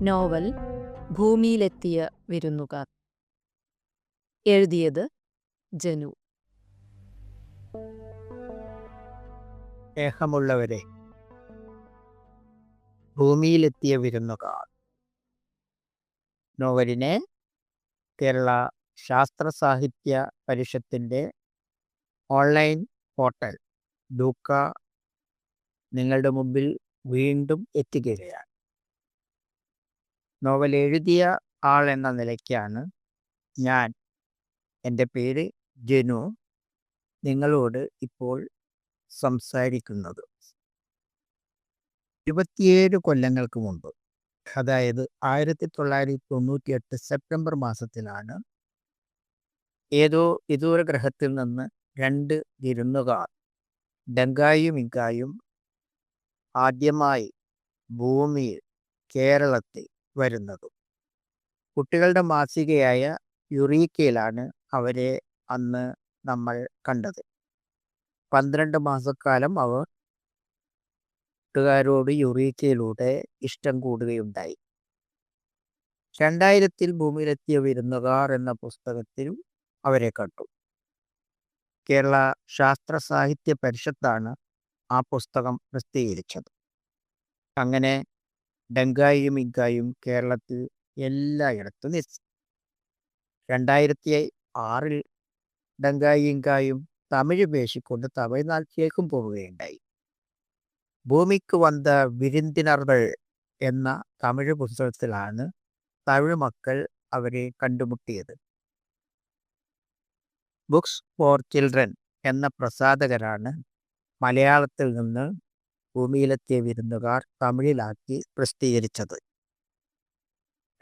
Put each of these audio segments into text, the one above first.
Novel ഭൂമിയിലെത്തിയ വിരുന്നുകാർ. എഴുതിയത് ജനു. സ്നേഹമുള്ളവരെ, ഭൂമിയിലെത്തിയ വിരുന്നുകാർ നോവലിനെ കേരള ശാസ്ത്ര സാഹിത്യ പരിഷത്തിൻ്റെ ഓൺലൈൻ പോർട്ടൽ ലൂക്ക നിങ്ങളുടെ മുമ്പിൽ വീണ്ടും എത്തിക്കുകയാണ്. നോവൽ എഴുതിയ ആൾ എന്ന നിലയ്ക്കാണ് ഞാൻ, എൻ്റെ പേര് ജനു, നിങ്ങളോട് ഇപ്പോൾ സംസാരിക്കുന്നത്. 27 കൊല്ലങ്ങൾക്ക് മുമ്പ്, അതായത് 1998 സെപ്റ്റംബർ മാസത്തിലാണ് ഏതോ വിദൂര ഗ്രഹത്തിൽ നിന്ന് 2 വിരുന്നുകാർ, ഡങ്കായും ഇങ്കായും, ആദ്യമായി ഭൂമിയിൽ, കേരളത്തിൽ വരുന്നത്. കുട്ടികളുടെ മാസികയായ യുറീക്കയിലാണ് അവരെ അന്ന് നമ്മൾ കണ്ടത്. 12 മാസക്കാലം അവർ കൂട്ടുകാരോട് യുറീക്കയിലൂടെ ഇഷ്ടം കൂടുകയുണ്ടായി. 2000-ൽ ഭൂമിയിലെത്തിയ വിരുന്നുകാർ എന്ന പുസ്തകത്തിൽ അവരെ കണ്ടു. കേരള ശാസ്ത്ര സാഹിത്യ പരിഷത്താണ് ആ പുസ്തകം പ്രസിദ്ധീകരിച്ചത്. അങ്ങനെ ഡങ്കായും ഇങ്കായും കേരളത്തിൽ എല്ലായിടത്തും എത്തി. 2006-ൽ ഡങ്കായും ഇങ്കായും തമിഴ് പേശിക്കൊണ്ട് തമിഴ്നാട്ടിലേക്കും പോവുകയുണ്ടായി. ഭൂമിക്ക് വന്ന വിരുந்திനർകൾ എന്ന തമിഴ് പുസ്തകത്തിലാണ് തമിഴ് മക്കൾ അവരെ കണ്ടുമുട്ടിയത്. ബുക്സ് ഫോർ ചിൽഡ്രൻ എന്ന പ്രസാധകരാണ് മലയാളത്തിൽ നിന്ന് ഭൂമിയിലെത്തിയ വിരുന്നുകാർ തമിഴിലാക്കി പ്രസിദ്ധീകരിച്ചത്.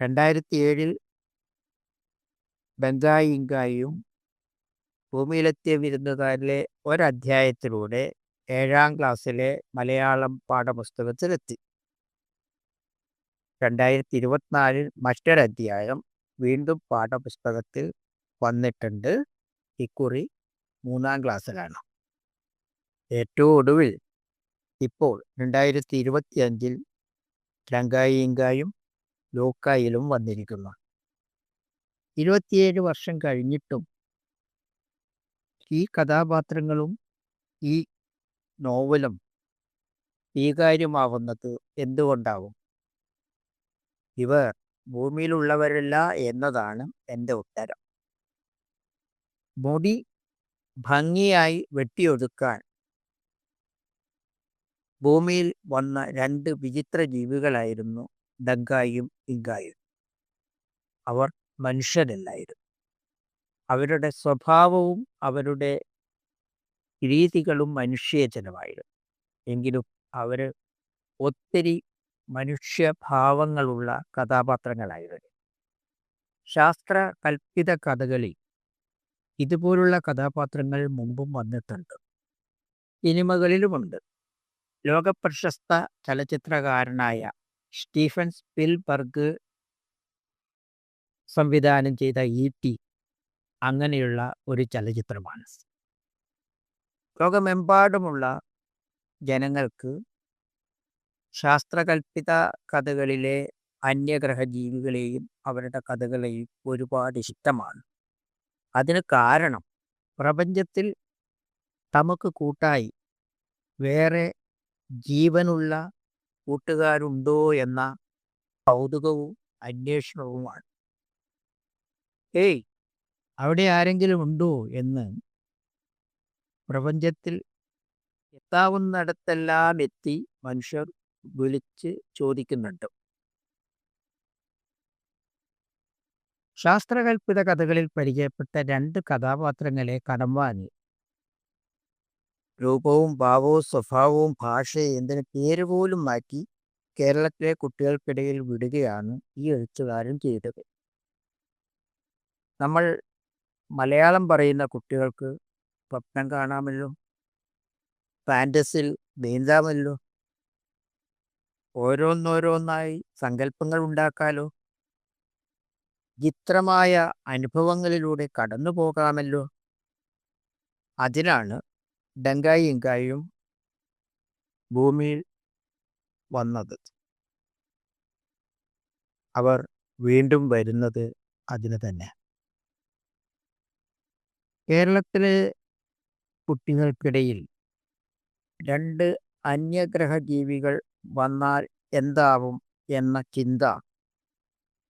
2007-ൽ ഡങ്കായും ഇങ്കായും ഭൂമിയിലെത്തിയ വിരുന്നുകാരിലെ ഒരധ്യായത്തിലൂടെ 7ാം ക്ലാസ്സിലെ മലയാളം പാഠപുസ്തകത്തിലെത്തി. 2024-ൽ മറ്റൊരധ്യായം വീണ്ടും പാഠപുസ്തകത്തിൽ വന്നിട്ടുണ്ട്. ഇക്കുറി 3ാം ക്ലാസ്സിലാണ്. ഏറ്റവും ഒടുവിൽ ഇപ്പോൾ 2025-ൽ ഡങ്കായും ഇങ്കായും ലൂക്കായിലും വന്നിരിക്കുന്നു. 27 വർഷം കഴിഞ്ഞിട്ടും ഈ കഥാപാത്രങ്ങളും ഈ നോവലും സ്വീകാര്യമാവുന്നത് എന്തുകൊണ്ടാവും? ഇവർ ഭൂമിയിലുള്ളവരല്ല എന്നതാണ് എൻ്റെ ഉത്തരം. മുടി ഭംഗിയായി വെട്ടിയൊതുക്കാൻ ഭൂമിയിൽ വന്ന 2 വിചിത്ര ജീവികളായിരുന്നു ഡങ്കായും ഇങ്കായും. അവർ മനുഷ്യരല്ലായിരുന്നു. അവരുടെ സ്വഭാവവും അവരുടെ രീതികളും മനുഷ്യേതരമായിരുന്നു. എങ്കിലും അവർ ഒത്തിരി മനുഷ്യഭാവങ്ങളുള്ള കഥാപാത്രങ്ങളായിരുന്നു. ശാസ്ത്ര കൽപ്പിത കഥകളിൽ ഇതുപോലുള്ള കഥാപാത്രങ്ങൾ മുമ്പും വന്നിട്ടുണ്ട്, സിനിമകളിലുമുണ്ട്. ലോകപ്രശസ്ത ചലച്ചിത്രകാരനായ സ്റ്റീഫൻ സ്പിൽബർഗ് സംവിധാനം ചെയ്ത E.T. അങ്ങനെയുള്ള ഒരു ചലച്ചിത്രമാണ്. ലോകമെമ്പാടുമുള്ള ജനങ്ങൾക്ക് ശാസ്ത്രകൽപ്പിത കഥകളിലെ അന്യഗ്രഹ ജീവികളെയും അവരുടെ കഥകളെയും ഒരുപാട് ഇഷ്ടമാണ്. അതിന് കാരണം പ്രപഞ്ചത്തിൽ നമുക്ക് കൂട്ടായി വേറെ ജീവനുള്ള കൂട്ടുകാരുണ്ടോ എന്ന കൗതുകവും അന്വേഷണവുമാണ്. അവിടെ ആരെങ്കിലും ഉണ്ടോ എന്ന് പ്രപഞ്ചത്തിൽ എത്താവുന്നിടത്തെല്ലാം എത്തി മനുഷ്യർ വിളിച്ച് ചോദിക്കുന്നുണ്ട്. ശാസ്ത്രകൽപ്പിത കഥകളിൽ പരിചയപ്പെട്ട 2 കഥാപാത്രങ്ങളെ കടം വാങ്ങി രൂപവും ഭാവവും സ്വഭാവവും ഭാഷയും എന്തിന് പേര് പോലും മാറ്റി കേരളത്തിലെ കുട്ടികൾക്കിടയിൽ വിടുകയാണ് ഈ എഴുത്തുകാരൻ ചെയ്തത്. നമ്മൾ മലയാളം പറയുന്ന കുട്ടികൾക്ക് സ്വപ്നം കാണാമല്ലോ, ഫാൻറ്റസിൽ നീന്താമല്ലോ, ഓരോന്നോരോന്നായി സങ്കല്പങ്ങൾ ഉണ്ടാക്കാലോ, ചിത്രമായ അനുഭവങ്ങളിലൂടെ കടന്നു പോകാമല്ലോ. അതിനാണ് ഡങ്കായി ഇങ്കായും ഭൂമിയിൽ വന്നത്. അവർ വീണ്ടും വരുന്നത് അതിന് തന്നെ. കേരളത്തിലെ കുട്ടികൾക്കിടയിൽ 2 അന്യഗ്രഹ ജീവികൾ വന്നാൽ എന്താവും എന്ന ചിന്ത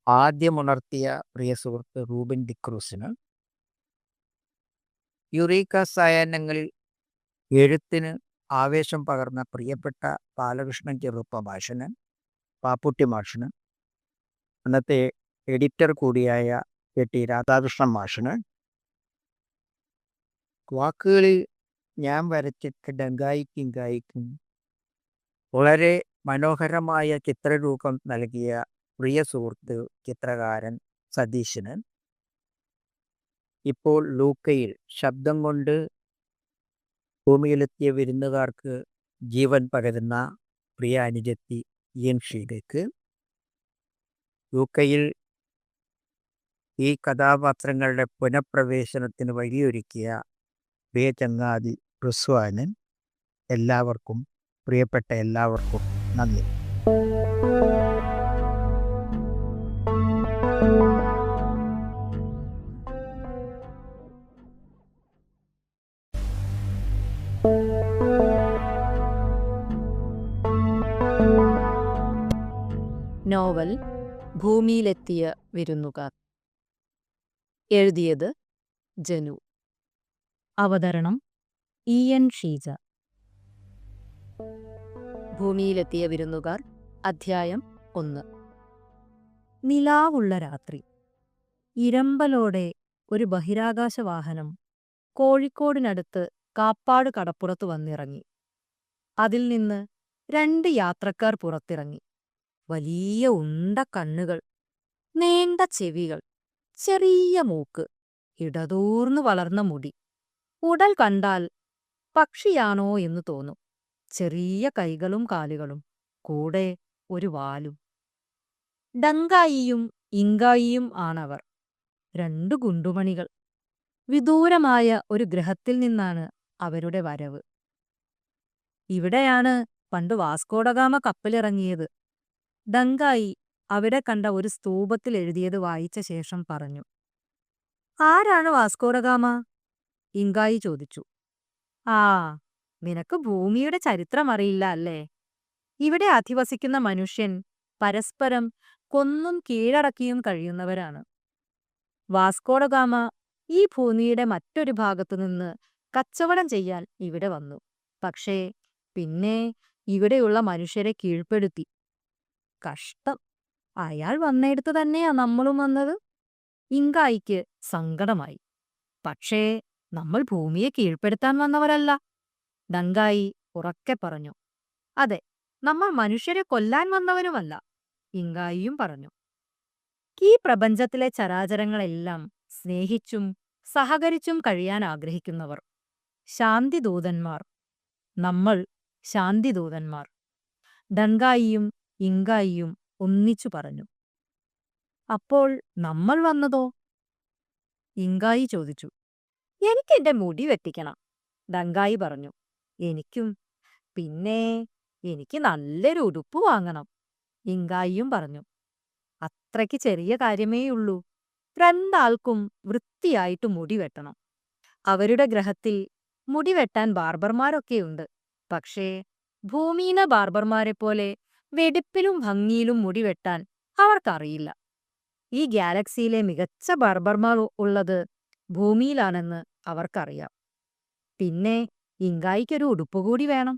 ആദ്യമുണർത്തിയ പ്രിയ സുഹൃത്ത് റൂബിൻ ഡിക്രൂസിന് യുറീക്ക സായാഹ്നങ്ങളിൽ എഴുത്തിന് ആവേശം പകർന്ന പ്രിയപ്പെട്ട ബാലകൃഷ്ണൻ ചെറുപ്പ മാഷിന്, പാപ്പുട്ടി മാഷിന്, അന്നത്തെ എഡിറ്റർ കൂടിയായ കെ.ടി. രാധാകൃഷ്ണൻ മാഷിന് വാക്കുകളിൽ ഞാൻ വരച്ചിട്ട് ഡങ്കായിക്കും ഇങ്കായിക്കും വളരെ മനോഹരമായ ചിത്രരൂപം നൽകിയ പ്രിയ സുഹൃത്ത് ചിത്രകാരൻ സതീശന്, ഇപ്പോൾ ലൂക്കയിൽ ശബ്ദം കൊണ്ട് ഭൂമിയിലെത്തിയ വിരുന്നുകാർക്ക് ജീവൻ പകരുന്ന പ്രിയ അനുജത്തി ഇയൻ ഷീലയ്ക്ക്, ലൂക്കയിൽ ഈ കഥാപാത്രങ്ങളുടെ പുനഃപ്രവേശനത്തിന് വഴിയൊരുക്കിയ പ്രിയ ചങ്ങാതി റിസ്വാന്, എല്ലാവർക്കും, പ്രിയപ്പെട്ട എല്ലാവർക്കും നന്ദി. നോവൽ ഭൂമിയിലെത്തിയ വിരുന്നുകാർ. എഴുതിയത് ജനു. അവതരണം ഇ.എൻ. ഷീജ. ഭൂമിയിലെത്തിയ വിരുന്നുകാർ, അധ്യായം 1. നിലാവുള്ള രാത്രി. ഇരമ്പലോടെ ഒരു ബഹിരാകാശ വാഹനം കോഴിക്കോടിനടുത്ത് കാപ്പാട് കടപ്പുറത്ത് വന്നിറങ്ങി. അതിൽ നിന്ന് 2 യാത്രക്കാർ പുറത്തിറങ്ങി. വലിയ ഉണ്ട കണ്ണുകൾ, നീണ്ട ചെവികൾ, ചെറിയ മൂക്ക്, ഇടതൂർന്നു വളർന്ന മുടി. ഉടൽ കണ്ടാൽ പക്ഷിയാണോ എന്ന് തോന്നും. ചെറിയ കൈകളും കാലുകളും, കൂടെ ഒരു വാലും. ഡങ്കായിയും ഇങ്കായിയും ആണവർ. 2 ഗുണ്ടുമണികൾ. വിദൂരമായ ഒരു ഗ്രഹത്തിൽ നിന്നാണ് അവരുടെ വരവ്. ഇവിടെയാണ് പണ്ട് വാസ്കോഡഗാമ കപ്പലിറങ്ങിയത്. ഡങ്കായി അവിടെ കണ്ട ഒരു സ്തൂപത്തിൽ എഴുതിയത് വായിച്ച ശേഷം പറഞ്ഞു. ആരാണ് വാസ്കോഡഗാമ? ഇങ്കായി ചോദിച്ചു. ആ, നിനക്ക് ഭൂമിയുടെ ചരിത്രം അറിയില്ല അല്ലേ? ഇവിടെ അധിവസിക്കുന്ന മനുഷ്യൻ പരസ്പരം കൊന്നും കീഴടക്കിയും കഴിയുന്നവരാണ്. വാസ്കോഡഗാമ ഈ ഭൂമിയുടെ മറ്റൊരു ഭാഗത്തുനിന്ന് കച്ചവടം ചെയ്യാൻ ഇവിടെ വന്നു. പക്ഷേ പിന്നെ ഇവിടെയുള്ള മനുഷ്യരെ കീഴ്പ്പെടുത്തി. കഷ്ടം. അയാൾ വന്നിടത്ത് തന്നെയാ നമ്മളും വന്നത്. ഇങ്കായിക്ക് സങ്കടമായി. പക്ഷേ നമ്മൾ ഭൂമിയെ കീഴ്പ്പെടുത്താൻ വന്നവരല്ല, ഡങ്കായി ഉറക്കെ പറഞ്ഞു. അതെ, നമ്മൾ മനുഷ്യരെ കൊല്ലാൻ വന്നവരുമല്ല, ഇങ്കായിയും പറഞ്ഞു. ഈ പ്രപഞ്ചത്തിലെ ചരാചരങ്ങളെല്ലാം സ്നേഹിച്ചും സഹകരിച്ചും കഴിയാൻ ആഗ്രഹിക്കുന്നവർ. ശാന്തിദൂതന്മാർ. നമ്മൾ ശാന്തിദൂതന്മാർ, ഡങ്കായിയും ഇങ്കായിയും ഒന്നിച്ചു പറഞ്ഞു. അപ്പോൾ നമ്മൾ വന്നതോ? ഇങ്കായി ചോദിച്ചു. എനിക്കെന്റെ മുടി വെട്ടിക്കണം, ഡങ്കായി പറഞ്ഞു. എനിക്കും. പിന്നെ എനിക്ക് നല്ലൊരു ഉടുപ്പ് വാങ്ങണം, ഇങ്കായിയും പറഞ്ഞു. അത്രയ്ക്ക് ചെറിയ കാര്യമേയുള്ളൂ. 2 ആൾക്കും വൃത്തിയായിട്ട് മുടി വെട്ടണം. അവരുടെ ഗ്രഹത്തിൽ മുടി വെട്ടാൻ ബാർബർമാരൊക്കെയുണ്ട്. പക്ഷേ ഭൂമിയിലെ ബാർബർമാരെപ്പോലെ വെടിപ്പിലും ഭംഗിയിലും മുടി വെട്ടാൻ അവർക്കറിയില്ല. ഈ ഗാലക്സിയിലെ മികച്ച ബാർബർമാർ ഉള്ളത് ഭൂമിയിലാണെന്ന് അവർക്കറിയാം. പിന്നെ ഇങ്കായിക്കൊരു ഉടുപ്പുകൂടി വേണം.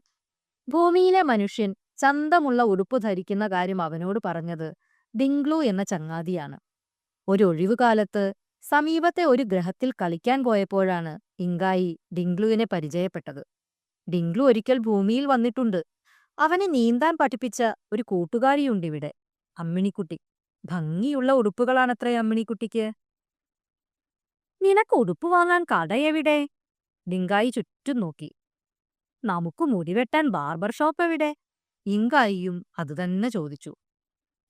ഭൂമിയിലെ മനുഷ്യൻ ചന്തമുള്ള ഉടുപ്പ് ധരിക്കുന്ന കാര്യം അവനോട് പറഞ്ഞത് ഡിംഗ്ലു എന്ന ചങ്ങാതിയാണ്. ഒരൊഴിവുകാലത്ത് സമീപത്തെ ഒരു ഗ്രഹത്തിൽ കളിക്കാൻ പോയപ്പോഴാണ് ഇങ്കായി ഡിംഗ്ലുവിനെ പരിചയപ്പെട്ടത്. ഡിംഗ്ലു ഒരിക്കൽ ഭൂമിയിൽ വന്നിട്ടുണ്ട്. അവനെ നീന്താൻ പഠിപ്പിച്ച ഒരു കൂട്ടുകാരിയുണ്ടിവിടെ, അമ്മിണിക്കുട്ടി. ഭംഗിയുള്ള ഉടുപ്പുകളാണത്രേ അമ്മിണിക്കുട്ടിക്ക്. നിനക്ക് ഉടുപ്പ് വാങ്ങാൻ കടയെവിടെ? ഡിങ്കായി ചുറ്റും നോക്കി. നമുക്ക് മുടിവെട്ടാൻ ബാർബർ ഷോപ്പ് എവിടെ? ഇങ്കായിയും അതുതന്നെ ചോദിച്ചു.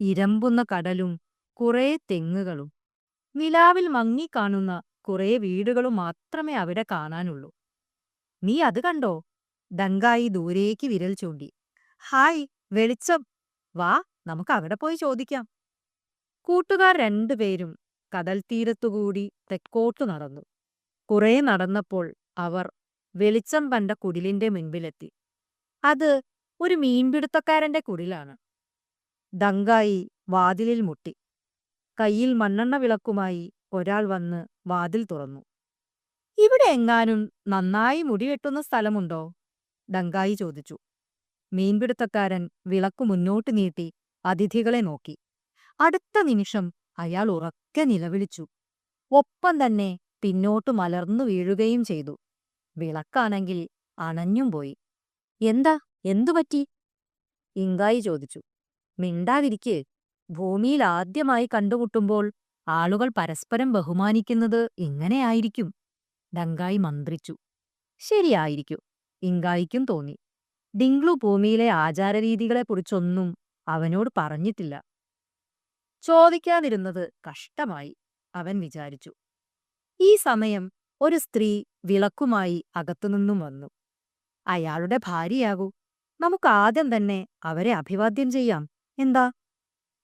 ഇരമ്പുന്ന കടലും കുറേ തെങ്ങുകളും നിലാവിൽ മങ്ങിക്കാണുന്ന കുറേ വീടുകളും മാത്രമേ അവിടെ കാണാനുള്ളൂ. നീ അത് കണ്ടോ? ഡങ്കായി ദൂരേക്ക് വിരൽ ചൂണ്ടി. ഹായ്, വെളിച്ചം! വാ, നമുക്ക് അവിടെ പോയി ചോദിക്കാം. കൂട്ടുകാർ രണ്ടുപേരും കടൽ തീരത്തുകൂടി തെക്കോട്ടു നടന്നു. കുറെ നടന്നപ്പോൾ അവർ വെളിച്ചം കണ്ട കുടിലിന്റെ മുൻപിലെത്തി. അത് ഒരു മീൻപിടുത്തക്കാരന്റെ കുടിലാണ്. ഡങ്കായി വാതിലിൽ മുട്ടി. കയ്യിൽ മണ്ണെണ്ണ വിളക്കുമായി ഒരാൾ വന്ന് വാതിൽ തുറന്നു. ഇവിടെ എങ്ങാനും നന്നായി മുടിവെട്ടുന്ന സ്ഥലമുണ്ടോ? ഡങ്കായി ചോദിച്ചു. മീൻപിടുത്തക്കാരൻ വിളക്കു മുന്നോട്ട് നീട്ടി അതിഥികളെ നോക്കി. അടുത്ത നിമിഷം അയാൾ ഉറക്കെ നിലവിളിച്ചു. ഒപ്പം തന്നെ പിന്നോട്ടു മലർന്നു വീഴുകയും ചെയ്തു. വിളക്കാണെങ്കിൽ അണഞ്ഞും പോയി. എന്താ, എന്തുപറ്റി? ഇങ്കായി ചോദിച്ചു. മിണ്ടാതിരിക്ക്. ഭൂമിയിൽ ആദ്യമായി കണ്ടുമുട്ടുമ്പോൾ ആളുകൾ പരസ്പരം ബഹുമാനിക്കുന്നത് ഇങ്ങനെയായിരിക്കും. ഡങ്കായി മന്ത്രിച്ചു. ശരിയായിരിക്കും, ഇങ്കായിക്കും തോന്നി. ഡിംഗ്ലു ഭൂമിയിലെ ആചാരരീതികളെക്കുറിച്ചൊന്നും അവനോട് പറഞ്ഞിട്ടില്ല. ചോദിക്കാതിരുന്നത് കഷ്ടമായി, അവൻ വിചാരിച്ചു. ഈ സമയം ഒരു സ്ത്രീ വിളക്കുമായി അകത്തുനിന്നും വന്നു. അയാളുടെ ഭാര്യയാകൂ. നമുക്കാദ്യം തന്നെ അവരെ അഭിവാദ്യം ചെയ്യാം, എന്താ?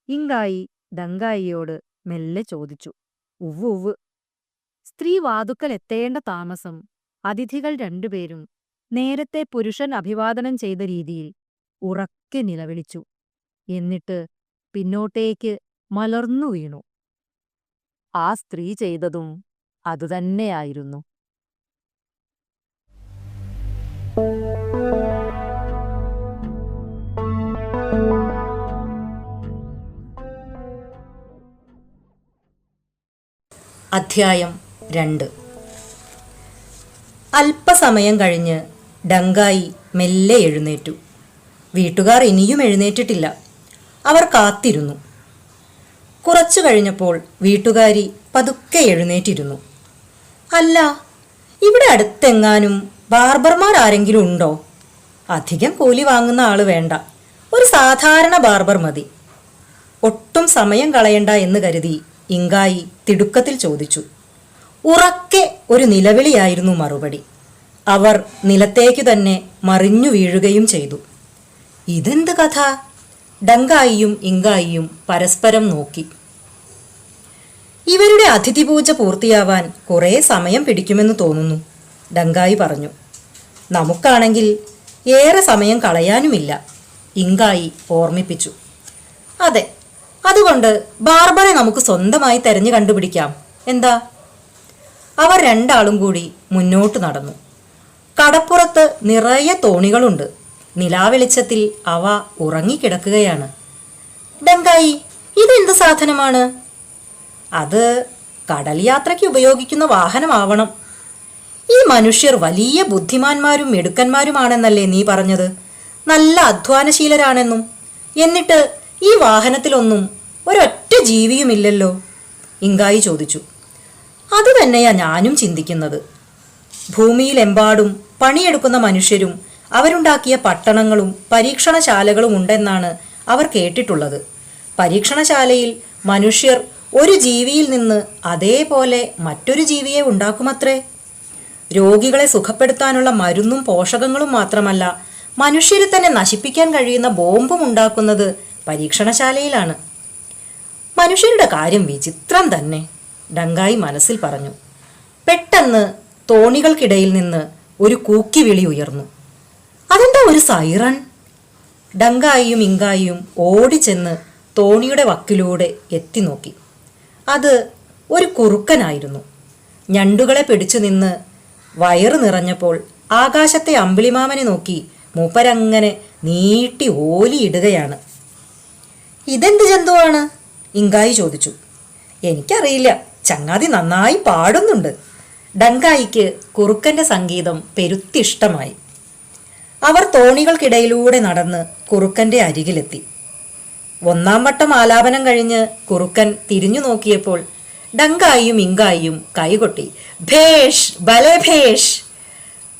ഇങ്കായി ഡങ്കായിയോട് മെല്ലെ ചോദിച്ചു. ഉവ്വ്. സ്ത്രീ വാതുക്കൽ എത്തേണ്ട താമസം അതിഥികൾ രണ്ടുപേരും നേരത്തെ പുരുഷൻ അഭിവാദനം ചെയ്ത രീതിയിൽ ഉറക്കെ നിലവിളിച്ചു. എന്നിട്ട് പിന്നോട്ടേക്ക് മലർന്നു വീണു. ആ സ്ത്രീ ചെയ്തതും അതുതന്നെയായിരുന്നു. അധ്യായം 2. അല്പസമയം കഴിഞ്ഞ് ഡങ്കായി മെല്ലെ എഴുന്നേറ്റു. വീട്ടുകാർ ഇനിയും എഴുന്നേറ്റിട്ടില്ല. അവർ കാത്തിരുന്നു. കുറച്ചു കഴിഞ്ഞപ്പോൾ വീട്ടുകാരി പതുക്കെ എഴുന്നേറ്റിരുന്നു. അല്ല, ഇവിടെ അടുത്തെങ്ങാനും ബാർബർമാർ ആരെങ്കിലും ഉണ്ടോ? അധികം കൂലി വാങ്ങുന്ന ആള് വേണ്ട, ഒരു സാധാരണ ബാർബർ മതി. ഒട്ടും സമയം കളയണ്ട എന്ന് കരുതി ഇങ്കായി തിടുക്കത്തിൽ ചോദിച്ചു. ഉറക്കെ ഒരു നിലവിളിയായിരുന്നു മറുപടി. അവർ നിലത്തേക്കു തന്നെ മറിഞ്ഞു വീഴുകയും ചെയ്തു. ഇതെന്ത് കഥ? ഡങ്കായിയും ഇങ്കായിയും പരസ്പരം നോക്കി. ഇവരുടെ അതിഥിപൂജ പൂർത്തിയാവാൻ കുറേ സമയം പിടിക്കുമെന്ന് തോന്നുന്നു, ഡങ്കായി പറഞ്ഞു. നമുക്കാണെങ്കിൽ ഏറെ സമയം കളയാനുമില്ല, ഇങ്കായി ഓർമ്മിപ്പിച്ചു. അതെ, അതുകൊണ്ട് ബാർബറെ നമുക്ക് സ്വന്തമായി തെരഞ്ഞു കണ്ടുപിടിക്കാം, എന്താ? അവർ രണ്ടാളും കൂടി മുന്നോട്ട് നടന്നു. കടപ്പുറത്ത് നിറയെ തോണികളുണ്ട്. നിലാവെളിച്ചത്തിൽ അവ ഉറങ്ങിക്കിടക്കുകയാണ്. ഡങ്കായി, ഇതെന്ത് സാധനമാണ്? അത് കടൽ യാത്രയ്ക്ക് ഉപയോഗിക്കുന്ന വാഹനമാവണം. ഈ മനുഷ്യർ വലിയ ബുദ്ധിമാന്മാരും മിടുക്കന്മാരുമാണെന്നല്ലേ നീ പറഞ്ഞത്? നല്ല അധ്വാനശീലരാണെന്നും. എന്നിട്ട് ഈ വാഹനത്തിലൊന്നും ഒരൊറ്റ ജീവിയുമില്ലല്ലോ, ഇങ്കായി ചോദിച്ചു. അത് തന്നെയാ ഞാനും ചിന്തിക്കുന്നത്. ഭൂമിയിലെമ്പാടും പണിയെടുക്കുന്ന മനുഷ്യരും അവരുണ്ടാക്കിയ പട്ടണങ്ങളും പരീക്ഷണശാലകളും ഉണ്ടെന്നാണ് അവർ കേട്ടിട്ടുള്ളത്. പരീക്ഷണശാലയിൽ മനുഷ്യർ ഒരു ജീവിയിൽ നിന്ന് അതേപോലെ മറ്റൊരു ജീവിയെ ഉണ്ടാക്കുമത്രേ. രോഗികളെ സുഖപ്പെടുത്താനുള്ള മരുന്നും പോഷകങ്ങളും മാത്രമല്ല, മനുഷ്യരെ തന്നെ നശിപ്പിക്കാൻ കഴിയുന്ന ബോംബും ഉണ്ടാക്കുന്നത് പരീക്ഷണശാലയിലാണ്. മനുഷ്യരുടെ കാര്യം വിചിത്രം തന്നെ, ഡങ്കായി മനസ്സിൽ പറഞ്ഞു. പെട്ടെന്ന് തോണികൾക്കിടയിൽ നിന്ന് ഒരു കൂക്കിവിളി ഉയർന്നു. അതെന്താ ഒരു സൈറൺ? ഡങ്കായിയും ഇങ്കായിയും ഓടിച്ചെന്ന് തോണിയുടെ വക്കിലൂടെ എത്തി നോക്കി. അത് ഒരു കുറുക്കനായിരുന്നു. ഞണ്ടുകളെ പിടിച്ചു നിന്ന് വയറ് നിറഞ്ഞപ്പോൾ ആകാശത്തെ അമ്പിളിമാമനെ നോക്കി മൂപ്പരങ്ങനെ നീട്ടി ഓലിയിടുകയാണ്. ഇതെന്ത് ജന്തുവാണ്? ഇങ്കായി ചോദിച്ചു. എനിക്കറിയില്ല, ചങ്ങാതി നന്നായി പാടുന്നുണ്ട്. ഡങ്കായിക്ക് കുറുക്കന്റെ സംഗീതം പെരുത്തിഷ്ടമായി. അവർ തോണികൾക്കിടയിലൂടെ നടന്ന് കുറുക്കന്റെ അരികിലെത്തി. 1-ാം വട്ടം ആലാപനം കഴിഞ്ഞ് കുറുക്കൻ തിരിഞ്ഞു നോക്കിയപ്പോൾ ഡങ്കായിയും ഇങ്കായിയും കൈകൊട്ടി. ഭേഷ്, ബലേ ഭേഷ്!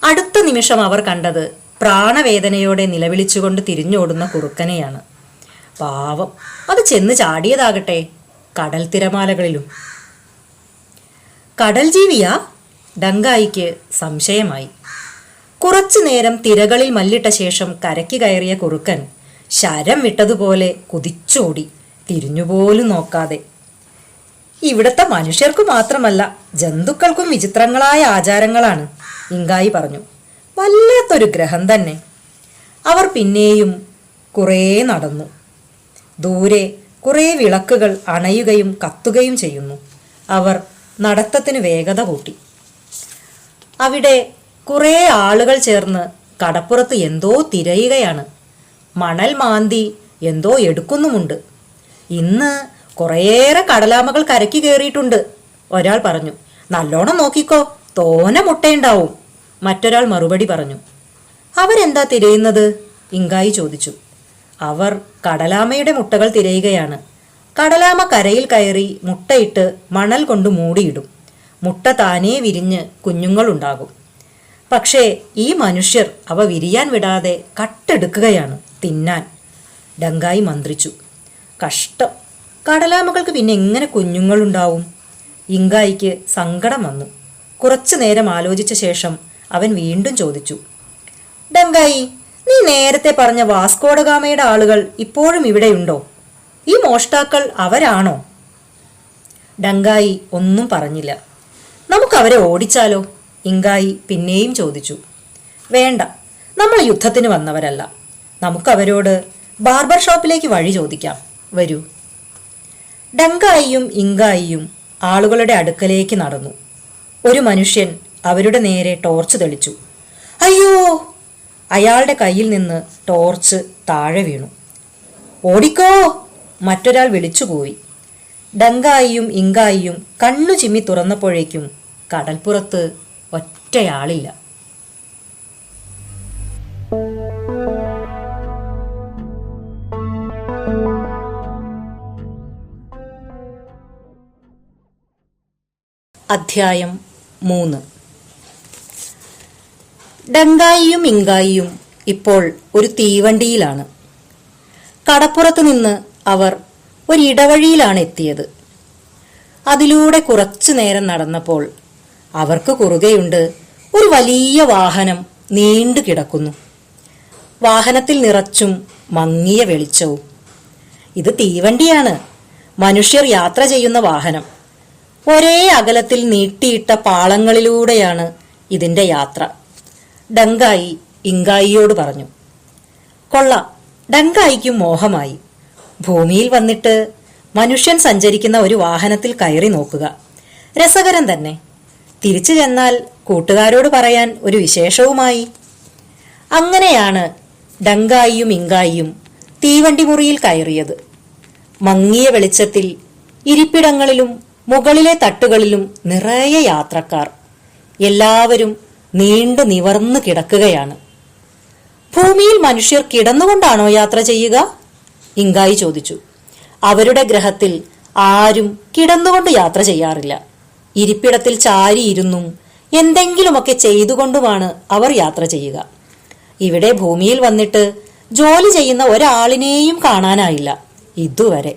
അടുത്ത നിമിഷം അവർ കണ്ടത് പ്രാണവേദനയോടെ നിലവിളിച്ചുകൊണ്ട് തിരിഞ്ഞോടുന്ന കുറുക്കനെയാണ്. പാവം, അത് ചെന്ന് ചാടിയതാകട്ടെ കടൽ തിരമാലകളിലും. കടൽ ജീവിയാ? ഡങ്കായിക്ക് സംശയമായി. കുറച്ചു നേരം തിരകളിൽ മല്ലിട്ട ശേഷം കരയ്ക്ക് കയറിയ കുറുക്കൻ ശരം വിട്ടതുപോലെ കുതിച്ചോടി, തിരിഞ്ഞുപോലും നോക്കാതെ. ഇവിടുത്തെ മനുഷ്യർക്കു മാത്രമല്ല, ജന്തുക്കൾക്കും വിചിത്രങ്ങളായ ആചാരങ്ങളാണ്, ഇങ്കായി പറഞ്ഞു. വല്ലാത്തൊരു ഗ്രഹം തന്നെ. അവർ പിന്നെയും കുറേ നടന്നു. ദൂരെ കുറേ വിളക്കുകൾ അണയുകയും കത്തുകയും ചെയ്യുന്നു. അവർ നടത്തത്തിന് വേഗത കൂട്ടി. അവിടെ കുറേ ആളുകൾ ചേർന്ന് കടപ്പുറത്ത് എന്തോ തിരയുകയാണ്. മണൽ മാന്തി എന്തോ എടുക്കുന്നുമുണ്ട്. ഇന്ന് കുറേയേറെ കടലാമകൾ കരയ്ക്ക് കയറിയിട്ടുണ്ട്, ഒരാൾ പറഞ്ഞു. നല്ലോണം നോക്കിക്കോ, തോന മുട്ടയുണ്ടാവും, മറ്റൊരാൾ മറുപടി പറഞ്ഞു. അവരെന്താ തിരയുന്നത്? ഇങ്കായി ചോദിച്ചു. അവർ കടലാമയുടെ മുട്ടകൾ തിരയുകയാണ്. കടലാമ കരയിൽ കയറി മുട്ടയിട്ട് മണൽ കൊണ്ട് മൂടിയിടും. മുട്ട താനേ വിരിഞ്ഞ് കുഞ്ഞുങ്ങളുണ്ടാകും. പക്ഷേ ഈ മനുഷ്യർ അവ വിരിയാൻ വിടാതെ കട്ടെടുക്കുകയാണ് തിന്നാൻ, ഡങ്കായി മന്ത്രിച്ചു. കഷ്ടം, കടലാമകൾക്ക് പിന്നെ എങ്ങനെ കുഞ്ഞുങ്ങളുണ്ടാവും? ഇങ്കായിക്ക് സങ്കടം വന്നു. കുറച്ചു നേരം ആലോചിച്ച ശേഷം അവൻ വീണ്ടും ചോദിച്ചു. ഡങ്കായി, നീ നേരത്തെ പറഞ്ഞ വാസ്കോഡഗാമയുടെ ആളുകൾ ഇപ്പോഴും ഇവിടെയുണ്ടോ? ഈ മോഷ്ടാക്കൾ അവരാണോ? ഡങ്കായി ഒന്നും പറഞ്ഞില്ല. നമുക്കവരെ ഓടിച്ചാലോ? ഇങ്കായി പിന്നെയും ചോദിച്ചു. വേണ്ട, നമ്മൾ യുദ്ധത്തിന് വന്നവരല്ല. നമുക്കവരോട് ബാർബർ ഷോപ്പിലേക്ക് വഴി ചോദിക്കാം, വരൂ. ഡങ്കായിയും ഇങ്കായിയും ആളുകളുടെ അടുക്കലേക്ക് നടന്നു. ഒരു മനുഷ്യൻ അവരുടെ നേരെ ടോർച്ച് തെളിച്ചു. അയ്യോ! അയാളുടെ കയ്യിൽ നിന്ന് ടോർച്ച് താഴെ വീണു. ഓടിക്കോ! മറ്റൊരാൾ വിളിച്ചുപോയി. ഡങ്കായിയും ഇങ്കായിയും കണ്ണു ചിമ്മി തുറന്നപ്പോഴേക്കും കടൽപ്പുറത്ത് ഒറ്റയാളില്ല. അധ്യായം 3. ഡങ്കായിയും ഇങ്കായിയും ഇപ്പോൾ ഒരു തീവണ്ടിയിലാണ്. കടപ്പുറത്ത് നിന്ന് അവർ ഒരിടവഴിയിലാണ് എത്തിയത്. അതിലൂടെ കുറച്ചു നേരം നടന്നപ്പോൾ അവർക്ക് കുറുകെയുണ്ട് ഒരു വലിയ വാഹനം നീണ്ടു കിടക്കുന്നു. വാഹനത്തിൽ നിറച്ചും മങ്ങിയ വെളിച്ചവും. ഇത് തീവണ്ടിയാണ്, മനുഷ്യർ യാത്ര ചെയ്യുന്ന വാഹനം. ഒരേ അകലത്തിൽ നീട്ടിയിട്ട പാളങ്ങളിലൂടെയാണ് ഇതിന്റെ യാത്ര, ഡങ്കായി ഇങ്കായിയോട് പറഞ്ഞു. കൊള്ളാം, ഡങ്കായിക്കും മോഹമായി. ഭൂമിയിൽ വന്നിട്ട് മനുഷ്യൻ സഞ്ചരിക്കുന്ന ഒരു വാഹനത്തിൽ കയറി നോക്കുക, രസകരം തന്നെ. തിരിച്ചു ചെന്നാൽ കൂട്ടുകാരോട് പറയാൻ ഒരു വിശേഷവുമായി. അങ്ങനെയാണ് ഡങ്കായിയും ഇങ്കായിയും തീവണ്ടി മുറിയിൽ കയറിയത്. മങ്ങിയ വെളിച്ചത്തിൽ ഇരിപ്പിടങ്ങളിലും മുകളിലെ തട്ടുകളിലും നിറയെ യാത്രക്കാർ. എല്ലാവരും നീണ്ടു നിവർന്നു കിടക്കുകയാണ്. ഭൂമിയിൽ മനുഷ്യർ കിടന്നുകൊണ്ടാണോ യാത്ര ചെയ്യുക? ഇങ്കായി ചോദിച്ചു. അവരുടെ ഗ്രഹത്തിൽ ആരും കിടന്നുകൊണ്ട് യാത്ര ചെയ്യാറില്ല. ഇരിപ്പിടത്തിൽ ചാരിയിരുന്നും എന്തെങ്കിലുമൊക്കെ ചെയ്തുകൊണ്ടുമാണ് അവർ യാത്ര ചെയ്യുക. ഇവിടെ ഭൂമിയിൽ വന്നിട്ട് ജോലി ചെയ്യുന്ന ഒരാളിനെയും കാണാനായില്ല ഇതുവരെ.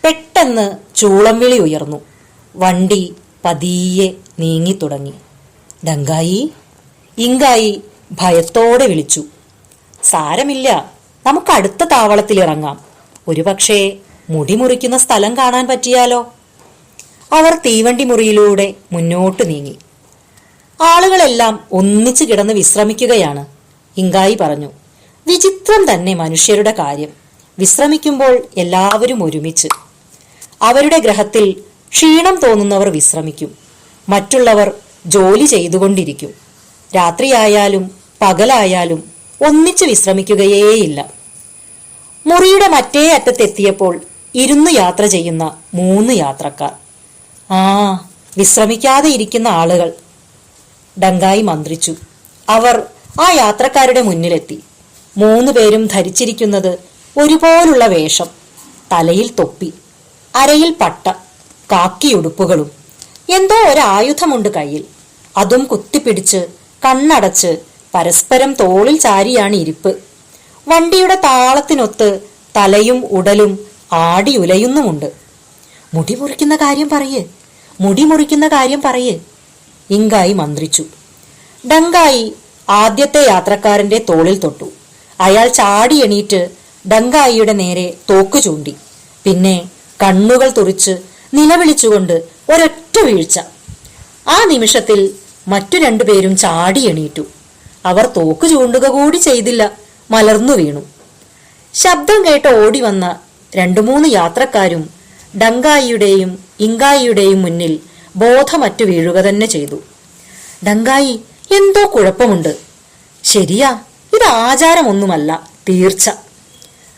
പെട്ടെന്ന് ചൂളം വിളി ഉയർന്നു. വണ്ടി പതിയെ നീങ്ങിത്തുടങ്ങി. ഡങ്കായി, ഇങ്കായി ഭയത്തോടെ വിളിച്ചു. സാരമില്ല, നമുക്ക് അടുത്ത താവളത്തിൽ ഇറങ്ങാം. ഒരുപക്ഷെ മുടി മുറിക്കുന്ന സ്ഥലം കാണാൻ പറ്റിയാലോ. അവർ തീവണ്ടി മുറിയിലൂടെ മുന്നോട്ട് നീങ്ങി. ആളുകളെല്ലാം ഒന്നിച്ചു കിടന്ന് വിശ്രമിക്കുകയാണ്. ഇങ്കായി പറഞ്ഞു. വിചിത്രം തന്നെ മനുഷ്യരുടെ കാര്യം. വിശ്രമിക്കുമ്പോൾ എല്ലാവരും ഒരുമിച്ച്. അവരുടെ ഗ്രഹത്തിൽ ക്ഷീണം തോന്നുന്നവർ വിശ്രമിക്കും, മറ്റുള്ളവർ ജോലി ചെയ്തുകൊണ്ടിരിക്കും. രാത്രിയായാലും പകലായാലും ഒന്നിച്ച് വിശ്രമിക്കുകയേയില്ല. മുറിയുടെ മറ്റേ അറ്റത്തെത്തിയപ്പോൾ ഇരുന്ന് യാത്ര ചെയ്യുന്ന 3 യാത്രക്കാർ. ആ, വിശ്രമിക്കാതെ ഇരിക്കുന്ന ആളുകൾ, ഡങ്കായി മന്ത്രിച്ചു. അവർ ആ യാത്രക്കാരുടെ മുന്നിലെത്തി. 3 പേരും ധരിച്ചിരിക്കുന്നത് ഒരുപോലുള്ള വേഷം, തലയിൽ തൊപ്പി, അരയിൽ പട്ട, കാക്കിയുടുപ്പുകളും. എന്തോ ഒരായുധമുണ്ട് കയ്യിൽ. അതും കുത്തിപ്പിടിച്ച് കണ്ണടച്ച് പരസ്പരം തോളിൽ ചാരിയാണ് ഇരിപ്പ്. വണ്ടിയുടെ താളത്തിനൊത്ത് തലയും ഉടലും ആടി ഉലയുന്നുമുണ്ട്. മുടി മുറിക്കുന്ന കാര്യം പറയേ, ഇങ്കായി മന്ത്രിച്ചു. ഡങ്കായി ആദ്യത്തെ യാത്രക്കാരന്റെ തോളിൽ തൊട്ടു. അയാൾ ചാടി എണീറ്റ് ഡങ്കായിയുടെ നേരെ തോക്കു ചൂണ്ടി. പിന്നെ കണ്ണുകൾ തുറിച്ച് നിലവിളിച്ചുകൊണ്ട് ഒരൊറ്റ വീഴ്ച. ആ നിമിഷത്തിൽ മറ്റു രണ്ടുപേരും ചാടി എണീറ്റു. അവർ തോക്കു ചൂണ്ടുക കൂടി ചെയ്തില്ല, മലർന്നു വീണു. ശബ്ദം കേട്ട് ഓടി വന്ന 2-3 യാത്രക്കാരും ഡങ്കായിയുടെയും ഇങ്കായിയുടെയും മുന്നിൽ ബോധമറ്റു വീഴുക തന്നെ ചെയ്തു. ഡങ്കായി, എന്തോ കുഴപ്പമുണ്ട്. ശരിയാ, ഇത് ആചാരമൊന്നുമല്ല, തീർച്ച.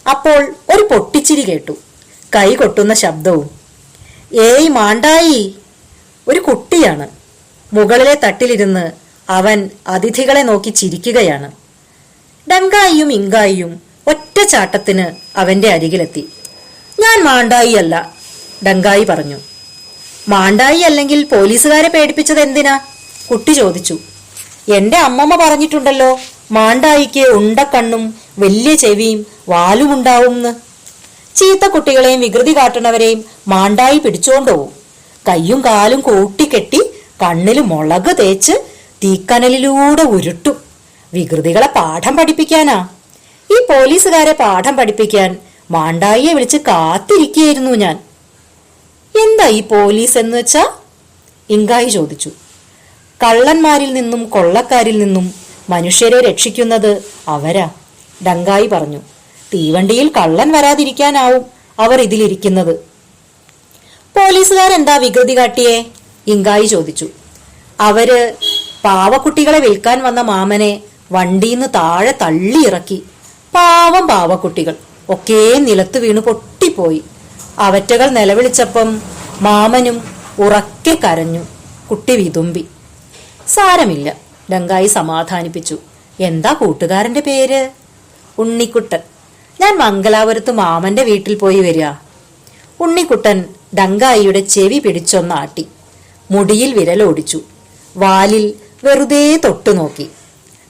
അപ്പോൾ ഒരു പൊട്ടിച്ചിരി കേട്ടു, കൈ കൊട്ടുന്ന ശബ്ദവും. ഏയ് മാണ്ടായി! ഒരു കുട്ടിയാണ്. മുകളിലെ തട്ടിലിരുന്ന് അവൻ അതിഥികളെ നോക്കി ചിരിക്കുകയാണ്. ഡങ്കായിയും ഇങ്കായിയും ഒറ്റ ചാട്ടത്തിന് അവന്റെ അരികിലെത്തി. ഞാൻ മാണ്ടായി അല്ല, ഡങ്കായി പറഞ്ഞു. മാണ്ടായി അല്ലെങ്കിൽ പോലീസുകാരെ പേടിപ്പിച്ചത് എന്തിനാ? കുട്ടി ചോദിച്ചു. എന്റെ അമ്മമ്മ പറഞ്ഞിട്ടുണ്ടല്ലോ, മാണ്ടായിക്ക് ഉണ്ടക്കണ്ണും വലിയ ചെവിയും വാലുമുണ്ടാവുംന്ന്. ചീത്ത കുട്ടികളെയും വികൃതി കാട്ടുന്നവരെയും മാണ്ടായി പിടിച്ചോണ്ടുപോവും. കയ്യും കാലും കൂട്ടിക്കെട്ടി കണ്ണിൽ മുളക് തേച്ച് തീക്കനലിലൂടെ ഉരുട്ടും. വികൃതികളെ പാഠം പഠിപ്പിക്കാനാ. ഈ പോലീസുകാരെ പാഠം പഠിപ്പിക്കാൻ മാണ്ടായിയെ വിളിച്ച് കാത്തിരിക്കുകയായിരുന്നു ഞാൻ. എന്താ ഈ പോലീസ് എന്ന് വെച്ചാ? ഇങ്കായി ചോദിച്ചു. കള്ളന്മാരിൽ നിന്നും കൊള്ളക്കാരിൽ നിന്നും മനുഷ്യരെ രക്ഷിക്കുന്നത് അവരാ, ഡങ്കായി പറഞ്ഞു. തീവണ്ടിയിൽ കള്ളൻ വരാതിരിക്കാനാവും അവർ ഇതിലിരിക്കുന്നത്. പോലീസുകാരെന്താ വികൃതി കാട്ടിയേ? ഇങ്കായി ചോദിച്ചു. അവര് പാവക്കുട്ടികളെ വിൽക്കാൻ വന്ന മാമനെ വണ്ടിന്ന് താഴെ തള്ളിയിറക്കി. പാവം പാവക്കുട്ടികൾ ഒക്കെ നിലത്ത് വീണു പൊട്ടിപ്പോയി. അവറ്റകൾ നിലവിളിച്ചപ്പം മാമനും ഉറക്കെ കരഞ്ഞു. കുട്ടി വിതുമ്പി. സാരമില്ല, ഡങ്കായി സമാധാനിപ്പിച്ചു. എന്താ കൂട്ടുകാരന്റെ പേര്? ഉണ്ണിക്കുട്ടൻ. ഞാൻ മംഗലാപുരത്ത് മാമന്റെ വീട്ടിൽ പോയി വരിക. ഉണ്ണിക്കുട്ടൻ ഡങ്കായിയുടെ ചെവി പിടിച്ചൊന്നാട്ടി. മുടിയിൽ വിരലോടിച്ചു. വാലിൽ വെറുതെ തൊട്ടു നോക്കി.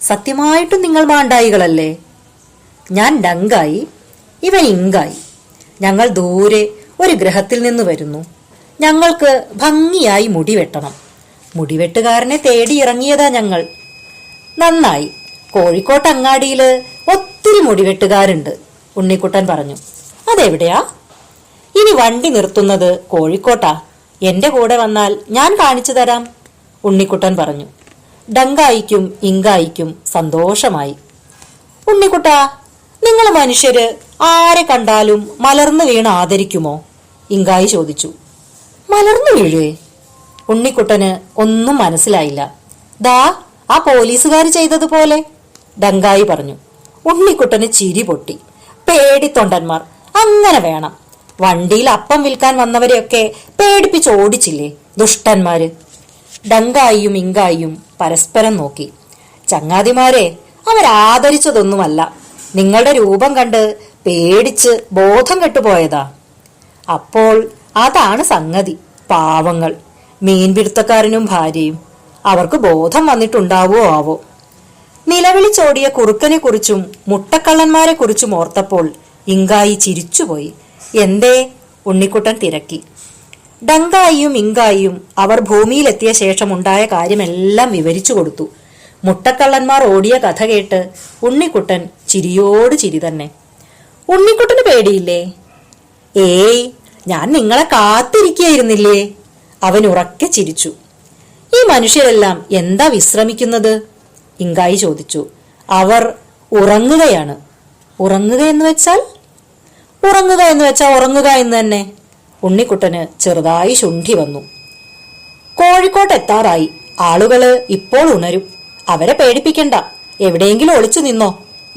സത്യമായിട്ടും നിങ്ങൾ മാണ്ടായികളല്ലേ? ഞാൻ ഡങ്കായി, ഇവൻ ഇങ്കായി. ഞങ്ങൾ ദൂരെ ഒരു ഗ്രഹത്തിൽ നിന്ന് വരുന്നു. ഞങ്ങൾക്ക് ഭംഗിയായി മുടി വെട്ടണം. മുടിവെട്ടുകാരനെ തേടി ഇറങ്ങിയതാ ഞങ്ങൾ. നന്നായി. കോഴിക്കോട്ട് അങ്ങാടിയില് ഒത്തിരി മുടിവെട്ടുകാരുണ്ട്, ഉണ്ണിക്കുട്ടൻ പറഞ്ഞു. അതെവിടെയാ? ഇനി വണ്ടി നിർത്തുന്നത് കോഴിക്കോട്ടാ. എന്റെ കൂടെ വന്നാൽ ഞാൻ കാണിച്ചു തരാം, ഉണ്ണിക്കുട്ടൻ പറഞ്ഞു. ഡങ്കായിക്കും ഇങ്കായിക്കും സന്തോഷമായി. ഉണ്ണിക്കുട്ടാ, നിങ്ങൾ മനുഷ്യര് ആരെ കണ്ടാലും മലർന്നു വീണ് ആദരിക്കുമോ? ഇങ്കായി ചോദിച്ചു. മലർന്നു വീഴേ? ഉണ്ണിക്കുട്ടന് ഒന്നും മനസ്സിലായില്ല. ദാ ആ പോലീസുകാർ ചെയ്തതുപോലെ, ഡങ്കായി പറഞ്ഞു. ഉണ്ണിക്കുട്ടന് ചിരി പൊട്ടി. പേടിത്തൊണ്ടന്മാർ അങ്ങനെ വേണം. വണ്ടിയിൽ അപ്പം വിൽക്കാൻ വന്നവരെയൊക്കെ പേടിപ്പിച്ച് ഓടിച്ചില്ലേ ദുഷ്ടന്മാര്. ഡങ്കായിയും ഇങ്കായിയും പരസ്പരം നോക്കി. ചങ്ങാതിമാരെ, അവരാദരിച്ചതൊന്നുമല്ല, നിങ്ങളുടെ രൂപം കണ്ട് പേടിച്ച് ബോധം കെട്ടുപോയതാ. അപ്പോൾ അതാണ് സംഗതി. പാവങ്ങൾ, മീൻപിടുത്തക്കാരനും ഭാര്യയും. അവർക്ക് ബോധം വന്നിട്ടുണ്ടാവോ ആവോ. നിലവിളിച്ചോടിയ കുറുക്കനെ കുറിച്ചും മുട്ടക്കള്ളന്മാരെ കുറിച്ചും ഓർത്തപ്പോൾ ഇങ്കായി ചിരിച്ചുപോയി. എന്തേ? ഉണ്ണിക്കുട്ടൻ തിരക്കി. ഡങ്കായിയും ഇങ്കായിയും അവർ ഭൂമിയിലെത്തിയ ശേഷം ഉണ്ടായ കാര്യമെല്ലാം വിവരിച്ചു കൊടുത്തു. മുട്ടക്കള്ളന്മാർ ഓടിയ കഥ കേട്ട് ഉണ്ണിക്കുട്ടൻ ചിരിയോട് ചിരി തന്നെ. ഉണ്ണിക്കുട്ടന് പേടിയില്ലേ? ഏയ്, ഞാൻ നിങ്ങളെ കാത്തിരിക്കുകയായിരുന്നില്ലേ? അവൻ ഉറക്കെ ചിരിച്ചു. ഈ മനുഷ്യരെല്ലാം എന്താ വിശ്രമിക്കുന്നത്? ഇങ്കായി ചോദിച്ചു. അവർ ഉറങ്ങുകയാണ്. ഉറങ്ങുക എന്ന് വെച്ചാൽ? ഉറങ്ങുക എന്ന് വെച്ചാൽ ഉറങ്ങുക എന്ന് തന്നെ. ഉണ്ണിക്കുട്ടന് ചെറുതായി ശുണ്ഠി വന്നു. കോഴിക്കോട്ട് എത്താറായി. ആളുകള് ഇപ്പോൾ ഉണരും. അവരെ പേടിപ്പിക്കണ്ട. എവിടെയെങ്കിലും ഒളിച്ചു നിന്നോ.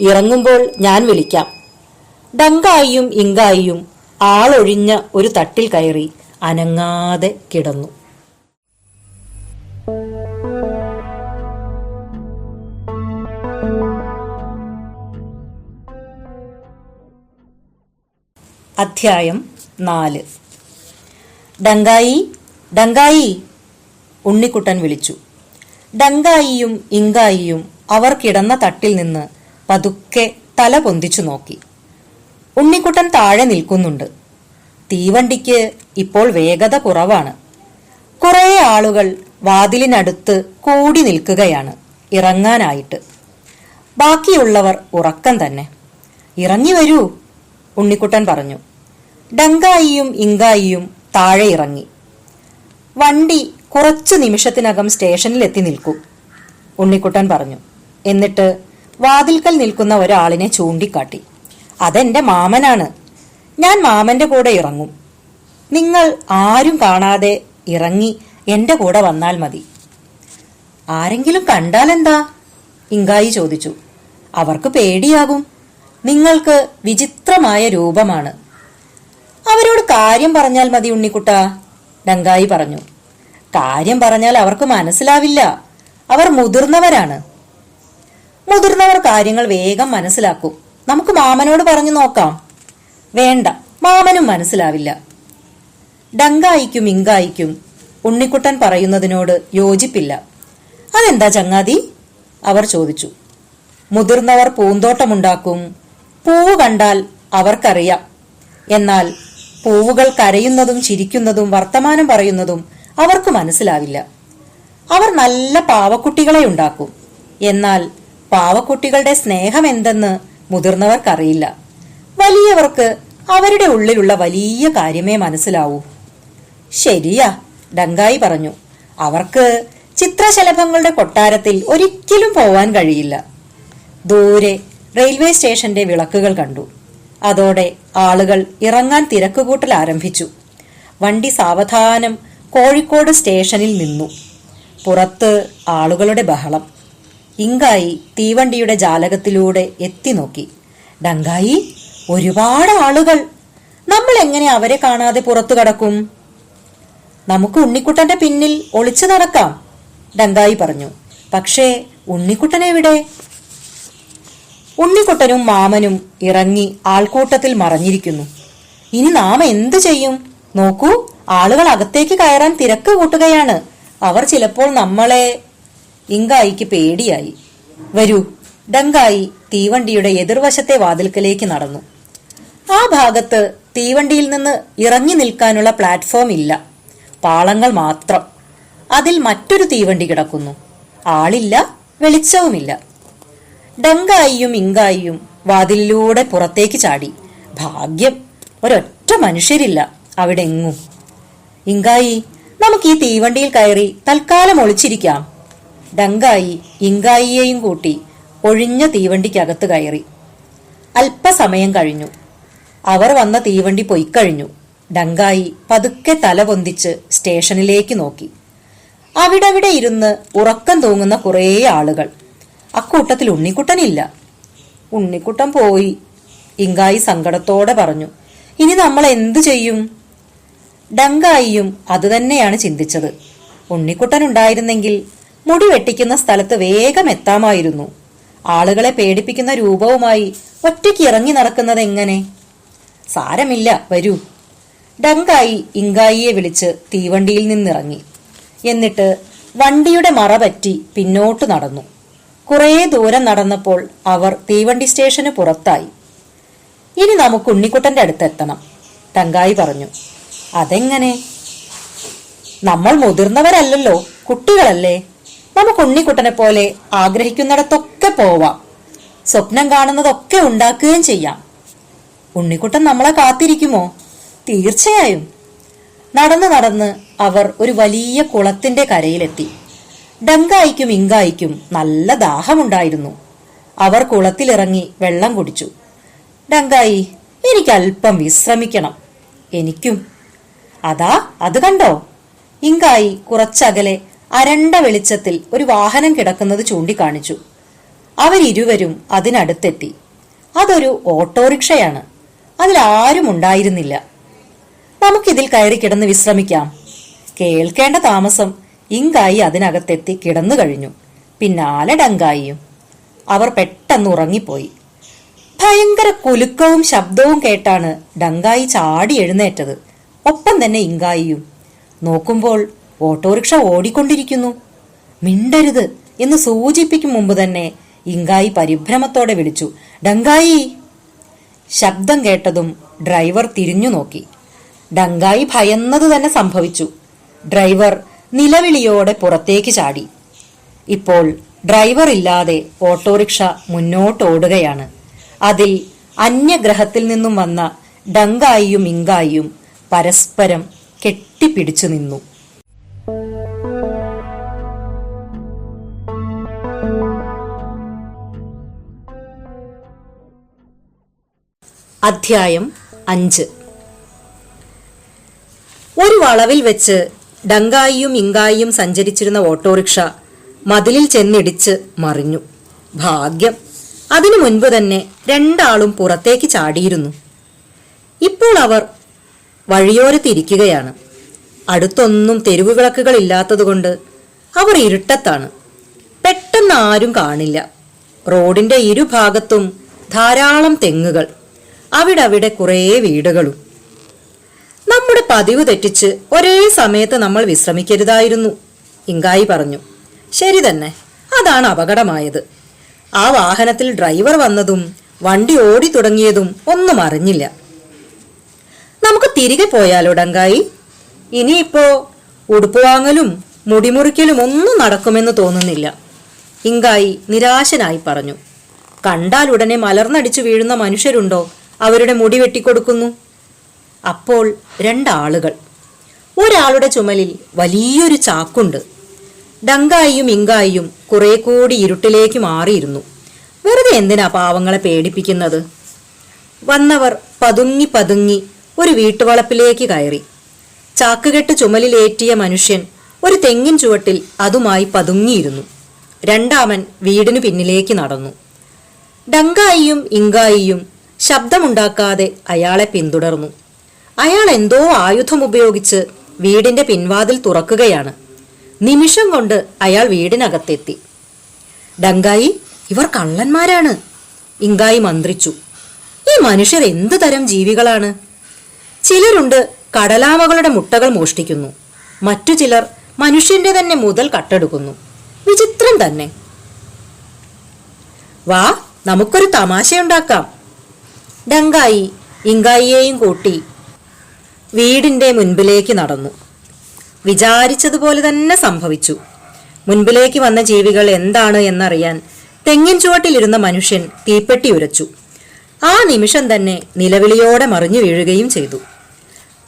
ഇറങ്ങുമ്പോൾ ഞാൻ വിളിക്കാം. ഡങ്കായിയും ഇങ്കായിയും ആളൊഴിഞ്ഞ ഒരു തട്ടിൽ കയറി അനങ്ങാതെ കിടന്നു. അധ്യായം 4. ഡങ്കായി, ഡങ്കായി, ഉണ്ണിക്കുട്ടൻ വിളിച്ചു. ഡങ്കായിയും ഇങ്കായിയും അവർ കിടന്ന തട്ടിൽ നിന്ന് പതുക്കെ തല പൊന്തിച്ചു നോക്കി. ഉണ്ണിക്കുട്ടൻ താഴെ നിൽക്കുന്നുണ്ട്. തീവണ്ടിക്ക് ഇപ്പോൾ വേഗത കുറവാണ്. കുറെ ആളുകൾ വാതിലിനടുത്ത് കൂടി നിൽക്കുകയാണ്. ഇറങ്ങാനായിട്ട്. ബാക്കിയുള്ളവർ ഉറക്കം തന്നെ. ഇറങ്ങി വരൂ, ഉണ്ണിക്കുട്ടൻ പറഞ്ഞു. ഡങ്കായിയും ഇങ്കായിയും താഴെ ഇറങ്ങി. വണ്ടി കുറച്ചു നിമിഷത്തിനകം സ്റ്റേഷനിൽ എത്തി നിൽക്കും, ഉണ്ണിക്കുട്ടൻ പറഞ്ഞു. എന്നിട്ട് വാതിൽക്കൽ നിൽക്കുന്ന ഒരാളിനെ ചൂണ്ടിക്കാട്ടി. അതെന്റെ മാമനാണ്. ഞാൻ മാമന്റെ കൂടെ ഇറങ്ങും. നിങ്ങൾ ആരും കാണാതെ ഇറങ്ങി എന്റെ കൂടെ വന്നാൽ മതി. ആരെങ്കിലും കണ്ടാലെന്താ? ഇങ്കായി ചോദിച്ചു. അവർക്ക് പേടിയാകും. നിങ്ങൾക്ക് വിചിത്രമായ രൂപമാണ്. അവരോട് കാര്യം പറഞ്ഞാൽ മതി ഉണ്ണിക്കുട്ട, ഡങ്കായി പറഞ്ഞു. കാര്യം പറഞ്ഞാൽ അവർക്ക് മനസ്സിലാവില്ല. അവർ മുതിർന്നവരാണ്. മുതിർന്നവർ കാര്യങ്ങൾ വേഗം മനസ്സിലാക്കും. നമുക്ക് മാമനോട് പറഞ്ഞു നോക്കാം. വേണ്ട, മാമനും മനസ്സിലാവില്ല. ഡങ്കായിക്കും ഇങ്കായിക്കും ഉണ്ണിക്കുട്ടൻ പറയുന്നതിനോട് യോജിപ്പില്ല. അതെന്താ ചങ്ങാതി? അവർ ചോദിച്ചു. മുതിർന്നവർ പൂന്തോട്ടമുണ്ടാക്കും. പൂവ് കണ്ടാൽ അവർക്കറിയാം. എന്നാൽ പൂവുകൾ കരയുന്നതും ചിരിക്കുന്നതും വർത്തമാനം പറയുന്നതും അവർക്ക് മനസ്സിലാവില്ല. അവർ നല്ല പാവക്കുട്ടികളെ ഉണ്ടാക്കും. എന്നാൽ പാവക്കുട്ടികളുടെ സ്നേഹം എന്തെന്ന് മുതിർന്നവർക്കറിയില്ല. വലിയവർക്ക് അവരുടെ ഉള്ളിലുള്ള വലിയ കാര്യമേ മനസ്സിലാവൂ. ശരിയാ, ഡങ്കായി പറഞ്ഞു. അവർക്ക് ചിത്രശലഭങ്ങളുടെ കൊട്ടാരത്തിൽ ഒരിക്കലും പോവാൻ കഴിയില്ല. ദൂരെ റെയിൽവേ സ്റ്റേഷന്റെ വിളക്കുകൾ കണ്ടു. അതോടെ ആളുകൾ ഇറങ്ങാൻ തിരക്കുകൂട്ടൽ ആരംഭിച്ചു. വണ്ടി സാവധാനം കോഴിക്കോട് സ്റ്റേഷനിൽ നിന്നു. പുറത്ത് ആളുകളുടെ ബഹളം. ഇങ്കായി തീവണ്ടിയുടെ ജാലകത്തിലൂടെ എത്തി നോക്കി. ഡങ്കായി, ഒരുപാട് ആളുകൾ. നമ്മൾ എങ്ങനെ അവരെ കാണാതെ പുറത്തു കടക്കും? നമുക്ക് ഉണ്ണിക്കുട്ടന്റെ പിന്നിൽ ഒളിച്ചു നടക്കാം, ഡങ്കായി പറഞ്ഞു. പക്ഷേ ഉണ്ണിക്കുട്ടൻ എവിടെ? ഉണ്ണിക്കുട്ടനും മാമനും ഇറങ്ങി ആൾക്കൂട്ടത്തിൽ മറഞ്ഞിരിക്കുന്നു. ഇനി നാം എന്തു ചെയ്യും? നോക്കൂ, ആളുകൾ അകത്തേക്ക് കയറാൻ തിരക്ക് കൂട്ടുകയാണ്. അവർ ചിലപ്പോൾ നമ്മളെ... ഇങ്കായിക്ക് പേടിയായി. വരൂ, ഡങ്കായി തീവണ്ടിയുടെ എതിർവശത്തെ വാതിൽക്കലേക്ക് നടന്നു. ആ ഭാഗത്ത് തീവണ്ടിയിൽ നിന്ന് ഇറങ്ങി നിൽക്കാനുള്ള പ്ലാറ്റ്ഫോം ഇല്ല, പാളങ്ങൾ മാത്രം. അതിൽ മറ്റൊരു തീവണ്ടി കിടക്കുന്നു. ആളില്ല, വെളിച്ചവുമില്ല. ഡങ്കായിയും ഇങ്കായിയും വാതിലിലൂടെ പുറത്തേക്ക് ചാടി. ഭാഗ്യം, ഒരൊറ്റ മനുഷ്യരില്ല അവിടെ എങ്ങും. ഇങ്കായി, നമുക്ക് ഈ തീവണ്ടിയിൽ കയറി തൽക്കാലം ഒളിച്ചിരിക്കാം. ഡങ്കായി ഇങ്കായിയെയും കൂട്ടി ഒഴിഞ്ഞ തീവണ്ടിക്കകത്ത് കയറി. അല്പസമയം കഴിഞ്ഞു. അവർ വന്ന തീവണ്ടി പൊയ്ക്കഴിഞ്ഞു. ഡങ്കായി പതുക്കെ തല പൊന്തിച്ച് സ്റ്റേഷനിലേക്ക് നോക്കി. അവിടവിടെ ഇരുന്ന് ഉറക്കം തൂങ്ങുന്ന കുറേ ആളുകൾ. അക്കൂട്ടത്തിൽ ഉണ്ണിക്കുട്ടനില്ല. ഉണ്ണിക്കുട്ടൻ പോയി, ഇങ്കായി സങ്കടത്തോടെ പറഞ്ഞു. ഇനി നമ്മൾ എന്തു ചെയ്യും? ഡങ്കായിയും അതുതന്നെയാണ് ചിന്തിച്ചത്. ഉണ്ണിക്കുട്ടൻ ഉണ്ടായിരുന്നെങ്കിൽ മുടി വെട്ടിക്കുന്ന സ്ഥലത്ത് വേഗം എത്താമായിരുന്നു. ആളുകളെ പേടിപ്പിക്കുന്ന രൂപവുമായി ഒറ്റയ്ക്ക് ഇറങ്ങി നടക്കുന്നത് എങ്ങനെ? സാരമില്ല, വരൂ. ഡങ്കായി ഇങ്കായിയെ വിളിച്ച് തീവണ്ടിയിൽ നിന്നിറങ്ങി. എന്നിട്ട് വണ്ടിയുടെ മറ പറ്റി പിന്നോട്ട് നടന്നു. കുറേ ദൂരം നടന്നപ്പോൾ അവർ തീവണ്ടി സ്റ്റേഷന് പുറത്തായി. ഇനി നമുക്ക് ഉണ്ണിക്കുട്ടന്റെ അടുത്തെത്തണം, ഡങ്കായി പറഞ്ഞു. അതെങ്ങനെ? നമ്മൾ മുതിർന്നവരല്ലല്ലോ, കുട്ടികളല്ലേ. നമുക്ക് ഉണ്ണിക്കുട്ടനെ പോലെ ആഗ്രഹിക്കുന്നിടത്തൊക്കെ പോവാം. സ്വപ്നം കാണുന്നതൊക്കെ ഉണ്ടാക്കുകയും ചെയ്യാം. ഉണ്ണിക്കുട്ടൻ നമ്മളെ കാത്തിരിക്കുമോ? തീർച്ചയായും. നടന്ന് നടന്ന് അവർ ഒരു വലിയ കുളത്തിന്റെ കരയിലെത്തി. ഡങ്കായിക്കും ഇങ്കായിക്കും നല്ല ദാഹമുണ്ടായിരുന്നു. അവർ കുളത്തിലിറങ്ങി വെള്ളം കുടിച്ചു. ഡങ്കായി, എനിക്ക് അല്പം വിശ്രമിക്കണം. എനിക്കും. അതാ, അത് കണ്ടോ? ഇങ്കായി കുറച്ചകലെ അരണ്ട വെളിച്ചത്തിൽ ഒരു വാഹനം കിടക്കുന്നത് ചൂണ്ടിക്കാണിച്ചു. അവരിരുവരും അതിനടുത്തെത്തി. അതൊരു ഓട്ടോറിക്ഷയാണ്. അതിലാരും ഉണ്ടായിരുന്നില്ല. നമുക്കിതിൽ കയറി കിടന്ന് വിശ്രമിക്കാം. കേൾക്കേണ്ട താമസം ഇങ്കായി അതിനകത്തെത്തി കിടന്നു കഴിഞ്ഞു. പിന്നാലെ ഡങ്കായിയും. അവർ പെട്ടെന്ന് ഉറങ്ങിപ്പോയി. ഭയങ്കര കുലുക്കവും ശബ്ദവും കേട്ടാണ് ഡങ്കായി ചാടി എഴുന്നേറ്റത്. ഒപ്പം തന്നെ ഇങ്കായിയും. നോക്കുമ്പോൾ ഓട്ടോറിക്ഷ ഓടിക്കൊണ്ടിരിക്കുന്നു. മിണ്ടരുത് എന്ന് സൂചിപ്പിക്കും മുമ്പ് തന്നെ ഇങ്കായി പരിഭ്രമത്തോടെ വിളിച്ചു, ഡങ്കായി. ശബ്ദം കേട്ടതും ഡ്രൈവർ തിരിഞ്ഞു നോക്കി. ഡങ്കായി ഭയന്നത് തന്നെ സംഭവിച്ചു. ഡ്രൈവർ നിലവിളിയോടെ പുറത്തേക്ക് ചാടി. ഇപ്പോൾ ഡ്രൈവർ ഇല്ലാതെ ഓട്ടോറിക്ഷ മുന്നോട്ടോടുകയാണ്. അതിൽ അന്യഗ്രഹത്തിൽ നിന്നും വന്ന ഡങ്കായിയും ഇങ്കായിയും പരസ്പരം കെട്ടിപ്പിടിച്ചു നിന്നു. അധ്യായം 5. ഒരു വളവിൽ വെച്ച് ഡങ്കായിയും ഇങ്കായിയും സഞ്ചരിച്ചിരുന്ന ഓട്ടോറിക്ഷ മതിലിൽ ചെന്നിടിച്ച് മറിഞ്ഞു. ഭാഗ്യം, അതിനു മുൻപ് തന്നെ രണ്ടാളും പുറത്തേക്ക് ചാടിയിരുന്നു. ഇപ്പോൾ അവർ വഴിയോരത്തിരിക്കുകയാണ്. അടുത്തൊന്നും തെരുവു വിളക്കുകളില്ലാത്തതുകൊണ്ട് അവർ ഇരുട്ടത്താണ്. പെട്ടെന്ന് ആരും കാണില്ല. റോഡിന്റെ ഇരുഭാഗത്തും ധാരാളം തെങ്ങുകൾ, അവിടവിടെ കുറേ വീടുകളും. നമ്മുടെ പതിവ് തെറ്റിച്ച് ഒരേ സമയത്ത് നമ്മൾ വിശ്രമിക്കരുതായിരുന്നു, ഇങ്കായി പറഞ്ഞു. ശരി തന്നെ, അതാണ് അപകടമായത്. ആ വാഹനത്തിൽ ഡ്രൈവർ വന്നതും വണ്ടി ഓടി തുടങ്ങിയതും ഒന്നും അറിഞ്ഞില്ല. നമുക്ക് തിരികെ പോയാലോ ഡങ്കായി? ഇനിയിപ്പോ ഉടുപ്പ് വാങ്ങലും മുടിമുറിക്കലും ഒന്നും നടക്കുമെന്ന് തോന്നുന്നില്ല, ഇങ്കായി നിരാശനായി പറഞ്ഞു. കണ്ടാൽ ഉടനെ മലർന്നടിച്ചു വീഴുന്ന മനുഷ്യരുണ്ടോ അവരുടെ മുടി വെട്ടിക്കൊടുക്കുന്നു? അപ്പോൾ രണ്ടാളുകൾ. ഒരാളുടെ ചുമലിൽ വലിയൊരു ചാക്കുണ്ട്. ഡങ്കായിയും ഇങ്കായിയും കുറെ കൂടി ഇരുട്ടിലേക്ക് മാറിയിരുന്നു. വെറുതെ എന്തിനാ പാവങ്ങളെ പേടിപ്പിക്കുന്നത്? വന്നവർ പതുങ്ങി പതുങ്ങി ഒരു വീട്ടുവളപ്പിലേക്ക് കയറി. ചാക്കുകെട്ട് ചുമലിലേറ്റിയ മനുഷ്യൻ ഒരു തെങ്ങിൻ ചുവട്ടിൽ അതുമായി പതുങ്ങിയിരുന്നു. രണ്ടാമൻ വീടിനു പിന്നിലേക്ക് നടന്നു. ഡങ്കായിയും ഇങ്കായിയും ശബ്ദമുണ്ടാക്കാതെ അയാളെ പിന്തുടർന്നു. അയാൾ എന്തോ ആയുധമുപയോഗിച്ച് വീടിന്റെ പിൻവാതിൽ തുറക്കുകയാണ്. നിമിഷം കൊണ്ട് അയാൾ വീടിനകത്തെത്തി. ഡങ്കായി, ഇവർ കള്ളന്മാരാണ്, ഇങ്കായി മന്ത്രിച്ചു. ഈ മനുഷ്യർ എന്തു തരം ജീവികളാണ്? ചിലരുണ്ട് കടലാമകളുടെ മുട്ടകൾ മോഷ്ടിക്കുന്നു, മറ്റു ചിലർ മനുഷ്യന്റെ തന്നെ മുതൽ കട്ടെടുക്കുന്നു. വിചിത്രം തന്നെ. വാ, നമുക്കൊരു തമാശയുണ്ടാക്കാം. ഡങ്കായി ഇങ്കായിയെയും കൂട്ടി വീടിന്റെ മുൻപിലേക്ക് നടന്നു. വിചാരിച്ചതുപോലെ തന്നെ സംഭവിച്ചു. മുൻപിലേക്ക് വന്ന ജീവികൾ എന്താണ് എന്നറിയാൻ തെങ്ങിൻ ചുവട്ടിലിരുന്ന മനുഷ്യൻ തീപ്പെട്ടി ഉരച്ചു. ആ നിമിഷം തന്നെ നിലവിളിയോടെ മറിഞ്ഞു വീഴുകയും ചെയ്തു.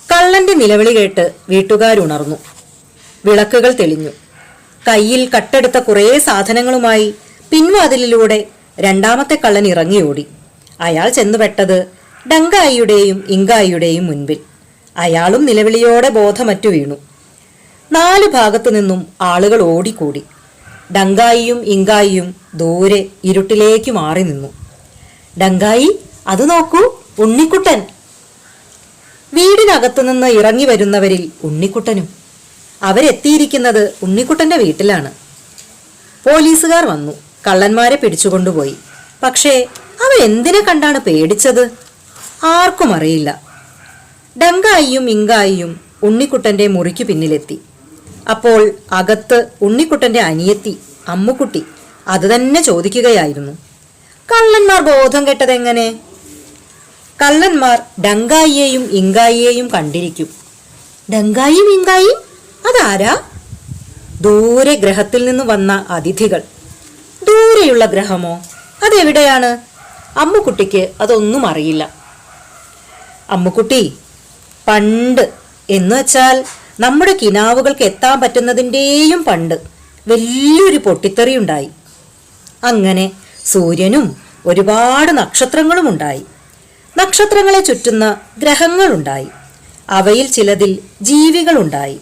കള്ളന്റെ നിലവിളി കേട്ട് വീട്ടുകാരുണർന്നു. വിളക്കുകൾ തെളിഞ്ഞു. കയ്യിൽ കട്ടെടുത്ത കുറേ സാധനങ്ങളുമായി പിൻവാതിലിലൂടെ രണ്ടാമത്തെ കള്ളൻ ഇറങ്ങിയോടി. അയാൾ ചെന്നുപെട്ടത് ഡങ്കായിയുടെയും ഇങ്കായിയുടെയും മുൻപിൽ. അയാളും നിലവിളിയോടെ ബോധമറ്റു വീണു. 4 ഭാഗത്തു നിന്നും ആളുകൾ ഓടിക്കൂടി. ഡങ്കായിയും ഇങ്കായിയും ദൂരെ ഇരുട്ടിലേക്ക് മാറി നിന്നു. ഡങ്കായി, അത് നോക്കൂ, ഉണ്ണിക്കുട്ടൻ! വീടിനകത്തുനിന്ന് ഇറങ്ങി വരുന്നവരിൽ ഉണ്ണിക്കുട്ടനും. അവരെത്തിയിരിക്കുന്നത് ഉണ്ണിക്കുട്ടന്റെ വീട്ടിലാണ്. പോലീസുകാർ വന്നു കള്ളന്മാരെ പിടിച്ചുകൊണ്ടുപോയി. പക്ഷേ അവരെന്തിനെ കണ്ടാണ് പേടിച്ചത്? ആർക്കും അറിയില്ല. ഡങ്കായിയും ഇങ്കായിയും ഉണ്ണിക്കുട്ടന്റെ മുറിക്കു പിന്നിലെത്തി. അപ്പോൾ അകത്ത് ഉണ്ണിക്കുട്ടന്റെ അനിയത്തി അമ്മുക്കുട്ടി അത് തന്നെ ചോദിക്കുകയായിരുന്നു. കള്ളന്മാർ ബോധം കെട്ടതെങ്ങനെ? കള്ളന്മാർ ഡങ്കായിയെയും ഇങ്കായിയെയും കണ്ടിരിക്കും. ഡങ്കായും ഇങ്കായും അതാരാ? ദൂരെ ഗ്രഹത്തിൽ നിന്ന് വന്ന അതിഥികൾ. ദൂരെയുള്ള ഗ്രഹമോ? അതെവിടെയാണ്? അമ്മുക്കുട്ടിക്ക് അതൊന്നും അറിയില്ല. അമ്മുക്കുട്ടി, പണ്ട് എന്ന് വെച്ചാൽ നമ്മുടെ കിനാവുകൾക്ക് എത്താൻ പറ്റുന്നതിൻ്റെയും പണ്ട് വലിയൊരു പൊട്ടിത്തെറിയുണ്ടായി. അങ്ങനെ സൂര്യനും ഒരുപാട് നക്ഷത്രങ്ങളും ഉണ്ടായി. നക്ഷത്രങ്ങളെ ചുറ്റുന്ന ഗ്രഹങ്ങളുണ്ടായി. അവയിൽ ചിലതിൽ ജീവികളുണ്ടായി.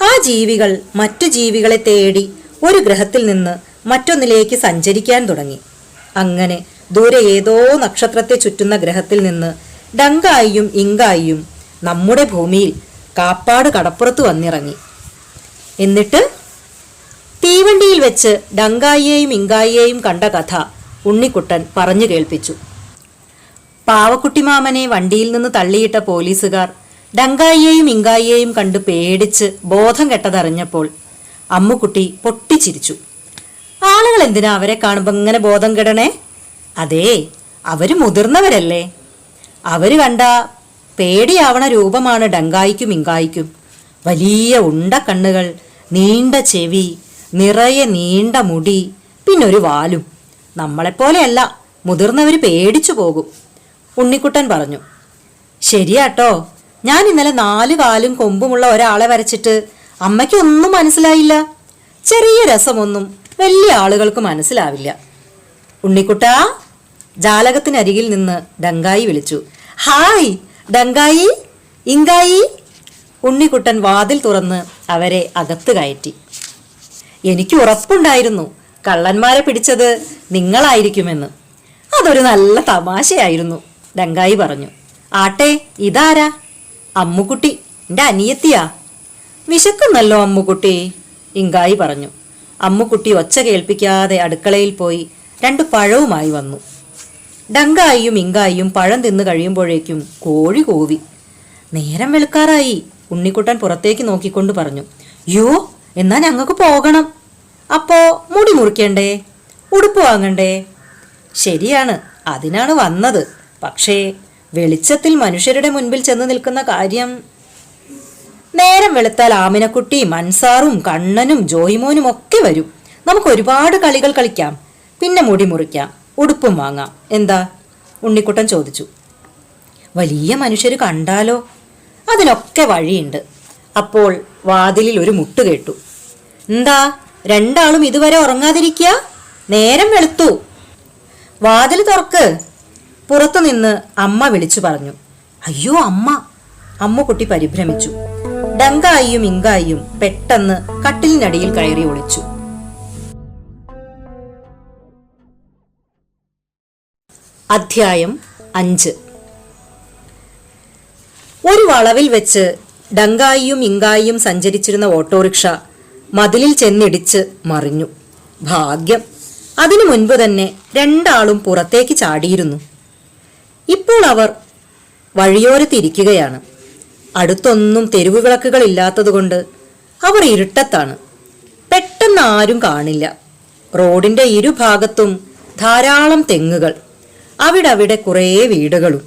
ആ ജീവികൾ മറ്റു ജീവികളെ തേടി ഒരു ഗ്രഹത്തിൽ നിന്ന് മറ്റൊന്നിലേക്ക് സഞ്ചരിക്കാൻ തുടങ്ങി. അങ്ങനെ ദൂരെ ഏതോ നക്ഷത്രത്തെ ചുറ്റുന്ന ഗ്രഹത്തിൽ നിന്ന് ഡങ്കായിയും ഇങ്കായിയും നമ്മുടെ ഭൂമിയിൽ കാപ്പാട് കടപ്പുറത്ത് വന്നിറങ്ങി. എന്നിട്ട് തീവണ്ടിയിൽ വെച്ച് ഡങ്കായിയെയും ഇങ്കായിയെയും കണ്ട കഥ ഉണ്ണിക്കുട്ടൻ പറഞ്ഞു കേൾപ്പിച്ചു. പാവക്കുട്ടിമാമനെ വണ്ടിയിൽ നിന്ന് തള്ളിയിട്ട പോലീസുകാർ ഡങ്കായിയെയും ഇങ്കായിയെയും കണ്ട് പേടിച്ച് ബോധം കെട്ടതറിഞ്ഞപ്പോൾ അമ്മുക്കുട്ടി പൊട്ടിച്ചിരിച്ചു. ആളുകൾ എന്തിനാ അവരെ കാണുമ്പോൾ ഇങ്ങനെ ബോധം കെടണേ? അതേ, അവര് മുതിർന്നവരല്ലേ. അവര് കണ്ട പേടിയാവണ രൂപമാണ് ഡങ്കായിക്കും ഇങ്കായിക്കും. വലിയ ഉണ്ട കണ്ണുകൾ, നീണ്ട ചെവി, നിറയെ നീണ്ട മുടി, പിന്നൊരു വാലും. നമ്മളെപ്പോലെയല്ല, മുതിർന്നവർ പേടിച്ചു പോകും. ഉണ്ണിക്കുട്ടൻ പറഞ്ഞു. ശരിയാട്ടോ, ഞാൻ ഇന്നലെ 4 കാലും കൊമ്പുമുള്ള ഒരാളെ വരച്ചിട്ട് അമ്മയ്ക്കൊന്നും മനസ്സിലായില്ല. ചെറിയ രസമൊന്നും വലിയ ആളുകൾക്ക് മനസ്സിലാവില്ല. ഉണ്ണിക്കുട്ടാ, ജാലകത്തിനരികിൽ നിന്ന് ഡങ്കായി വിളിച്ചു. ഹായ് ഡങ്കായി, ഇങ്കായി. ഉണ്ണിക്കുട്ടൻ വാതിൽ തുറന്ന് അവരെ അകത്ത് കയറ്റി. എനിക്ക് ഉറപ്പുണ്ടായിരുന്നു കള്ളന്മാരെ പിടിച്ചത് നിങ്ങളായിരിക്കുമെന്ന്. അതൊരു നല്ല തമാശയായിരുന്നു, ഡങ്കായി പറഞ്ഞു. ആട്ടെ, ഇതാരാ? അമ്മുക്കുട്ടി, എൻ്റെ അനിയത്തിയാ. വിശക്കുന്നല്ലോ അമ്മുക്കുട്ടി, ഇങ്കായി പറഞ്ഞു. അമ്മുക്കുട്ടി ഒച്ച കേൾപ്പിക്കാതെ അടുക്കളയിൽ പോയി 2 പഴവുമായി വന്നു. ഡങ്കായിയും ഇങ്കായിയും പഴം തിന്നു കഴിയുമ്പോഴേക്കും കോഴി കൂവി. നേരം വെളുക്കാറായി. ഉണ്ണിക്കുട്ടൻ പുറത്തേക്ക് നോക്കിക്കൊണ്ട് പറഞ്ഞു. യോ, എന്നാ ഞങ്ങൾക്ക് പോകണം. അപ്പോ മുടി മുറിക്കണ്ടേ? ഉടുപ്പ് വാങ്ങണ്ടേ? ശരിയാണ്, അതിനാണ് വന്നത്. പക്ഷേ വെളിച്ചത്തിൽ മനുഷ്യരുടെ മുൻപിൽ ചെന്ന് നിൽക്കുന്ന കാര്യം. നേരം വെളുത്താൽ ആമിനക്കുട്ടിയും അൻസാറും കണ്ണനും ജോയിമോനും ഒക്കെ വരും. നമുക്ക് ഒരുപാട് കളികൾ കളിക്കാം. പിന്നെ മുടി മുറിക്കാം, ഉടുപ്പും വാങ്ങാം. എന്താ? ഉണ്ണിക്കുട്ടൻ ചോദിച്ചു. വലിയ മനുഷ്യർ കണ്ടാലോ? അതിനൊക്കെ വഴിയുണ്ട്. അപ്പോൾ വാതിലിൽ ഒരു മുട്ട് കേട്ടു. എന്താ, 2 ആളും ഇതുവരെ ഉറങ്ങാതിരിക്കുക? നേരം വെളുത്തു, വാതിൽ തുറക്ക്. പുറത്തുനിന്ന് അമ്മ വിളിച്ചു പറഞ്ഞു. അയ്യോ അമ്മ! അമ്മുക്കുട്ടി പരിഭ്രമിച്ചു. ഡങ്കായിയും ഇങ്കായിയും പെട്ടെന്ന് കട്ടിലിനടിയിൽ കയറി ഒളിച്ചു. അധ്യായം 5. ഒരു വളവിൽ വെച്ച് ഡങ്കായിയും ഇങ്കായിയും സഞ്ചരിച്ചിരുന്ന ഓട്ടോറിക്ഷ മതിലിൽ ചെന്നിടിച്ച് മറിഞ്ഞു. ഭാഗ്യം, അതിനു മുൻപ് തന്നെ 2 ആളും പുറത്തേക്ക് ചാടിയിരുന്നു. ഇപ്പോൾ അവർ വഴിയോരത്തിരിക്കുകയാണ്. അടുത്തൊന്നും തെരുവു വിളക്കുകളില്ലാത്തതുകൊണ്ട് അവർ ഇരുട്ടത്താണ്. പെട്ടെന്ന് ആരും കാണില്ല. റോഡിന്റെ ഇരുഭാഗത്തും ധാരാളം തെങ്ങുകൾ, അവിടവിടെ കുറേ വീടുകളും.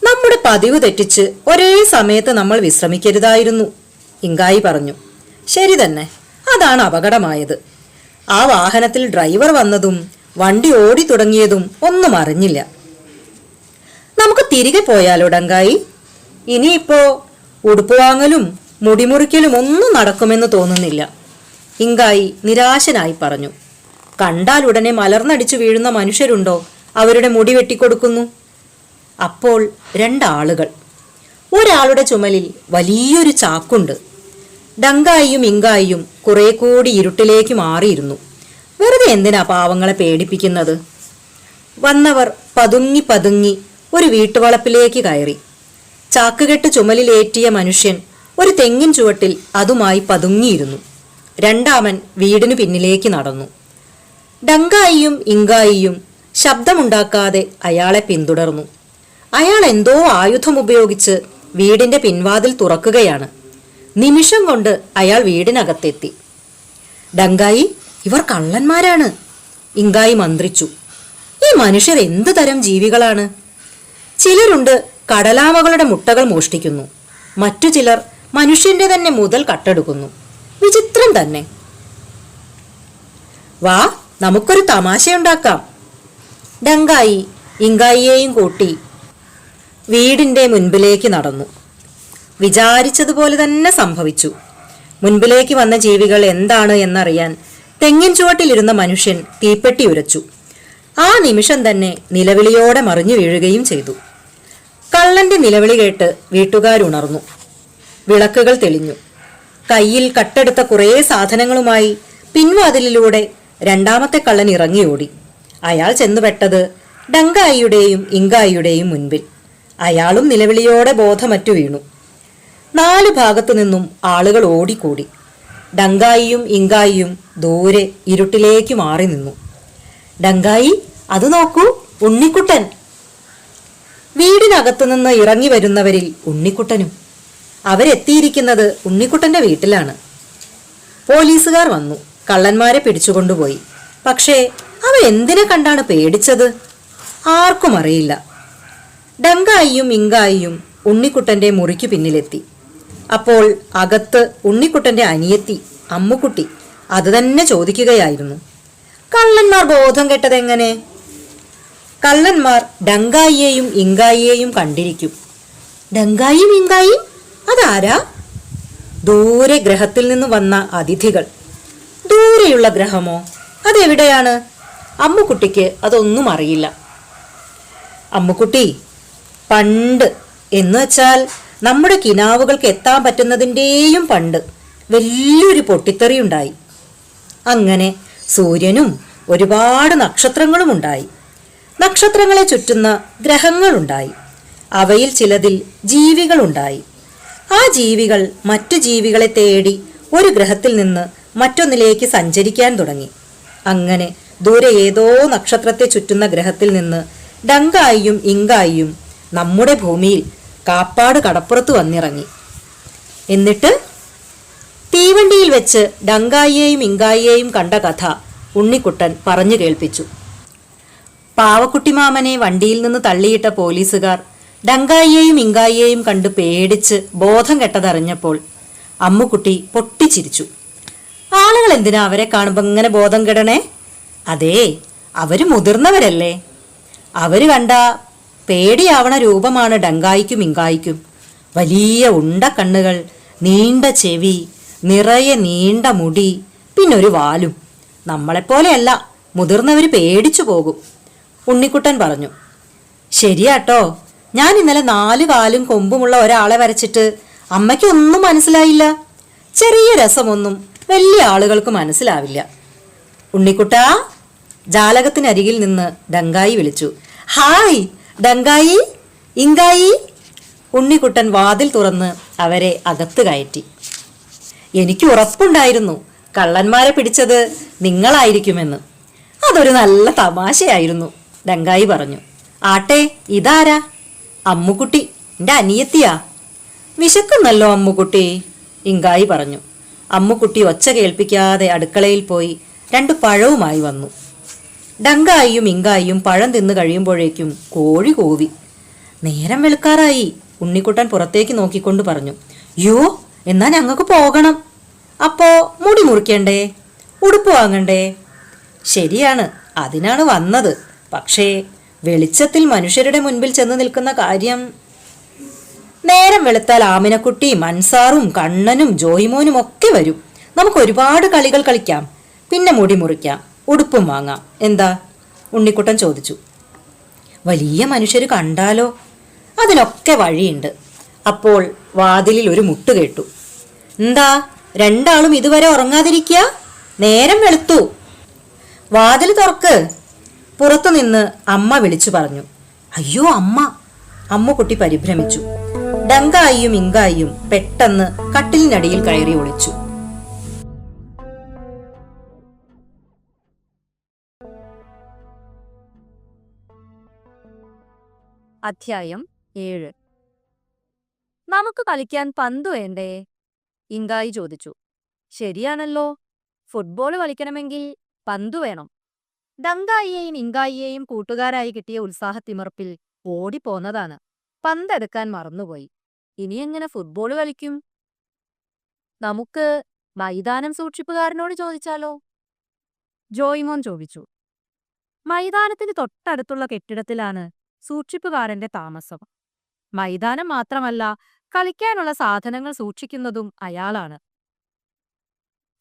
നമ്മുടെ പതിവ് തെറ്റിച്ച് ഒരേ സമയത്ത് നമ്മൾ വിശ്രമിക്കരുതായിരുന്നു, ഇങ്കായി പറഞ്ഞു. ശരി തന്നെ, അതാണ് അപകടമായത്. ആ വാഹനത്തിൽ ഡ്രൈവർ വന്നതും വണ്ടി ഓടി തുടങ്ങിയതും ഒന്നും അറിഞ്ഞില്ല. നമുക്ക് തിരികെ പോയാലോ ഡങ്കായി? ഇനിയിപ്പോ ഉടുപ്പ് വാങ്ങലും മുടിമുറിക്കലും ഒന്നും നടക്കുമെന്ന് തോന്നുന്നില്ല, ഇങ്കായി നിരാശനായി പറഞ്ഞു. കണ്ടാൽ ഉടനെ മലർന്നടിച്ചു വീഴുന്ന മനുഷ്യരുണ്ടോ അവരുടെ മുടി വെട്ടിക്കൊടുക്കുന്നു? അപ്പോൾ 2 ആളുകൾ. ഒരാളുടെ ചുമലിൽ വലിയൊരു ചാക്കുണ്ട്. ഡങ്കായിയും ഇങ്കായിയും കുറെ കൂടി ഇരുട്ടിലേക്ക് മാറിയിരുന്നു. വെറുതെ എന്തിനാ പാവങ്ങളെ പേടിപ്പിക്കുന്നത്? വന്നവർ പതുങ്ങി പതുങ്ങി ഒരു വീട്ടുവളപ്പിലേക്ക് കയറി. ചാക്കുകെട്ട് ചുമലിലേറ്റിയ മനുഷ്യൻ ഒരു തെങ്ങിൻ ചുവട്ടിൽ അതുമായി പതുങ്ങിയിരുന്നു. 2ാമൻ വീടിനു പിന്നിലേക്ക് നടന്നു. ഡങ്കായിയും ഇങ്കായിയും ശബ്ദമുണ്ടാക്കാതെ അയാളെ പിന്തുടർന്നു. അയാൾ എന്തോ ആയുധം ഉപയോഗിച്ച് വീടിന്റെ പിൻവാതിൽ തുറക്കുകയാണ്. നിമിഷം കൊണ്ട് അയാൾ വീടിനകത്തെത്തി. ഡങ്കായി, ഇവർ കള്ളന്മാരാണ്, ഇങ്കായി മന്ത്രിച്ചു. ഈ മനുഷ്യർ എന്തു തരം ജീവികളാണ്? ചിലരുണ്ട് കടലാമകളുടെ മുട്ടകൾ മോഷ്ടിക്കുന്നു, മറ്റു ചിലർ മനുഷ്യന്റെ തന്നെ മുതൽ കട്ടെടുക്കുന്നു. വിചിത്രം തന്നെ. വാ, നമുക്കൊരു തമാശയുണ്ടാക്കാം. ഡങ്കായി ഇങ്കായിയെയും കൂട്ടി വീടിന്റെ മുൻപിലേക്ക് നടന്നു. വിചാരിച്ചതുപോലെ തന്നെ സംഭവിച്ചു. മുൻപിലേക്ക് വന്ന ജീവികൾ എന്താണ് എന്നറിയാൻ തെങ്ങിൻ ചുവട്ടിലിരുന്ന മനുഷ്യൻ തീപ്പെട്ടി ഉരച്ചു. ആ നിമിഷം തന്നെ നിലവിളിയോടെ മറിഞ്ഞു വീഴുകയും ചെയ്തു. കള്ളന്റെ നിലവിളി കേട്ട് വീട്ടുകാരുണർന്നു. വിളക്കുകൾ തെളിഞ്ഞു. കയ്യിൽ കട്ടെടുത്ത കുറേ സാധനങ്ങളുമായി പിൻവാതിലിലൂടെ 2ാമത്തെ കള്ളൻ ഇറങ്ങിയോടി. അയാൾ ചെന്നുപെട്ടത് ഡങ്കായിയുടെയും ഇങ്കായിയുടെയും മുൻപിൽ. അയാളും നിലവിളിയോടെ ബോധമറ്റു വീണു. 4 ഭാഗത്തു നിന്നും ആളുകൾ ഓടിക്കൂടി. ഡങ്കായിയും ഇങ്കായിയും ദൂരെ ഇരുട്ടിലേക്ക് മാറി നിന്നു. ഡങ്കായി, അത് നോക്കൂ, ഉണ്ണിക്കുട്ടൻ! വീടിനകത്തുനിന്ന് ഇറങ്ങി വരുന്നവരിൽ ഉണ്ണിക്കുട്ടനും. അവരെത്തിയിരിക്കുന്നത് ഉണ്ണിക്കുട്ടന്റെ വീട്ടിലാണ്. പോലീസുകാർ വന്നു കള്ളന്മാരെ പിടിച്ചുകൊണ്ടുപോയി. പക്ഷേ അവരെന്തിനെ കണ്ടാണ് പേടിച്ചത്? ആർക്കും അറിയില്ല. ഡങ്കായിയും ഇങ്കായിയും ഉണ്ണിക്കുട്ടന്റെ മുറിക്കു പിന്നിലെത്തി. അപ്പോൾ അകത്ത് ഉണ്ണിക്കുട്ടന്റെ അനിയത്തി അമ്മുക്കുട്ടി അത് തന്നെ ചോദിക്കുകയായിരുന്നു. കള്ളന്മാർ ബോധം കെട്ടതെങ്ങനെ? കള്ളന്മാർ ഡങ്കായിയെയും ഇങ്കായിയെയും കണ്ടിരിക്കും. ഡങ്കായും ഇങ്കായും അതാരാ? ദൂരെ ഗ്രഹത്തിൽ നിന്ന് വന്ന അതിഥികൾ. ദൂരെയുള്ള ഗ്രഹമോ? അതെവിടെയാണ്? അമ്മുക്കുട്ടിക്ക് അതൊന്നും അറിയില്ല. അമ്മുക്കുട്ടി, പണ്ട് എന്ന് വെച്ചാൽ നമ്മുടെ കിനാവുകൾക്ക് എത്താൻ പറ്റുന്നതിൻ്റെയും പണ്ട് വലിയൊരു പൊട്ടിത്തെറിയുണ്ടായി. അങ്ങനെ സൂര്യനും ഒരുപാട് നക്ഷത്രങ്ങളും ഉണ്ടായി. നക്ഷത്രങ്ങളെ ചുറ്റുന്ന ഗ്രഹങ്ങളുണ്ടായി. അവയിൽ ചിലതിൽ ജീവികളുണ്ടായി. ആ ജീവികൾ മറ്റു ജീവികളെ തേടി ഒരു ഗ്രഹത്തിൽ നിന്ന് മറ്റൊന്നിലേക്ക് സഞ്ചരിക്കാൻ തുടങ്ങി. അങ്ങനെ ദൂരെ ഏതോ നക്ഷത്രത്തെ ചുറ്റുന്ന ഗ്രഹത്തിൽ നിന്ന് ഡങ്കായിയും ഇങ്കായിയും നമ്മുടെ ഭൂമിയിൽ കാപ്പാട് കടപ്പുറത്ത് വന്നിറങ്ങി. എന്നിട്ട് തീവണ്ടിയിൽ വെച്ച് ഡങ്കായിയെയും ഇങ്കായിയെയും കണ്ട കഥ ഉണ്ണിക്കുട്ടൻ പറഞ്ഞു കേൾപ്പിച്ചു. പാവക്കുട്ടിമാമനെ വണ്ടിയിൽ നിന്ന് തള്ളിയിട്ട പോലീസുകാർ ഡങ്കായിയെയും ഇങ്കായിയെയും കണ്ട് പേടിച്ച് ബോധം കെട്ടതറിഞ്ഞപ്പോൾ അമ്മുക്കുട്ടി പൊട്ടിച്ചിരിച്ചു. ആളുകൾ എന്തിനാ അവരെ കാണുമ്പോൾ ഇങ്ങനെ ബോധം കെടണേ? അതേ, അവര് മുതിർന്നവരല്ലേ. അവര് കണ്ട പേടിയാവണ രൂപമാണ് ഡങ്കായിക്കും ഇങ്കായിക്കും. വലിയ ഉണ്ട കണ്ണുകൾ, നീണ്ട ചെവി, നിറയെ നീണ്ട മുടി, പിന്നൊരു വാലും. നമ്മളെപ്പോലെയല്ല, മുതിർന്നവർ പേടിച്ചു പോകും. ഉണ്ണിക്കുട്ടൻ പറഞ്ഞു. ശരിയാട്ടോ, ഞാൻ ഇന്നലെ 4 കാലും കൊമ്പുമുള്ള ഒരാളെ വരച്ചിട്ട് അമ്മയ്ക്കൊന്നും മനസ്സിലായില്ല. ചെറിയ രസമൊന്നും വലിയ ആളുകൾക്ക് മനസ്സിലാവില്ല. ഉണ്ണിക്കുട്ടാ, ജാലകത്തിനരികിൽ നിന്ന് ഡങ്കായി വിളിച്ചു. ഹായ് ഡങ്കായി, ഇങ്കായി. ഉണ്ണിക്കുട്ടൻ വാതിൽ തുറന്ന് അവരെ അകത്ത് കയറ്റി. എനിക്ക് ഉറപ്പുണ്ടായിരുന്നു കള്ളന്മാരെ പിടിച്ചത് നിങ്ങളായിരിക്കുമെന്ന്. അതൊരു നല്ല തമാശയായിരുന്നു, ഡങ്കായി പറഞ്ഞു. ആട്ടെ, ഇതാരാ? അമ്മുക്കുട്ടി, എൻ്റെ അനിയത്തിയാ. വിശക്കുന്നല്ലോ അമ്മുക്കുട്ടി, ഇങ്കായി പറഞ്ഞു. അമ്മുക്കുട്ടി ഒച്ച കേൾപ്പിക്കാതെ അടുക്കളയിൽ പോയി 2 പഴവുമായി വന്നു. ഡങ്കായിയും ഇങ്കായിയും പഴം തിന്നു കഴിയുമ്പോഴേക്കും കോഴി കൂവി. നേരം വെളുക്കാറായി. ഉണ്ണിക്കുട്ടൻ പുറത്തേക്ക് നോക്കിക്കൊണ്ട് പറഞ്ഞു. യോ, എന്നാ ഞങ്ങൾക്ക് പോകണം. അപ്പോ മുടി മുറിക്കണ്ടേ? ഉടുപ്പ് വാങ്ങണ്ടേ? ശരിയാണ്, അതിനാണ് വന്നത്. പക്ഷേ വെളിച്ചത്തിൽ മനുഷ്യരുടെ മുൻപിൽ ചെന്ന് നിൽക്കുന്ന കാര്യം. നേരം വെളുത്താൽ ആമിനക്കുട്ടിയും അൻസാറും കണ്ണനും ജോയിമോനും ഒക്കെ വരും. നമുക്ക് ഒരുപാട് കളികൾ കളിക്കാം. പിന്നെ മുടി മുറിക്കാം, ഉടുപ്പും വാങ്ങാം. എന്താ? ഉണ്ണിക്കുട്ടൻ ചോദിച്ചു. വലിയ മനുഷ്യർ കണ്ടാലോ? അതിനൊക്കെ വഴിയുണ്ട്. അപ്പോൾ വാതിലിൽ ഒരു മുട്ട് കേട്ടു. എന്താ, 2 ആളും ഇതുവരെ ഉറങ്ങാതിരിക്കുക? നേരം വെളുത്തു, വാതിൽ തുറക്ക്. പുറത്തുനിന്ന് അമ്മ വിളിച്ചു പറഞ്ഞു. അയ്യോ അമ്മ! അമ്മുക്കുട്ടി പരിഭ്രമിച്ചു. ഡങ്കായിയും ഇങ്കായിയും പെട്ടെന്ന് കട്ടിലിനടിയിൽ കയറി ഒളിച്ചു. അധ്യായം 7. നമുക്ക് കളിക്കാൻ പന്ത് വേണ്ടേ? ഇങ്കായി ചോദിച്ചു. ശരിയാണല്ലോ, ഫുട്ബോൾ കളിക്കണമെങ്കിൽ പന്തു വേണം. ഡങ്കായിയെയും ഇങ്കായിയെയും കൂട്ടുകാരായി കിട്ടിയ ഉത്സാഹത്തിമർപ്പിൽ ഓടിപ്പോന്നതാണ്. പന്തെടുക്കാൻ മറന്നുപോയി. ഇനി എങ്ങനെ ഫുട്ബോൾ കളിക്കും? നമുക്ക് മൈതാനം സൂക്ഷിപ്പുകാരനോട് ചോദിച്ചാലോ? ജോയിമോൻ ചോദിച്ചു. മൈതാനത്തിന് തൊട്ടടുത്തുള്ള കെട്ടിടത്തിലാണ് സൂക്ഷിപ്പുകാരന്റെ താമസം. മൈതാനം മാത്രമല്ല, കളിക്കാനുള്ള സാധനങ്ങൾ സൂക്ഷിക്കുന്നതും അയാളാണ്.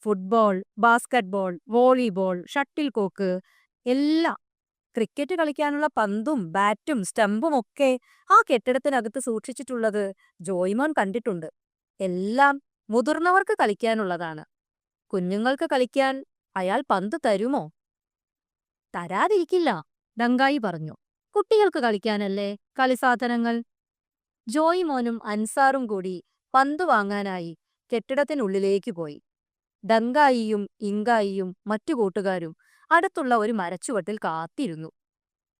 Football, basketball, volleyball, shuttle cock എല്ലാം. ക്രിക്കറ്റ് കളിക്കാനുള്ള പന്തും ബാറ്റും സ്റ്റമ്പും ഒക്കെ ആ കെട്ടിടത്തിനകത്ത് സൂക്ഷിച്ചിട്ടുള്ളത് ജോയിമോൻ കണ്ടിട്ടുണ്ട്. എല്ലാം മുതിർന്നവർക്ക് കളിക്കാനുള്ളതാണ്. കുഞ്ഞുങ്ങൾക്ക് കളിക്കാൻ അയാൾ പന്ത് തരുമോ? തരാതിരിക്കില്ല, ഡങ്കായി പറഞ്ഞു. കുട്ടികൾക്ക് കളിക്കാനല്ലേ കളിസാധനങ്ങൾ. ജോയിമോനും അൻസാറും കൂടി പന്ത് വാങ്ങാനായി കെട്ടിടത്തിനുള്ളിലേക്ക് പോയി. ഡങ്കായിയും ഇങ്കായിയും മറ്റു കൂട്ടുകാരും അടുത്തുള്ള ഒരു മരച്ചുവട്ടിൽ കാത്തിരുന്നു.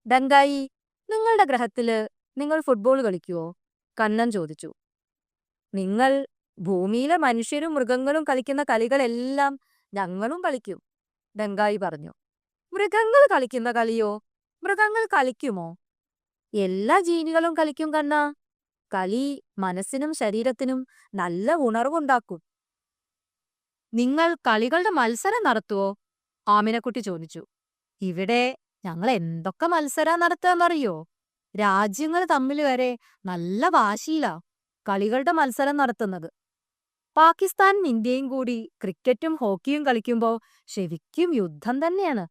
ഡങ്കായി, നിങ്ങളുടെ ഗ്രഹത്തില് നിങ്ങൾ ഫുട്ബോൾ കളിക്കുവോ? കണ്ണൻ ചോദിച്ചു. നിങ്ങൾ ഭൂമിയിലെ മനുഷ്യരും മൃഗങ്ങളും കളിക്കുന്ന കളികളെല്ലാം ഞങ്ങളും കളിക്കും, ഡങ്കായി പറഞ്ഞു. മൃഗങ്ങൾ കളിക്കുന്ന കളിയോ? മൃഗങ്ങൾ കളിക്കുമോ? എല്ലാ ജീവികളും കളിക്കും കണ്ണാ. കളി മനസ്സിനും ശരീരത്തിനും നല്ല ഉണർവുണ്ടാക്കും. നിങ്ങൾ കളികളുടെ മത്സരം നടത്തുവോ? ആമിനക്കുട്ടി ചോദിച്ചു. ഇവിടെ ഞങ്ങൾ എന്തൊക്കെ മത്സരം നടത്താന്നറിയോ? രാജ്യങ്ങൾ തമ്മിൽ വരെ നല്ല വാശിയിലാ കളികളുടെ മത്സരം നടത്തുന്നത്. പാകിസ്ഥാനും ഇന്ത്യയും കൂടി ക്രിക്കറ്റും ഹോക്കിയും കളിക്കുമ്പോ ശരിക്കും യുദ്ധം തന്നെയാണ്.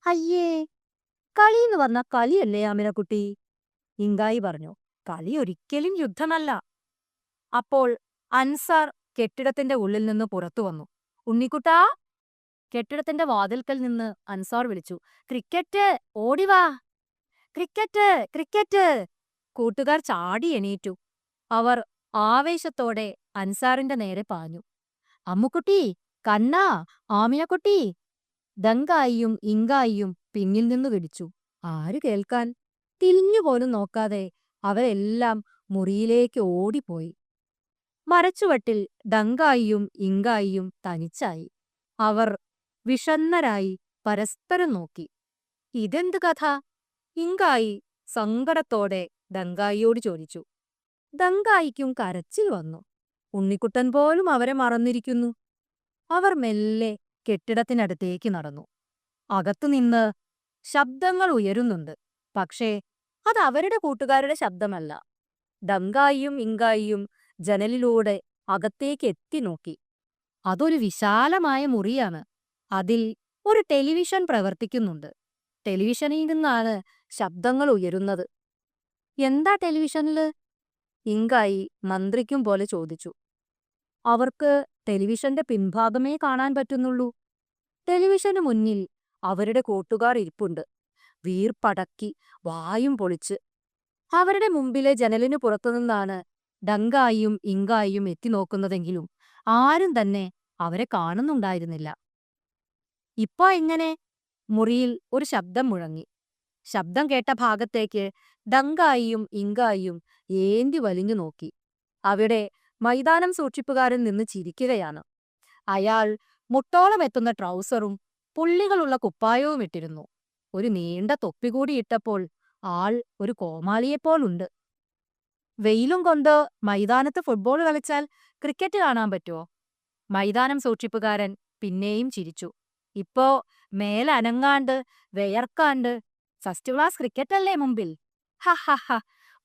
അയ്യേ, കളിന്ന് പറഞ്ഞ കളിയല്ലേ ആമിനക്കുട്ടി? ഇങ്കായി പറഞ്ഞു. കളി ഒരിക്കലും യുദ്ധമല്ല. അപ്പോൾ അൻസാർ കെട്ടിടത്തിന്റെ ഉള്ളിൽ നിന്ന് പുറത്തു വന്നു. ഉണ്ണിക്കുട്ടാ! കെട്ടിടത്തിന്റെ വാതിൽക്കൽ നിന്ന് അൻസാർ വിളിച്ചു. ക്രിക്കറ്റ്, ഓടിവാ! Cricket, cricket! കൂട്ടുകാർ ചാടി എണീറ്റു. അവർ ആവേശത്തോടെ അൻസാറിന്റെ നേരെ പാഞ്ഞു. അമ്മുക്കുട്ടി, കണ്ണാ, ആമിനക്കുട്ടി! ദങ്കായിയും ഇങ്കായിയും പിന്നിൽ നിന്നു വിളിച്ചു. ആര് കേൾക്കാൻ? തിരിഞ്ഞുപോലും നോക്കാതെ അവരെല്ലാം മുറിയിലേക്ക് ഓടിപ്പോയി. മരച്ചുവട്ടിൽ ദങ്കായിയും ഇങ്കായിയും തനിച്ചായി. അവർ വിഷണ്ണരായി പരസ്പരം നോക്കി. ഇതെന്ത് കഥ? ഇങ്കായി സങ്കടത്തോടെ ദങ്കായിയോട് ചോദിച്ചു. ദങ്കായിക്കും കരച്ചിൽ വന്നു. ഉണ്ണിക്കുട്ടൻ പോലും അവരെ മറന്നിരിക്കുന്നു. അവർ മെല്ലെ കെട്ടിടത്തിനടുത്തേക്ക് നടന്നു. അകത്തുനിന്ന് ശബ്ദങ്ങൾ ഉയരുന്നുണ്ട്. പക്ഷേ അത് അവരുടെ കൂട്ടുകാരുടെ ശബ്ദമല്ല. ദങ്കായിയും ഇങ്കായിയും ജനലിലൂടെ അകത്തേക്ക് എത്തി നോക്കി. അതൊരു വിശാലമായ മുറിയാണ്. അതിൽ ഒരു ടെലിവിഷൻ പ്രവർത്തിക്കുന്നുണ്ട്. ടെലിവിഷനിൽ നിന്നാണ് ശബ്ദങ്ങൾ ഉയരുന്നത്. എന്താ ടെലിവിഷനില്? ഇങ്കായി മന്ത്രിക്കും പോലെ ചോദിച്ചു. അവർക്ക് ടെലിവിഷന്റെ പിൻഭാഗമേ കാണാൻ പറ്റുന്നുള്ളൂ. ടെലിവിഷന് മുന്നിൽ അവരുടെ കൂട്ടുകാർ ഇരിപ്പുണ്ട്, വീർപ്പടക്കി വായും പൊളിച്ച്. അവരുടെ മുമ്പിലെ ജനലിനു പുറത്തുനിന്നാണ് ഡങ്കായിയും ഇങ്കായിയും എത്തി നോക്കുന്നതെങ്കിലും ആരും തന്നെ അവരെ കാണുന്നുണ്ടായിരുന്നില്ല. ഇപ്പോ എങ്ങനെ? മുറിയിൽ ഒരു ശബ്ദം മുഴങ്ങി. ശബ്ദം കേട്ട ഭാഗത്തേക്ക് ഡങ്കായിയും ഇങ്കായിയും ഏന്തി വലിഞ്ഞു നോക്കി. അവിടെ മൈതാനം സൂക്ഷിപ്പുകാരൻ നിന്ന് ചിരിക്കുകയാണ്. അയാൾ മുട്ടോളം എത്തുന്ന ട്രൗസറും പുള്ളികളുള്ള കുപ്പായവും ഇട്ടിരുന്നു. ഒരു നീണ്ട തൊപ്പി കൂടി ഇട്ടപ്പോൾ ആൾ ഒരു കോമാളിയെപ്പോലുണ്ട്. വെയിലും കൊണ്ട് മൈതാനത്ത് ഫുട്ബോൾ കളിച്ചാൽ ക്രിക്കറ്റ് കാണാൻ പറ്റുമോ? മൈതാനം സൂക്ഷിപ്പുകാരൻ പിന്നെയും ചിരിച്ചു. ഇപ്പോ മേലനങ്ങാണ്ട് വിയർക്കാണ്ട് ഫസ്റ്റ് ക്ലാസ് ക്രിക്കറ്റല്ലേ മുമ്പിൽ. ഹ ഹ ഹ,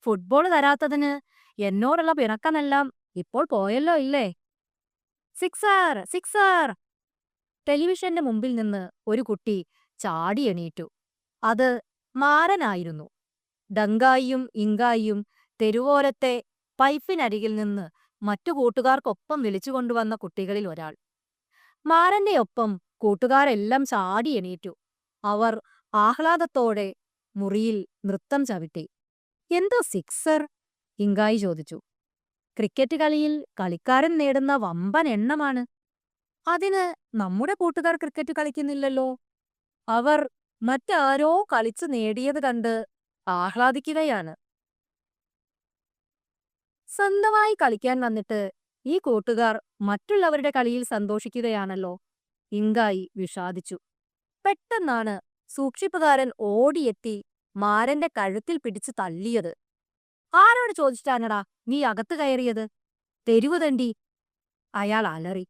ഫുട്ബോൾ തരാത്തതിന് എന്നോടുള്ള പിണക്കമെല്ലാം ഇപ്പോൾ പോയല്ലോ ഇല്ലേ? Sixer, sixer! ടെലിവിഷന്റെ മുമ്പിൽ നിന്ന് ഒരു കുട്ടി ചാടി എണീറ്റു. അത് മാരനായിരുന്നു. ഡങ്കായിയും ഇങ്കായിയും തെരുവോരത്തെ പൈപ്പിനരികിൽ നിന്ന് മറ്റു കൂട്ടുകാർക്കൊപ്പം വിളിച്ചുകൊണ്ടുവന്ന കുട്ടികളിൽ ഒരാൾ. മാരന്റെ ഒപ്പം കൂട്ടുകാരെല്ലാം ചാടി എണീറ്റു. അവർ ആഹ്ലാദത്തോടെ മുറിയിൽ നൃത്തം ചവിട്ടി. എന്തോ സിക്സർ? ഇങ്കായി ചോദിച്ചു. ക്രിക്കറ്റ് കളിയിൽ കളിക്കാരൻ നേടുന്ന വമ്പൻ എണ്ണമാണ്. അതിന് നമ്മുടെ കൂട്ടുകാർ ക്രിക്കറ്റ് കളിക്കുന്നില്ലല്ലോ. അവർ മറ്റാരോ കളിച്ചു നേടിയത് കണ്ട് ആഹ്ലാദിക്കുകയാണ്. സ്വന്തമായി കളിക്കാൻ വന്നിട്ട് ഈ കൂട്ടുകാർ മറ്റുള്ളവരുടെ കളിയിൽ സന്തോഷിക്കുകയാണല്ലോ. ഇങ്കായി വിഷാദിച്ചു. പെട്ടെന്നാണ് സൂക്ഷിപ്പുകാരൻ ഓടിയെത്തി മാരന്റെ കഴുത്തിൽ പിടിച്ചു തള്ളിയത്. ആരോട് ചോദിച്ചിട്ടാണടാ നീ അകത്ത് കയറിയത്? തെരുവുതണ്ടി! അയാൾ അലറി.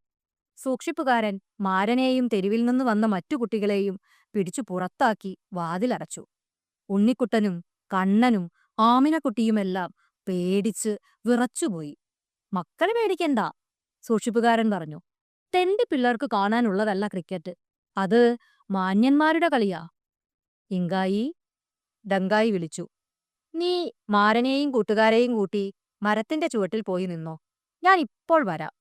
സൂക്ഷിപ്പുകാരൻ മാരനെയും തെരുവിൽ നിന്ന് വന്ന മറ്റു കുട്ടികളെയും പിടിച്ചു പുറത്താക്കി വാതിലടച്ചു. ഉണ്ണിക്കുട്ടനും കണ്ണനും ആമിനക്കുട്ടിയുമെല്ലാം പേടിച്ച് വിറച്ചുപോയി. മക്കളെ പേടിക്കണ്ട, സൂക്ഷിപ്പുകാരൻ പറഞ്ഞു. തെണ്ടി പിള്ളേർക്ക് കാണാനുള്ളതല്ല ക്രിക്കറ്റ്. അത് മാന്യന്മാരുടെ കളിയാ. ഇങ്കായി, ഡങ്കായി വിളിച്ചു. നീ മാരനെയും കൂട്ടുകാരെയും കൂട്ടി മരത്തിന്റെ ചുവട്ടിൽ പോയി നിന്നോ. ഞാൻ ഇപ്പോൾ വരാം.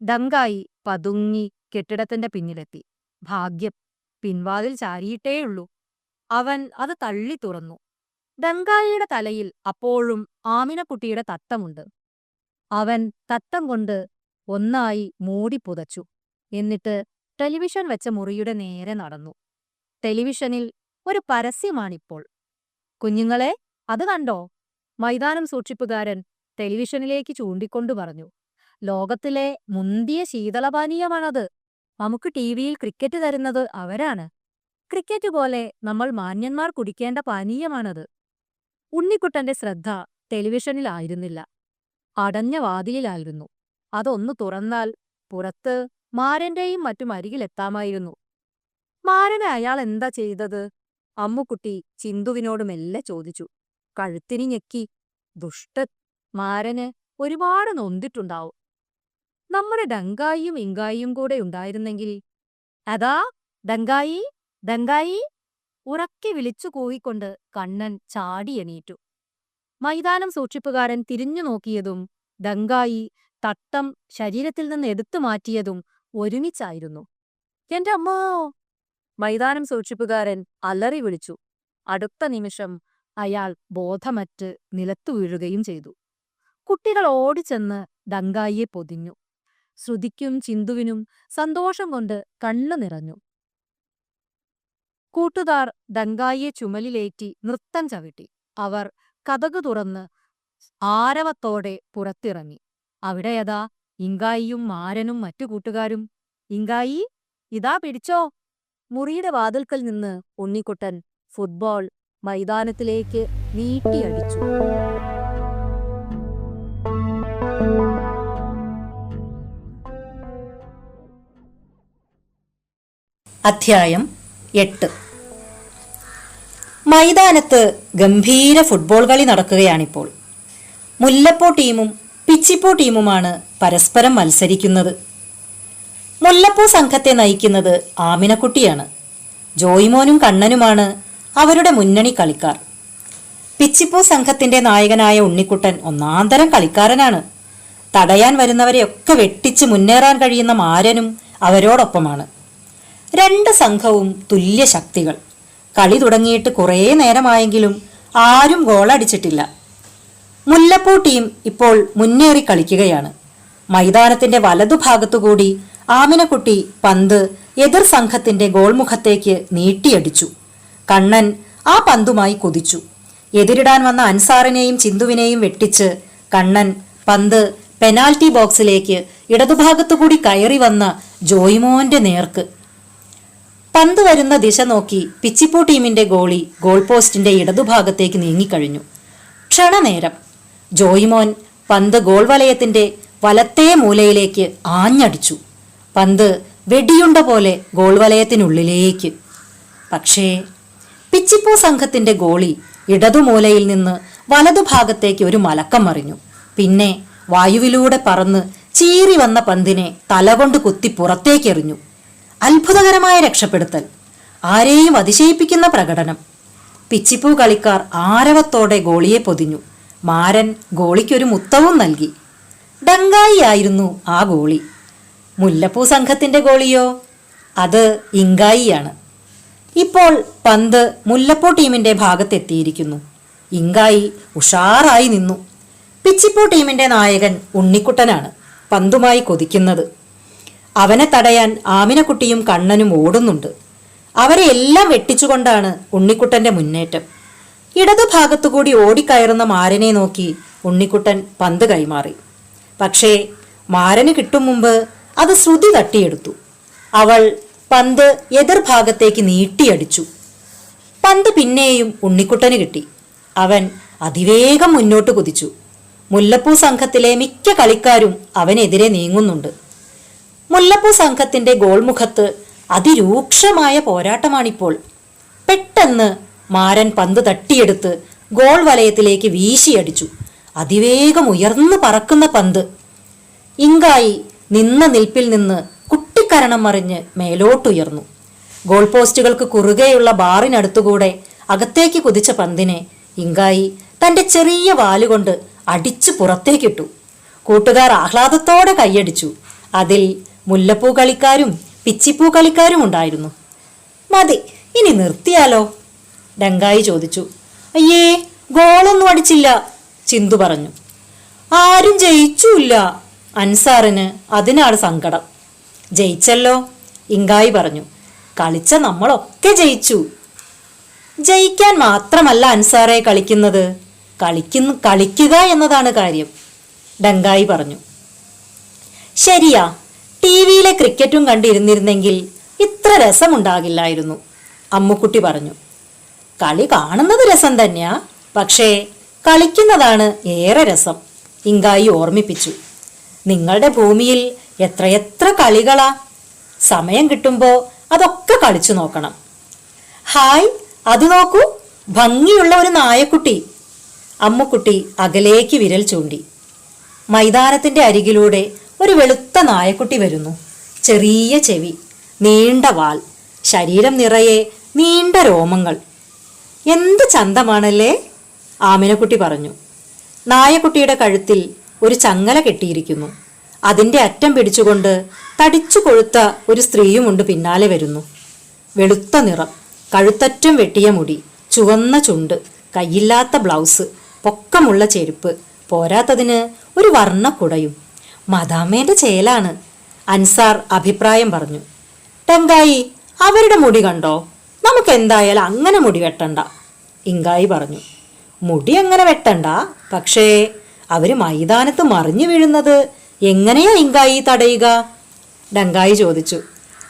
ഡങ്കായി പതുങ്ങി കെട്ടിടത്തിന്റെ പിന്നിലെത്തി. ഭാഗ്യം, പിൻവാതിൽ ചാരിയിട്ടേയുള്ളൂ. അവൻ അത് തള്ളി തുറന്നു. ഡങ്കായിയുടെ തലയിൽ അപ്പോഴും ആമിനക്കുട്ടിയുടെ തട്ടമുണ്ട്. അവൻ തട്ടം കൊണ്ട് ഒന്നായി മൂടി പുതച്ചു. എന്നിട്ട് ടെലിവിഷൻ വെച്ച മുറിയുടെ നേരെ നടന്നു. ടെലിവിഷനിൽ ഒരു പരസ്യമാണിപ്പോൾ. കുഞ്ഞുങ്ങളെ, അത് കണ്ടോ? മൈതാനം സൂക്ഷിപ്പുകാരൻ ടെലിവിഷനിലേക്ക് ചൂണ്ടിക്കൊണ്ടു പറഞ്ഞു. ലോകത്തിലെ മുന്തിയ ശീതളപാനീയമാണത്. നമുക്ക് ടിവിയിൽ ക്രിക്കറ്റ് തരുന്നത് അവരാണ്. ക്രിക്കറ്റ് പോലെ നമ്മൾ മാന്യന്മാർ കുടിക്കേണ്ട പാനീയമാണത്. ഉണ്ണിക്കുട്ടന്റെ ശ്രദ്ധ ടെലിവിഷനിലായിരുന്നില്ല, അടഞ്ഞ വാതിലിലായിരുന്നു. അതൊന്നു തുറന്നാൽ പുറത്ത് മാരന്റെയും മറ്റും അരികിലെത്താമായിരുന്നു. മാരനെ അയാൾ എന്താ ചെയ്തത്? അമ്മുക്കുട്ടി ചിന്തുവിനോട് മെല്ലെ ചോദിച്ചു. കഴുത്തിന് ഞെക്കി. ദുഷ്ടൻ. മാരന് ഒരുപാട് നൊന്തിട്ടുണ്ടാവും. നമ്മുടെ ഡങ്കായിയും ഇങ്കായിയും കൂടെ ഉണ്ടായിരുന്നെങ്കിൽ. അതാ ഡങ്കായി, ഡങ്കായി! ഉറക്കെ വിളിച്ചു കൂവിക്കൊണ്ട് കണ്ണൻ ചാടിയെണീറ്റു. മൈതാനം സൂക്ഷിപ്പുകാരൻ തിരിഞ്ഞു നോക്കിയതും ഡങ്കായി തട്ടം ശരീരത്തിൽ നിന്ന് എടുത്തു മാറ്റിയതും ഒരുമിച്ചായിരുന്നു. എന്റെ അമ്മോ! മൈതാനം സൂക്ഷിപ്പുകാരൻ അലറി വിളിച്ചു. അടുത്ത നിമിഷം അയാൾ ബോധമറ്റ് നിലത്തു വീഴുകയും ചെയ്തു. കുട്ടികൾ ഓടിച്ചെന്ന് ഡങ്കായിയെ പൊതിഞ്ഞു. ശ്രുതിക്കും ചിന്തുവിനും സന്തോഷം കൊണ്ട് കണ്ണു നിറഞ്ഞു. കൂട്ടുകാർ ഡങ്കായിയെ ചുമലിലേറ്റി നൃത്തം ചവിട്ടി. അവർ കതകു തുറന്ന് ആരവത്തോടെ പുറത്തിറങ്ങി. അവിടെയതാ ഇങ്കായിയും മാരനും മറ്റു കൂട്ടുകാരും. ഇങ്കായി, ഇതാ പിടിച്ചോ! മുറിയുടെ വാതിൽക്കൽ നിന്ന് ഉണ്ണിക്കുട്ടൻ ഫുട്ബോൾ മൈതാനത്തിലേക്ക് നീട്ടിയടിച്ചു. അധ്യായം 8. മൈതാനത്ത് ഗംഭീര ഫുട്ബോൾ കളി നടക്കുകയാണിപ്പോൾ. മുല്ലപ്പൂ ടീമും പിച്ചിപ്പൂ ടീമുമാണ് പരസ്പരം മത്സരിക്കുന്നത്. മുല്ലപ്പൂ സംഘത്തെ നയിക്കുന്നത് ആമിനക്കുട്ടിയാണ്. ജോയിമോനും കണ്ണനുമാണ് അവരുടെ മുന്നണി കളിക്കാർ. പിച്ചിപ്പൂ സംഘത്തിന്റെ നായകനായ ഉണ്ണിക്കുട്ടൻ ഒന്നാന്തരം കളിക്കാരനാണ്. തടയാൻ വരുന്നവരെയൊക്കെ വെട്ടിച്ച് മുന്നേറാൻ കഴിയുന്ന മാരനും അവരോടൊപ്പമാണ്. രണ്ട് സംഘവും തുല്യ ശക്തികൾ. കളി തുടങ്ങിയിട്ട് കുറേ നേരമായെങ്കിലും ആരും ഗോളടിച്ചിട്ടില്ല. മുല്ലപ്പൂ ടീം ഇപ്പോൾ മുന്നേറി കളിക്കുകയാണ്. മൈതാനത്തിന്റെ വലതുഭാഗത്തുകൂടി ആമിനക്കുട്ടി പന്ത് എതിർ സംഘത്തിന്റെ ഗോൾമുഖത്തേക്ക് നീട്ടിയടിച്ചു. കണ്ണൻ ആ പന്തുമായി കുതിച്ചു. എതിരിടാൻ വന്ന അൻസാറിനെയും ചിന്തുവിനെയും വെട്ടിച്ച് കണ്ണൻ പന്ത് പെനാൽറ്റി ബോക്സിലേക്ക് ഇടതുഭാഗത്തുകൂടി കയറി വന്ന ജോയിമോന്റെ നേർക്ക്. പന്ത് വരുന്ന ദിശ നോക്കി പിച്ചിപ്പൂ ടീമിന്റെ ഗോളി ഗോൾ പോസ്റ്റിന്റെ ഇടതുഭാഗത്തേക്ക് നീങ്ങിക്കഴിഞ്ഞു. ക്ഷണനേരം ജോയിമോൻ പന്ത് ഗോൾ വലയത്തിന്റെ വലത്തേ മൂലയിലേക്ക് ആഞ്ഞടിച്ചു. പന്ത് വെടിയുണ്ട പോലെ ഗോൾ വലയത്തിനുള്ളിലേക്ക്. പക്ഷേ പിച്ചിപ്പൂ സംഘത്തിന്റെ ഗോളി ഇടതുമൂലയിൽ നിന്ന് വലതുഭാഗത്തേക്ക് ഒരു മലക്കം മറിഞ്ഞു. പിന്നെ വായുവിലൂടെ പറന്ന് ചീറി വന്ന പന്തിനെ തലകൊണ്ട് കുത്തി പുറത്തേക്കെറിഞ്ഞു. അത്ഭുതകരമായ രക്ഷപ്പെടുത്തൽ. ആരെയും അതിശയിപ്പിക്കുന്ന പ്രകടനം. പിച്ചിപ്പൂ കളിക്കാർ ആരവത്തോടെ ഗോളിയെ പൊതിഞ്ഞു. മാരൻ ഗോളിക്കൊരു മുത്തവും നൽകി. ഡങ്കായി ആയിരുന്നു ആ ഗോളി. മുല്ലപ്പൂ സംഘത്തിന്റെ ഗോളിയോ? അത് ഇങ്കായിയാണ്. ഇപ്പോൾ പന്ത് മുല്ലപ്പൂ ടീമിന്റെ ഭാഗത്തെത്തിയിരിക്കുന്നു. ഇങ്കായി ഉഷാറായി നിന്നു. പിച്ചിപ്പൂ ടീമിന്റെ നായകൻ ഉണ്ണിക്കുട്ടനാണ് പന്തുമായി കൊതിക്കുന്നത്. അവനെ തടയാൻ ആമിനക്കുട്ടിയും കണ്ണനും ഓടുന്നുണ്ട്. അവരെ എല്ലാം വെട്ടിച്ചുകൊണ്ടാണ് ഉണ്ണിക്കുട്ടന്റെ മുന്നേറ്റം. ഇടതുഭാഗത്തുകൂടി ഓടിക്കയറുന്ന മാരനെ നോക്കി ഉണ്ണിക്കുട്ടൻ പന്ത് കൈമാറി. പക്ഷേ മാരന് കിട്ടും മുമ്പ് അത് ശ്രുതി തട്ടിയെടുത്തു. അവൾ പന്ത് എതിർഭാഗത്തേക്ക് നീട്ടിയടിച്ചു. പന്ത് പിന്നെയും ഉണ്ണിക്കുട്ടന് കിട്ടി. അവൻ അതിവേഗം മുന്നോട്ട് കുതിച്ചു. മുല്ലപ്പൂ സംഘത്തിലെ മിക്ക കളിക്കാരും അവനെതിരെ നീങ്ങുന്നുണ്ട്. മുല്ലപ്പൂ സംഘത്തിന്റെ ഗോൾമുഖത്ത് അതിരൂക്ഷമായ പോരാട്ടമാണിപ്പോൾ. പെട്ടെന്ന് മാരൻ പന്ത് തട്ടിയെടുത്ത് ഗോൾ വലയത്തിലേക്ക് വീശിയടിച്ചു. അതിവേഗം ഉയർന്നു പറക്കുന്ന പന്ത്. ഇങ്കായി നിന്ന നിൽപ്പിൽ നിന്ന് കുട്ടിക്കരണം മറിഞ്ഞ് മേലോട്ടുയർന്നു. ഗോൾ പോസ്റ്റുകൾക്ക് കുറുകെയുള്ള ബാറിനടുത്തുകൂടെ അകത്തേക്ക് കുതിച്ച പന്തിനെ ഇങ്കായി തന്റെ ചെറിയ വാലുകൊണ്ട് അടിച്ചു പുറത്തേക്കിട്ടു. കൂട്ടുകാർ ആഹ്ലാദത്തോടെ കൈയടിച്ചു. അതിൽ മുല്ലപ്പൂ കളിക്കാരും പിച്ചിപ്പൂ കളിക്കാരും ഉണ്ടായിരുന്നു. മതി, ഇനി നിർത്തിയാലോ? ഡങ്കായി ചോദിച്ചു. അയ്യേ, ഗോളൊന്നും അടിച്ചില്ല, ചിന്തു പറഞ്ഞു. ആരും ജയിച്ചില്ല. അൻസാറിന് അതിനാണ് സങ്കടം. ജയിച്ചല്ലോ, ഇങ്കായി പറഞ്ഞു. കളിച്ച നമ്മളൊക്കെ ജയിച്ചു. ജയിക്കാൻ മാത്രമല്ല അൻസാറെ കളിക്കുന്നത്, കളിക്കുക എന്നതാണ് കാര്യം, ഡങ്കായി പറഞ്ഞു. ശരിയാ, ടിവിയിലെ ക്രിക്കറ്റും കണ്ടിരുന്നിരുന്നെങ്കിൽ ഇത്ര രസമുണ്ടാകില്ലായിരുന്നു, അമ്മുക്കുട്ടി പറഞ്ഞു. കളി കാണുന്നത് രസം തന്നെയാ, പക്ഷേ കളിക്കുന്നതാണ് ഏറെ രസം, ഇങ്കായി ഓർമ്മിപ്പിച്ചു. നിങ്ങളുടെ ഭൂമിയിൽ എത്രയെത്ര കളികളാ. സമയം കിട്ടുമ്പോൾ അതൊക്കെ കളിച്ചു നോക്കണം. ഹായ്, അത് നോക്കൂ, ഭംഗിയുള്ള ഒരു നായക്കുട്ടി. അമ്മുക്കുട്ടി അകലേക്ക് വിരൽ ചൂണ്ടി. മൈതാനത്തിന്റെ അരികിലൂടെ ഒരു വെളുത്ത നായക്കുട്ടി വരുന്നു. ചെറിയ ചെവി, നീണ്ട വാൽ, ശരീരം നിറയെ നീണ്ട രോമങ്ങൾ. എന്ത് ചന്തമാണല്ലേ, ആമിനക്കുട്ടി പറഞ്ഞു. നായക്കുട്ടിയുടെ കഴുത്തിൽ ഒരു ചങ്ങല കെട്ടിയിരിക്കുന്നു. അതിന്റെ അറ്റം പിടിച്ചുകൊണ്ട് തടിച്ചു കൊഴുത്ത ഒരു സ്ത്രീയുമുണ്ട് പിന്നാലെ വരുന്നു. വെളുത്ത നിറം, കഴുത്തറ്റം വെട്ടിയ മുടി, ചുവന്ന ചുണ്ട്, കയ്യില്ലാത്ത ബ്ലൗസ്, പൊക്കമുള്ള ചെരുപ്പ്, പോരാത്തതിന് ഒരു വർണ്ണക്കുടയും. മദാമ്മേന്റെ ചേലാണ്, അൻസാർ അഭിപ്രായം പറഞ്ഞു. ടങ്കായി, അവരുടെ മുടി കണ്ടോ? നമുക്ക് എന്തായാലും അങ്ങനെ മുടി വെട്ടണ്ട, ഇങ്കായി പറഞ്ഞു. മുടി അങ്ങനെ വെട്ടണ്ട, പക്ഷേ അവര് മൈതാനത്ത് മറിഞ്ഞു വീഴുന്നത് എങ്ങനെയാ ഇങ്കായി തടയുക? ഡങ്കായി ചോദിച്ചു.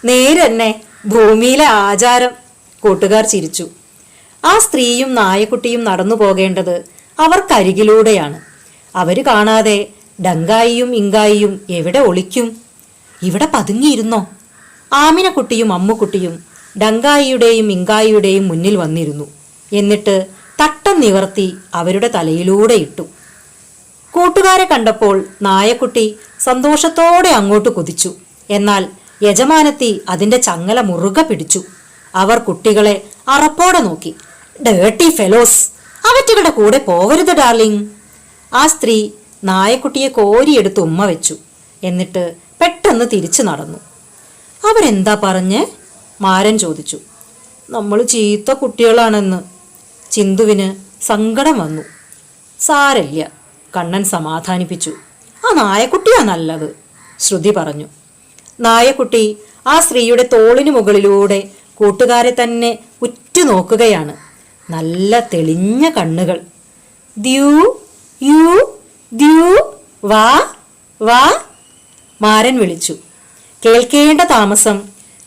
നേരെന്നെ, ഭൂമിയിലെ ആചാരം, കൂട്ടുകാർ ചിരിച്ചു. ആ സ്ത്രീയും നായക്കുട്ടിയും നടന്നു പോകേണ്ടത് അവർക്കരികിലൂടെയാണ്. അവര് കാണാതെ ഡങ്കായിയും ഇങ്കായിയും എവിടെ ഒളിക്കും? ഇവിടെ പതുങ്ങിയിരുന്നോ? ആമിനക്കുട്ടിയും അമ്മുക്കുട്ടിയും ഡങ്കായിയുടെയും ഇങ്കായിയുടെയും മുന്നിൽ വന്നിരുന്നു. എന്നിട്ട് തട്ടം നിവർത്തി അവരുടെ തലയിലൂടെ ഇട്ടു. കൂട്ടുകാരെ കണ്ടപ്പോൾ നായക്കുട്ടി സന്തോഷത്തോടെ അങ്ങോട്ട് കുതിച്ചു. എന്നാൽ യജമാനത്തി അതിന്റെ ചങ്ങല മുറുകെ പിടിച്ചു. അവർ കുട്ടികളെ അറപ്പോടെ നോക്കി. ഡേർട്ടി ഫെലോസ്, അവറ്റുകളുടെ കൂടെ പോവരുത് ഡാർലിംഗ്. ആ സ്ത്രീ നായക്കുട്ടിയെ കോരിയെടുത്ത് ഉമ്മ വെച്ചു. എന്നിട്ട് പെട്ടെന്ന് തിരിച്ചു നടന്നു. അവരെന്താ പറഞ്ഞേ? മാരൻ ചോദിച്ചു. നമ്മൾ ചീത്ത കുട്ടികളാണെന്ന്. ചിന്തുവിന് സങ്കടം വന്നു. സാരല്ല, കണ്ണൻ സമാധാനിപ്പിച്ചു. ആ നായക്കുട്ടിയാ നല്ലത്, ശ്രുതി പറഞ്ഞു. നായക്കുട്ടി ആ സ്ത്രീയുടെ തോളിനു മുകളിലൂടെ കൂട്ടുകാരെ തന്നെ ഉറ്റുനോക്കുകയാണ്. നല്ല തെളിഞ്ഞ കണ്ണുകൾ. ദ്യൂ യു ദ്യൂ, വാ വാ, മാരൻ വിളിച്ചു. കേൾക്കേണ്ട താമസം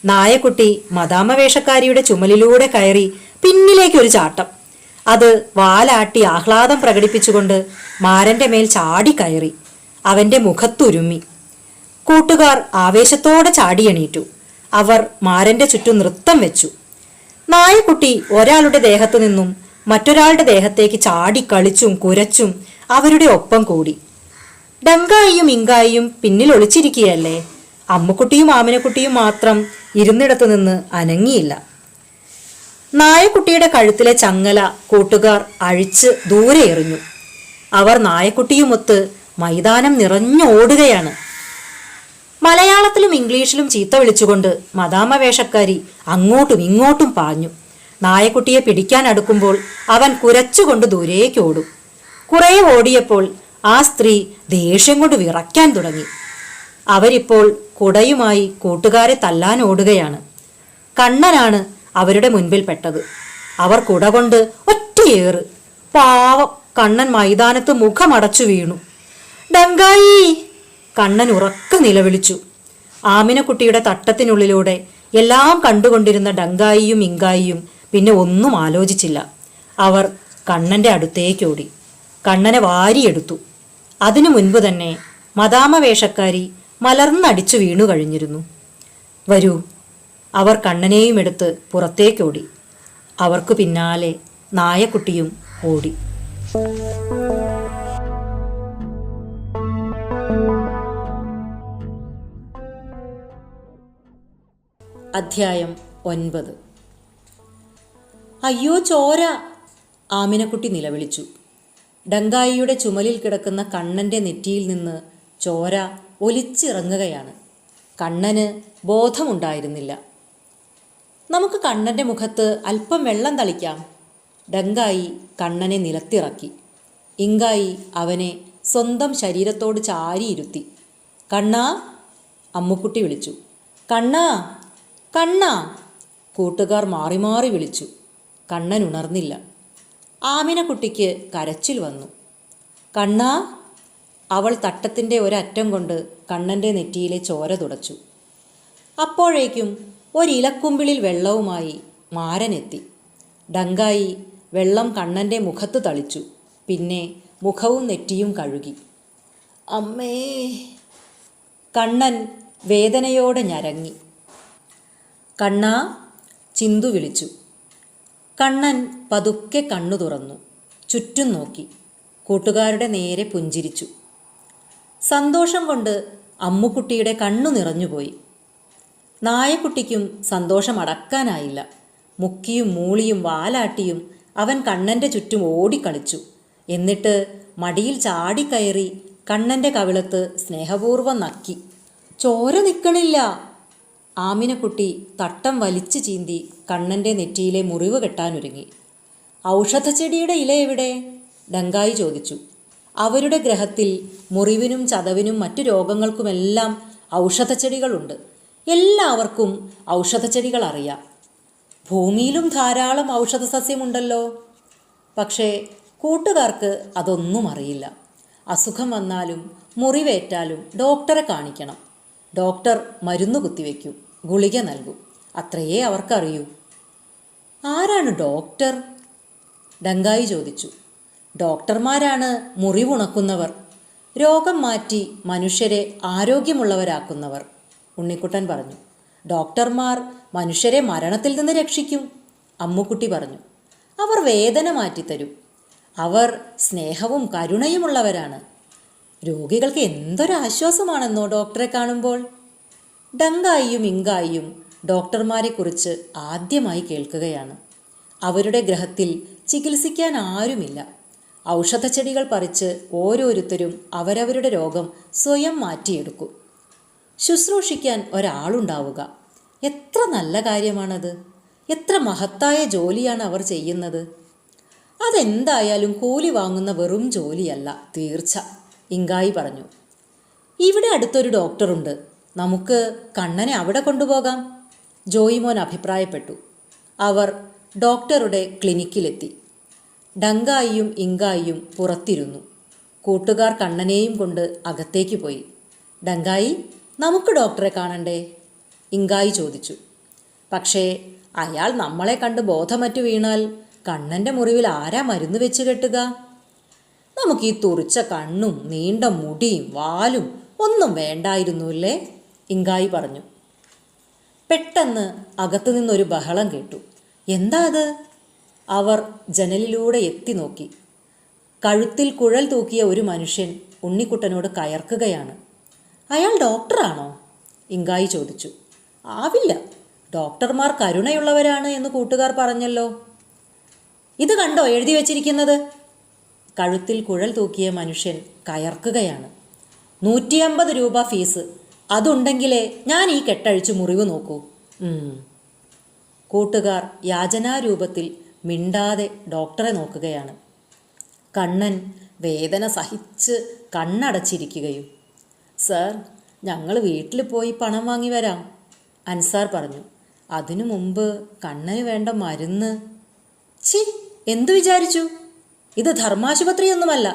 നായക്കുട്ടി മദാമ വേഷക്കാരിയുടെ ചുമലിലൂടെ കയറി പിന്നിലേക്കൊരു ചാട്ടം. അത് വാലാട്ടി ആഹ്ലാദം പ്രകടിപ്പിച്ചുകൊണ്ട് മാരന്റെ മേൽ ചാടിക്കയറി. അവന്റെ മുഖത്തുരുമ്മി. കൂട്ടുകാർ ആവേശത്തോടെ ചാടിയണീറ്റു. അവർ മാരന്റെ ചുറ്റും നൃത്തം വെച്ചു. നായക്കുട്ടി ഒരാളുടെ ദേഹത്തു നിന്നും മറ്റൊരാളുടെ ദേഹത്തേക്ക് ചാടിക്കളിച്ചും കുരച്ചും അവരുടെ ഒപ്പം കൂടി. ഡങ്കായിയും ഇങ്കായിയും പിന്നിൽ ഒളിച്ചിരിക്കുകയല്ലേ. അമ്മുക്കുട്ടിയും ആമിനക്കുട്ടിയും മാത്രം ഇരുന്നിടത്തു നിന്ന് അനങ്ങിയില്ല. നായക്കുട്ടിയുടെ കഴുത്തിലെ ചങ്ങല കൂട്ടുകാർ അഴിച്ച് ദൂരെ എറിഞ്ഞു. അവർ നായക്കുട്ടിയുമൊത്ത് മൈതാനം നിറഞ്ഞോടുകയാണ്. മലയാളത്തിലും ഇംഗ്ലീഷിലും ചീത്ത വിളിച്ചുകൊണ്ട് മദാമ വേഷക്കാരി അങ്ങോട്ടും ഇങ്ങോട്ടും പാഞ്ഞു. നായക്കുട്ടിയെ പിടിക്കാൻ അടുക്കുമ്പോൾ അവൻ കുരച്ചുകൊണ്ട് ദൂരേക്ക് ഓടും. കുറെ ഓടിയപ്പോൾ ആ സ്ത്രീ ദേഷ്യം കൊണ്ട് വിറയ്ക്കാൻ തുടങ്ങി. അവരിപ്പോൾ കുടയുമായി കൂട്ടുകാരെ തല്ലാൻ ഓടുകയാണ്. കണ്ണനാണ് അവരുടെ മുൻപിൽ പെട്ടത്. അവർ കുട കൊണ്ട് ഒറ്റയേറ്. പാവം കണ്ണൻ മൈതാനത്ത് മുഖമടച്ചു വീണു. ഡങ്കായി, കണ്ണൻ ഉറക്കെ നിലവിളിച്ചു. ആമിനക്കുട്ടിയുടെ തട്ടത്തിനുള്ളിലൂടെ എല്ലാം കണ്ടുകൊണ്ടിരുന്ന ഡങ്കായിയും ഇങ്കായിയും പിന്നെ ഒന്നും ആലോചിച്ചില്ല. അവർ കണ്ണന്റെ അടുത്തേക്കോടി. കണ്ണനെ വാരിയെടുത്തു. അതിനു മുൻപ് തന്നെ മദാമ വേഷക്കാരി മലർന്നടിച്ചു വീണു കഴിഞ്ഞിരുന്നു. വരൂ, അവർ കണ്ണനെയും എടുത്ത് പുറത്തേക്കോടി. അവർക്ക് പിന്നാലെ നായക്കുട്ടിയും ഓടി. അധ്യായം 9. അയ്യോ ചോര! ആമിനക്കുട്ടി നിലവിളിച്ചു. ഡങ്കായിയുടെ ചുമലിൽ കിടക്കുന്ന കണ്ണന്റെ നെറ്റിയിൽ നിന്ന് ചോര ഒലിച്ചിറങ്ങുകയാണ്. കണ്ണന് ബോധമുണ്ടായിരുന്നില്ല. നമുക്ക് കണ്ണന്റെ മുഖത്ത് അല്പം വെള്ളം തളിക്കാം. ഡങ്കായി കണ്ണനെ നിലത്തിറക്കി. ഇങ്കായി അവനെ സ്വന്തം ശരീരത്തോട് ചാരിയിരുത്തി. കണ്ണാ, അമ്മുക്കുട്ടി വിളിച്ചു. കണ്ണാ, കണ്ണാ! കൂട്ടുകാർ മാറി മാറി വിളിച്ചു. കണ്ണൻ ഉണർന്നില്ല. ആമിനക്കുട്ടിക്ക് കരച്ചിൽ വന്നു. കണ്ണാ! അവൾ തട്ടത്തിൻ്റെ ഒരറ്റം കൊണ്ട് കണ്ണൻ്റെ നെറ്റിയിലെ ചോര തുടച്ചു. അപ്പോഴേക്കും ഒരിലക്കുമ്പിളിൽ വെള്ളവുമായി മാരനെത്തി. ഡങ്കായി വെള്ളം കണ്ണൻ്റെ മുഖത്ത് തളിച്ചു. പിന്നെ മുഖവും നെറ്റിയും കഴുകി. അമ്മേ! കണ്ണൻ വേദനയോടെ ഞരങ്ങി. കണ്ണാ, ചിന്തു വിളിച്ചു. കണ്ണൻ പതുക്കെ കണ്ണു തുറന്നു, ചുറ്റും നോക്കി, കൂട്ടുകാരുടെ നേരെ പുഞ്ചിരിച്ചു. സന്തോഷം കൊണ്ട് അമ്മുക്കുട്ടിയുടെ കണ്ണു നിറഞ്ഞുപോയി. നായക്കുട്ടിക്കും സന്തോഷം അടക്കാനായില്ല. മുക്കിയും മൂളിയും വാലാട്ടിയും അവൻ കണ്ണൻ്റെ ചുറ്റും ഓടിക്കളിച്ചു. എന്നിട്ട് മടിയിൽ ചാടിക്കയറി കണ്ണൻ്റെ കവിളത്ത് സ്നേഹപൂർവ്വം നക്കി. ചോര നിൽക്കണില്ല. ആമിനക്കുട്ടി തട്ടം വലിച്ചു ചീന്തി കണ്ണൻ്റെ നെറ്റിയിലെ മുറിവ് കെട്ടാനൊരുങ്ങി. ഔഷധച്ചെടിയുടെ ഇല എവിടെ? ഡങ്കായി ചോദിച്ചു. അവരുടെ ഗ്രഹത്തിൽ മുറിവിനും ചതവിനും മറ്റു രോഗങ്ങൾക്കുമെല്ലാം ഔഷധച്ചെടികളുണ്ട്. എല്ലാവർക്കും ഔഷധച്ചെടികൾ അറിയാം. ഭൂമിയിലും ധാരാളം ഔഷധസസ്യമുണ്ടല്ലോ. പക്ഷേ കൂട്ടുകാർക്ക് അതൊന്നും അറിയില്ല. അസുഖം വന്നാലും മുറിവേറ്റാലും ഡോക്ടറെ കാണിക്കണം. ഡോക്ടർ മരുന്ന് കുത്തിവെക്കും, ഗുളിക നൽകും. അത്രയേ അവർക്കറിയൂ. ആരാണ് ഡോക്ടർ? ഡങ്കായി ചോദിച്ചു. ഡോക്ടർമാരാണ് മുറിവുണക്കുന്നവർ, രോഗം മാറ്റി മനുഷ്യരെ ആരോഗ്യമുള്ളവരാക്കുന്നവർ, ഉണ്ണിക്കുട്ടൻ പറഞ്ഞു. ഡോക്ടർമാർ മനുഷ്യരെ മരണത്തിൽ നിന്ന് രക്ഷിക്കും, അമ്മുക്കുട്ടി പറഞ്ഞു. അവർ വേദന മാറ്റിത്തരും. അവർ സ്നേഹവും കരുണയുമുള്ളവരാണ്. രോഗികൾക്ക് എന്തൊരാശ്വാസമാണെന്നോ ഡോക്ടറെ കാണുമ്പോൾ. ഡങ്കായിയും ഇങ്കായിയും ഡോക്ടർമാരെക്കുറിച്ച് ആദ്യമായി കേൾക്കുകയാണ്. അവരുടെ ഗ്രഹത്തിൽ ചികിത്സിക്കാൻ ആരുമില്ല. ഔഷധച്ചെടികൾ പറിച്ച് ഓരോരുത്തരും അവരവരുടെ രോഗം സ്വയം മാറ്റിയെടുക്കും. ശുശ്രൂഷിക്കാൻ ഒരാളുണ്ടാവുക എത്ര നല്ല കാര്യമാണത്! എത്ര മഹത്തായ ജോലിയാണ് അവർ ചെയ്യുന്നത്! അതെന്തായാലും കൂലി വാങ്ങുന്ന വെറും ജോലിയല്ല, തീർച്ച, ഇങ്കായി പറഞ്ഞു. ഇവിടെ അടുത്തൊരു ഡോക്ടറുണ്ട്, നമുക്ക് കണ്ണനെ അവിടെ കൊണ്ടുപോകാം, ജോയിമോൻ അഭിപ്രായപ്പെട്ടു. അവർ ഡോക്ടറുടെ ക്ലിനിക്കിലെത്തി. ഡങ്കായിയും ഇങ്കായിയും പുറത്തിരുന്നു. കൂട്ടുകാർ കണ്ണനെയും കൊണ്ട് അകത്തേക്ക് പോയി. ഡങ്കായി, നമുക്ക് ഡോക്ടറെ കാണണ്ടേ? ഇങ്കായി ചോദിച്ചു. പക്ഷേ അയാൾ നമ്മളെ കണ്ട് ബോധമറ്റു വീണാൽ കണ്ണൻ്റെ മുറിവിൽ ആരാ മരുന്ന് വെച്ച് കെട്ടുക? നമുക്ക് ഈ തുറിച്ച കണ്ണും നീണ്ട മുടിയും വാലും ഒന്നും വേണ്ടായിരുന്നുല്ലേ? ഇങ്കായി പറഞ്ഞു. പെട്ടെന്ന് അകത്തു നിന്നൊരു ബഹളം കേട്ടു. എന്താ അത്? അവർ ജനലിലൂടെ എത്തി നോക്കി. കഴുത്തിൽ കുഴൽ തൂക്കിയ ഒരു മനുഷ്യൻ ഉണ്ണിക്കുട്ടനോട് കയർക്കുകയാണ്. അയാൾ ഡോക്ടറാണോ? ഇങ്കായി ചോദിച്ചു. ആവില്ല, ഡോക്ടർമാർ കരുണയുള്ളവരാണ് എന്ന് കൂട്ടുകാർ പറഞ്ഞല്ലോ. ഇത് കണ്ടോ എഴുതി വച്ചിരിക്കുന്നത്? കഴുത്തിൽ കുഴൽ തൂക്കിയ മനുഷ്യൻ കയർക്കുകയാണ്. 150 രൂപ ഫീസ്. അതുണ്ടെങ്കിലേ ഞാൻ ഈ കെട്ടഴിച്ചു മുറിവ് നോക്കൂ. കൂട്ടുകാർ യാചനാരൂപത്തിൽ മിണ്ടാതെ ഡോക്ടറെ നോക്കുകയാണ്. കണ്ണൻ വേദന സഹിച്ച് കണ്ണടച്ചിരിക്കുകയും. സർ, ഞങ്ങൾ വീട്ടിൽ പോയി പണം വാങ്ങി വരാം, അൻസാർ പറഞ്ഞു. അതിനു മുമ്പ് കണ്ണന് വേണ്ട മരുന്ന്. ഛി, എന്തു വിചാരിച്ചു? ഇത് ധർമാശുപത്രിയൊന്നുമല്ല.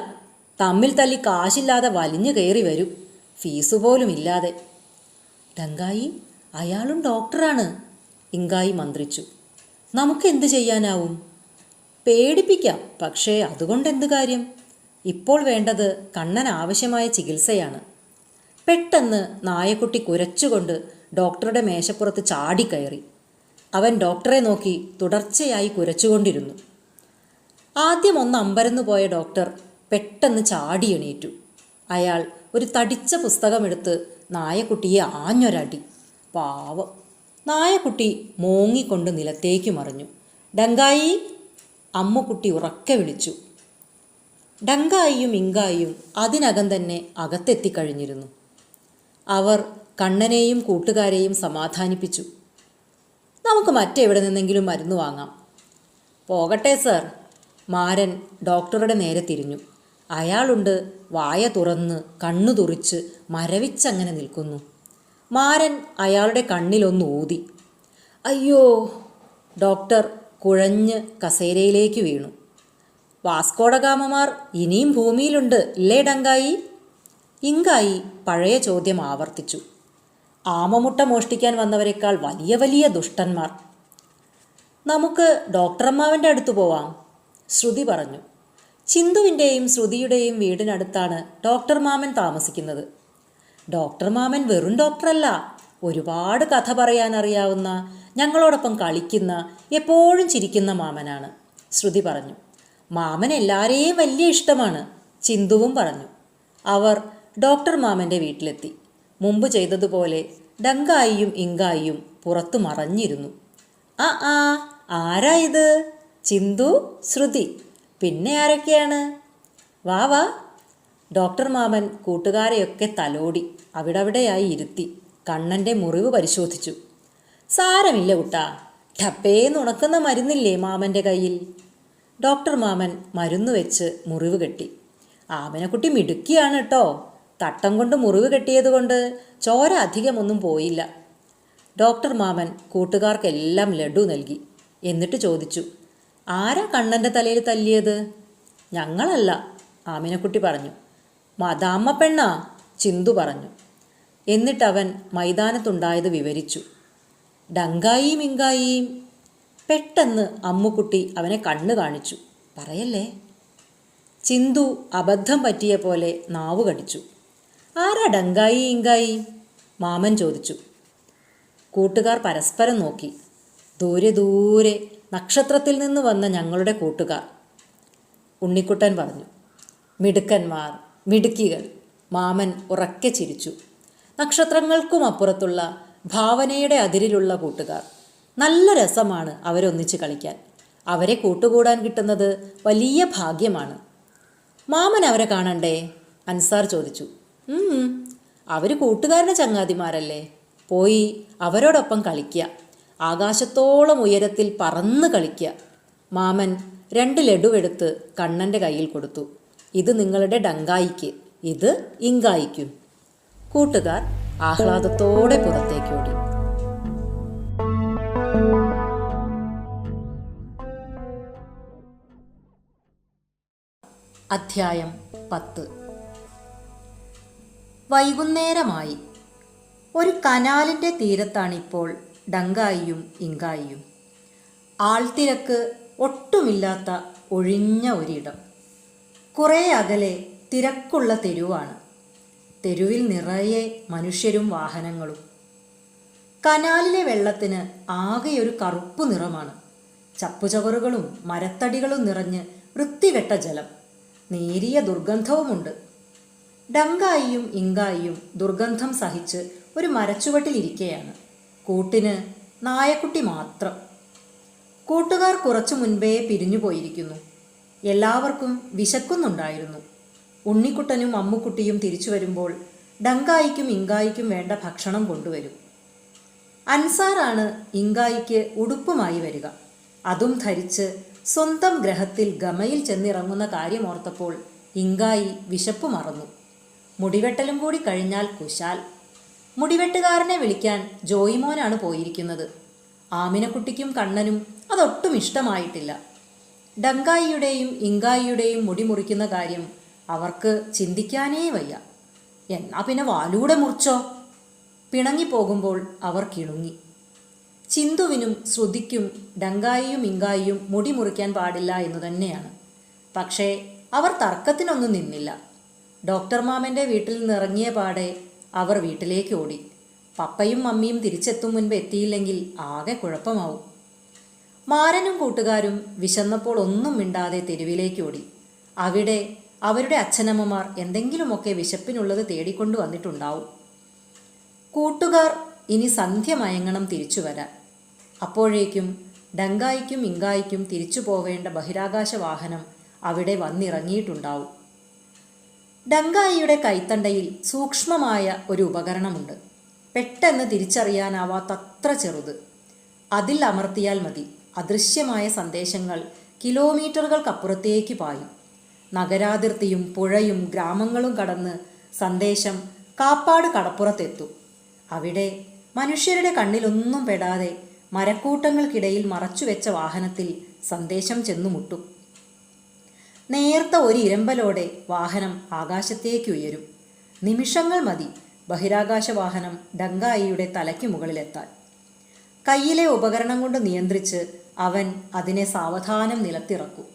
തമ്മിൽ തല്ലി കാശില്ലാതെ വലിഞ്ഞു കയറി വരും, ഫീസ് പോലും ഇല്ലാതെ. ഡങ്കായി, അയാളും ഡോക്ടറാണ്, ഇങ്കായി മന്ത്രിച്ചു. നമുക്കെന്ത് ചെയ്യാനാവും? പേടിപ്പിക്കാം, പക്ഷേ അതുകൊണ്ടെന്ത് കാര്യം? ഇപ്പോൾ വേണ്ടത് കണ്ണൻ ആവശ്യമായ ചികിത്സയാണ്. പെട്ടെന്ന് നായക്കുട്ടി കുരച്ചുകൊണ്ട് ഡോക്ടറുടെ മേശപ്പുറത്ത് ചാടിക്കയറി. അവൻ ഡോക്ടറെ നോക്കി തുടർച്ചയായി കുരച്ചുകൊണ്ടിരുന്നു. ആദ്യം ഒന്ന് അമ്പരന്നു പോയ ഡോക്ടർ പെട്ടെന്ന് ചാടി എണീറ്റു. അയാൾ ഒരു തടിച്ച പുസ്തകമെടുത്ത് നായക്കുട്ടിയെ ആഞ്ഞൊരടി. പാവം, നായക്കുട്ടി മോങ്ങിക്കൊണ്ട് നിലത്തേക്ക് മറിഞ്ഞു. ഡങ്കായി, അമ്മുക്കുട്ടി ഉറക്കെ വിളിച്ചു. ഡങ്കായിയും ഇങ്കായിയും അതിനകം തന്നെ അകത്തെത്തിക്കഴിഞ്ഞിരുന്നു. അവർ കണ്ണനെയും കൂട്ടുകാരെയും സമാധാനിപ്പിച്ചു. നമുക്ക് മറ്റെവിടെ നിന്നെങ്കിലും മരുന്ന് വാങ്ങാം. പോകട്ടെ സർ. മാരൻ ഡോക്ടറുടെ നേരെ തിരിഞ്ഞു. അയാളുണ്ട് വായ തുറന്ന് കണ്ണു തുറിച്ച് മരവിച്ചങ്ങനെ നിൽക്കുന്നു. മാരൻ അയാളുടെ കണ്ണിലൊന്ന് ഊതി. അയ്യോ! ഡോക്ടർ കുഴഞ്ഞ് കസേരയിലേക്ക് വീണു. വാസ്കോഡഗാമമാർ ഇനിയും ഭൂമിയിലുണ്ട് ഇല്ലേ ഡങ്കായി? ഇങ്കായി പഴയ ചോദ്യം ആവർത്തിച്ചു. ആമമുട്ട മോഷ്ടിക്കാൻ വന്നവരെക്കാൾ വലിയ വലിയ ദുഷ്ടന്മാർ. നമുക്ക് ഡോക്ടറമ്മാവൻ്റെ അടുത്ത് പോവാം, ശ്രുതി പറഞ്ഞു. ചിന്തുവിൻ്റെയും ശ്രുതിയുടെയും വീടിനടുത്താണ് ഡോക്ടർ മാമൻ താമസിക്കുന്നത്. ഡോക്ടർ മാമൻ വെറും ഡോക്ടറല്ല, ഒരുപാട് കഥ പറയാനറിയാവുന്ന ഞങ്ങളോടൊപ്പം കളിക്കുന്ന, എപ്പോഴും ചിരിക്കുന്ന മാമനാണ്. ശ്രുതി പറഞ്ഞു. മാമൻ എല്ലാവരെയും വലിയ ഇഷ്ടമാണ്, ചിന്തുവും പറഞ്ഞു. അവർ ഡോക്ടർ മാമൻ്റെ വീട്ടിലെത്തി. മുമ്പ് ചെയ്തതുപോലെ ഡങ്കായിയും ഇങ്കായിയും പുറത്തു മറഞ്ഞിരുന്നു. ആ ആ ആരാ ഇത്? ചിന്തു, ശ്രുതി, പിന്നെ ആരൊക്കെയാണ്? വാ വാ. ഡോക്ടർ മാമൻ കൂട്ടുകാരെയൊക്കെ തലോടി അവിടവിടെയായി ഇരുത്തി കണ്ണൻ്റെ മുറിവ് പരിശോധിച്ചു. സാരമില്ല കുട്ടാ, ടപ്പേന്ന് ഉണക്കുന്ന മരുന്നില്ലേ മാമൻ്റെ കയ്യിൽ? ഡോക്ടർ മാമൻ മരുന്ന് വെച്ച് മുറിവ് കെട്ടി. ആമനക്കുട്ടി മിടുക്കിയാണ് കേട്ടോ. തട്ടം കൊണ്ട് മുറിവ് കെട്ടിയതുകൊണ്ട് ചോര അധികമൊന്നും പോയില്ല. ഡോക്ടർ മാമൻ കൂട്ടുകാർക്കെല്ലാം ലഡു നൽകി. എന്നിട്ട് ചോദിച്ചു, ആരാ കണ്ണൻ്റെ തലയിൽ തല്ലിയത്? ഞങ്ങളല്ല, ആമിനക്കുട്ടി പറഞ്ഞു. മദാമ്മ പെണ്ണാ, ചിന്തു പറഞ്ഞു. എന്നിട്ടവൻ മൈതാനത്തുണ്ടായത് വിവരിച്ചു. ഡങ്കായിയും ഇങ്കായിയും. പെട്ടെന്ന് അമ്മുക്കുട്ടി അവനെ കണ്ണു കാണിച്ചു. പറയല്ലേ. ചിന്തു അബദ്ധം പറ്റിയ പോലെ നാവ് കടിച്ചു. ആരാ ഡങ്കായി ഇങ്കായി? മാമൻ ചോദിച്ചു. കൂട്ടുകാർ പരസ്പരം നോക്കി. ദൂരെ ദൂരെ നക്ഷത്രത്തിൽ നിന്ന് വന്ന ഞങ്ങളുടെ കൂട്ടുകാർ, ഉണ്ണിക്കുട്ടൻ പറഞ്ഞു. മിടുക്കന്മാർ, മിടുക്കികൾ. മാമൻ ഉറക്കെ ചിരിച്ചു. നക്ഷത്രങ്ങൾക്കും അപ്പുറത്തുള്ള ഭാവനയുടെ അതിരിലുള്ള കൂട്ടുകാർ. നല്ല രസമാണ് അവരൊന്നിച്ച് കളിക്കാൻ. അവരെ കൂട്ടുകൂടാൻ കിട്ടുന്നത് വലിയ ഭാഗ്യമാണ്. മാമൻ അവരെ കാണണ്ടേ? അൻസാർ ചോദിച്ചു. അവർ കൂട്ടുകാരുടെ ചങ്ങാതിമാരല്ലേ, പോയി അവരോടൊപ്പം കളിക്കുക, ആകാശത്തോളം ഉയരത്തിൽ പറന്ന് കളിക്കുക. മാമൻ 2 ലഡുവെടുത്ത് കണ്ണൻ്റെ കയ്യിൽ കൊടുത്തു. ഇത് നിങ്ങളുടെ ഡങ്കായിക്ക്, ഇത് ഇങ്കായിക്കും. കൂട്ടുകാർ ആഹ്ലാദത്തോടെ പുറത്തേക്കോടി. അധ്യായം 10. വൈകുന്നേരമായി. ഒരു കനാലിൻ്റെ തീരത്താണിപ്പോൾ ഡങ്കായിയും ഇങ്കായിയും. ആൾത്തിരക്ക് ഒട്ടുമില്ലാത്ത ഒഴിഞ്ഞ ഒരിടം. കുറേ അകലെ തിരക്കുള്ള തെരുവാണ്. തെരുവിൽ നിറയെ മനുഷ്യരും വാഹനങ്ങളും. കനാലിലെ വെള്ളത്തിന് ആകെയൊരു കറുപ്പ് നിറമാണ്. ചപ്പുചവറുകളും മരത്തടികളും നിറഞ്ഞ് വൃത്തികെട്ട ജലം. നേരിയ ദുർഗന്ധവുമുണ്ട്. ഡങ്കായിയും ഇങ്കായിയും ദുർഗന്ധം സഹിച്ച് ഒരു മരച്ചുവട്ടിലിരിക്കുകയാണ്. കൂട്ടിന് നായക്കുട്ടി മാത്രം. കൂട്ടുകാർ കുറച്ചു മുൻപേ പിരിഞ്ഞു പോയിരിക്കുന്നു. എല്ലാവർക്കും വിശക്കുന്നുണ്ടായിരുന്നു. ഉണ്ണിക്കുട്ടനും അമ്മുക്കുട്ടിയും തിരിച്ചു വരുമ്പോൾ ഡങ്കായിക്കും ഇങ്കായിക്കും വേണ്ട ഭക്ഷണം കൊണ്ടുവരും. അൻസാറാണ് ഇങ്കായിക്ക് ഉടുപ്പുമായി വരിക. അതും ധരിച്ച് സ്വന്തം ഗ്രഹത്തിൽ ഗമയിൽ ചെന്നിറങ്ങുന്ന കാര്യമോർത്തപ്പോൾ ഇങ്കായി വിശപ്പ് മറന്നു. മുടിവെട്ടലും കൂടി കഴിഞ്ഞാൽ കുശാൽ. മുടിവെട്ടുകാരനെ വിളിക്കാൻ ജോയിമോനാണ് പോയിരിക്കുന്നത്. ആമിനക്കുട്ടിക്കും കണ്ണനും അതൊട്ടും ഇഷ്ടമായിട്ടില്ല. ഡങ്കായിയുടെയും ഇങ്കായിയുടെയും മുടി മുറിക്കുന്ന കാര്യം അവർക്ക് ചിന്തിക്കാനേ വയ്യ. എന്നാ പിന്നെ വാലൂടെ മുറിച്ചോ? പിണങ്ങിപ്പോകുമ്പോൾ അവർ കിണുങ്ങി. ചിന്തുവിനും ശ്രുതിക്കും ഡങ്കായിയും ഇങ്കായിയും മുടി മുറിക്കാൻ പാടില്ല എന്നു തന്നെയാണ്. പക്ഷേ അവർ തർക്കത്തിനൊന്നും നിന്നില്ല. ഡോക്ടർ മാമൻ്റെ വീട്ടിൽ നിന്നിറങ്ങിയ പാടെ അവർ വീട്ടിലേക്ക് ഓടി. പപ്പയും മമ്മിയും തിരിച്ചെത്തും മുൻപ് എത്തിയില്ലെങ്കിൽ ആകെ കുഴപ്പമാവും. മാരനും കൂട്ടുകാരും വിശന്നപ്പോൾ ഒന്നും മിണ്ടാതെ തെരുവിലേക്ക് ഓടി. അവിടെ അവരുടെ അച്ഛനമ്മമാർ എന്തെങ്കിലുമൊക്കെ വിശപ്പിനുള്ളത് തേടിക്കൊണ്ടു വന്നിട്ടുണ്ടാവും. കൂട്ടുകാർ ഇനി സന്ധ്യ മയങ്ങണം തിരിച്ചു വരാൻ. അപ്പോഴേക്കും ഡങ്കായിക്കും ഇങ്കായിക്കും തിരിച്ചു പോവേണ്ട ബഹിരാകാശ വാഹനം അവിടെ വന്നിറങ്ങിയിട്ടുണ്ടാവും. ഡങ്കായിയുടെ കൈത്തണ്ടയിൽ സൂക്ഷ്മമായ ഒരു ഉപകരണമുണ്ട്. പെട്ടെന്ന് തിരിച്ചറിയാനാവാത്തത്ര ചെറുത്. അതിൽ അമർത്തിയാൽ മതി, അദൃശ്യമായ സന്ദേശങ്ങൾ കിലോമീറ്ററുകൾക്കപ്പുറത്തേക്ക് പായും. നഗരാതിർത്തിയും പുഴയും ഗ്രാമങ്ങളും കടന്ന് സന്ദേശം കാപ്പാട് കടപ്പുറത്തെത്തും. അവിടെ മനുഷ്യരുടെ കണ്ണിലൊന്നും പെടാതെ മരക്കൂട്ടങ്ങൾക്കിടയിൽ മറച്ചുവെച്ച വാഹനത്തിൽ സന്ദേശം ചെന്നുമുട്ടും. നേർത്ത ഒരു ഇരമ്പലോടെ വാഹനം ആകാശത്തേക്ക് ഉയരും. നിമിഷങ്ങൾ മതി ബഹിരാകാശ വാഹനം ഡങ്കായിയുടെ തലയ്ക്ക് മുകളിലെത്താൻ. കയ്യിലെ ഉപകരണം കൊണ്ട് നിയന്ത്രിച്ച് അവൻ അതിനെ സാവധാനം നിലത്തിറക്കും.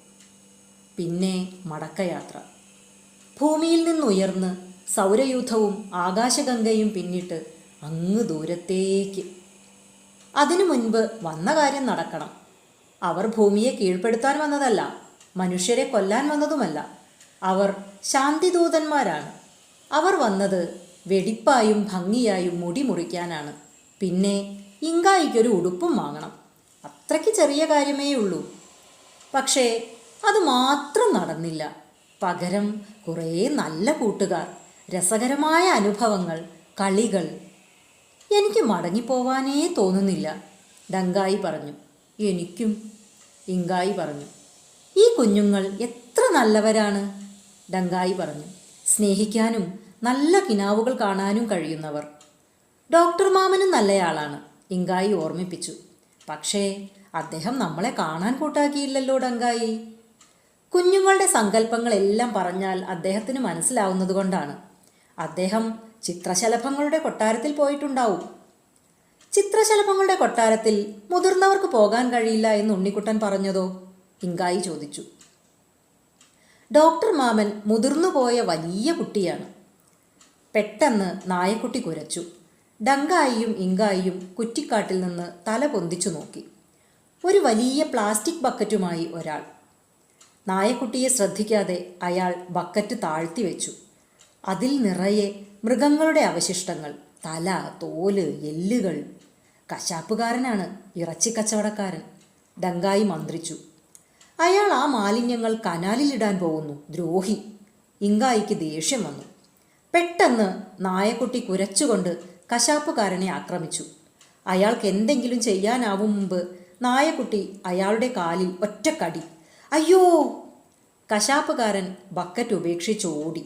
പിന്നെ മടക്കയാത്ര. ഭൂമിയിൽ നിന്നുയർന്ന് സൗരയൂഥവും ആകാശഗംഗയും പിന്നിട്ട് അങ്ങ് ദൂരത്തേക്ക്. അതിനു മുൻപ് വന്ന കാര്യം നടക്കണം. അവർ ഭൂമിയെ കീഴ്പ്പെടുത്താൻ വന്നതല്ല, മനുഷ്യരെ കൊല്ലാൻ വന്നതുമല്ല. അവർ ശാന്തിദൂതന്മാരാണ്. അവർ വന്നത് വെടിപ്പായും ഭംഗിയായും മുടി മുറിക്കാനാണ്. പിന്നെ ഇങ്കായിക്കൊരു ഉടുപ്പും വാങ്ങണം. അത്രയ്ക്ക് ചെറിയ കാര്യമേ ഉള്ളൂ. പക്ഷേ അത് മാത്രം നടന്നില്ല. പകരം കുറേ നല്ല കൂട്ടുകാർ, രസകരമായ അനുഭവങ്ങൾ, കളികൾ. എനിക്ക് മടങ്ങിപ്പോവാനേ തോന്നുന്നില്ല, ഡങ്കായി പറഞ്ഞു. എനിക്കും, ഇങ്കായി പറഞ്ഞു. ഈ കുഞ്ഞുങ്ങൾ എത്ര നല്ലവരാണ്, ഡങ്കായി പറഞ്ഞു. സ്നേഹിക്കാനും നല്ല കിനാവുകൾ കാണാനും കഴിയുന്നവർ. ഡോക്ടർ മാമനും നല്ലയാളാണ്, ഇങ്കായി ഓർമ്മിപ്പിച്ചു. പക്ഷേ അദ്ദേഹം നമ്മളെ കാണാൻ കൂട്ടാക്കിയില്ലല്ലോ ഡങ്കായി. കുഞ്ഞുങ്ങളുടെ സങ്കല്പങ്ങളെല്ലാം പറഞ്ഞാൽ അദ്ദേഹത്തിന് മനസ്സിലാവുന്നത് കൊണ്ടാണ്. അദ്ദേഹം ചിത്രശലഭങ്ങളുടെ കൊട്ടാരത്തിൽ പോയിട്ടുണ്ടാവും. ചിത്രശലഭങ്ങളുടെ കൊട്ടാരത്തിൽ മുതിർന്നവർക്ക് പോകാൻ കഴിയില്ല എന്ന് ഉണ്ണിക്കുട്ടൻ പറഞ്ഞതോ, ഇങ്കായി ചോദിച്ചു. ഡോക്ടർ മാമൻ മുതിർന്നുപോയ വലിയ കുട്ടിയാണ്. പെട്ടെന്ന് നായക്കുട്ടി കുരച്ചു. ഡങ്കായിയും ഇങ്കായിയും കുറ്റിക്കാട്ടിൽ നിന്ന് തല പൊന്തിച്ചു നോക്കി. ഒരു വലിയ പ്ലാസ്റ്റിക് ബക്കറ്റുമായി ഒരാൾ. നായക്കുട്ടിയെ ശ്രദ്ധിക്കാതെ അയാൾ ബക്കറ്റ് താഴ്ത്തി വെച്ചു. അതിൽ നിറയെ മൃഗങ്ങളുടെ അവശിഷ്ടങ്ങൾ, തല, തോല്, എല്ലുകൾ. കശാപ്പുകാരനാണ്, ഇറച്ചിക്കച്ചവടക്കാരൻ, ഡങ്കായി മന്ത്രിച്ചു. അയാൾ ആ മാലിന്യങ്ങൾ കനാലിലിടാൻ പോകുന്നു, ദ്രോഹി. ഇങ്കായിക്ക് ദേഷ്യം വന്നു. പെട്ടെന്ന് നായക്കുട്ടി കുരച്ചുകൊണ്ട് കശാപ്പുകാരനെ ആക്രമിച്ചു. അയാൾക്ക് എന്തെങ്കിലും ചെയ്യാനാവും മുമ്പ് നായക്കുട്ടി അയാളുടെ കാലിൽ ഒറ്റക്കടി. അയ്യോ! കശാപ്പുകാരൻ ബക്കറ്റ് ഉപേക്ഷിച്ച് ഓടി.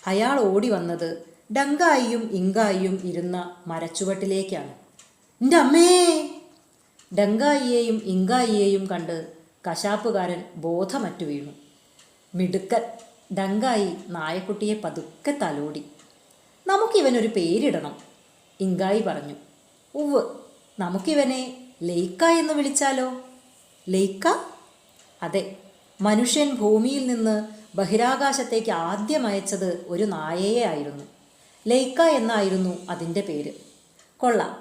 അയാൾ ഓടി വന്നത് ഡങ്കായിയും ഇങ്കായിയും ഇരുന്ന മരച്ചുവട്ടിലേക്കാണ്. എൻ്റെ അമ്മേ! ഡങ്കായിയെയും ഇങ്കായിയെയും കണ്ട് കശാപ്പുകാരൻ ബോധമറ്റു വീണു. മിടുക്കൻ! ഡങ്കായി നായക്കുട്ടിയെ പതുക്കെ തലോടി. നമുക്കിവനൊരു പേരിടണം, ഇങ്കായി പറഞ്ഞു. ഉവ്, നമുക്കിവനെ ലൈക്ക എന്ന് വിളിച്ചാലോ? ലൈക്ക? അതെ, മനുഷ്യൻ ഭൂമിയിൽ നിന്ന് ബഹിരാകാശത്തേക്ക് ആദ്യം അയച്ചത് ഒരു നായയെ ആയിരുന്നു. ലൈക്ക എന്നായിരുന്നു അതിൻ്റെ പേര്. കൊള്ളാം.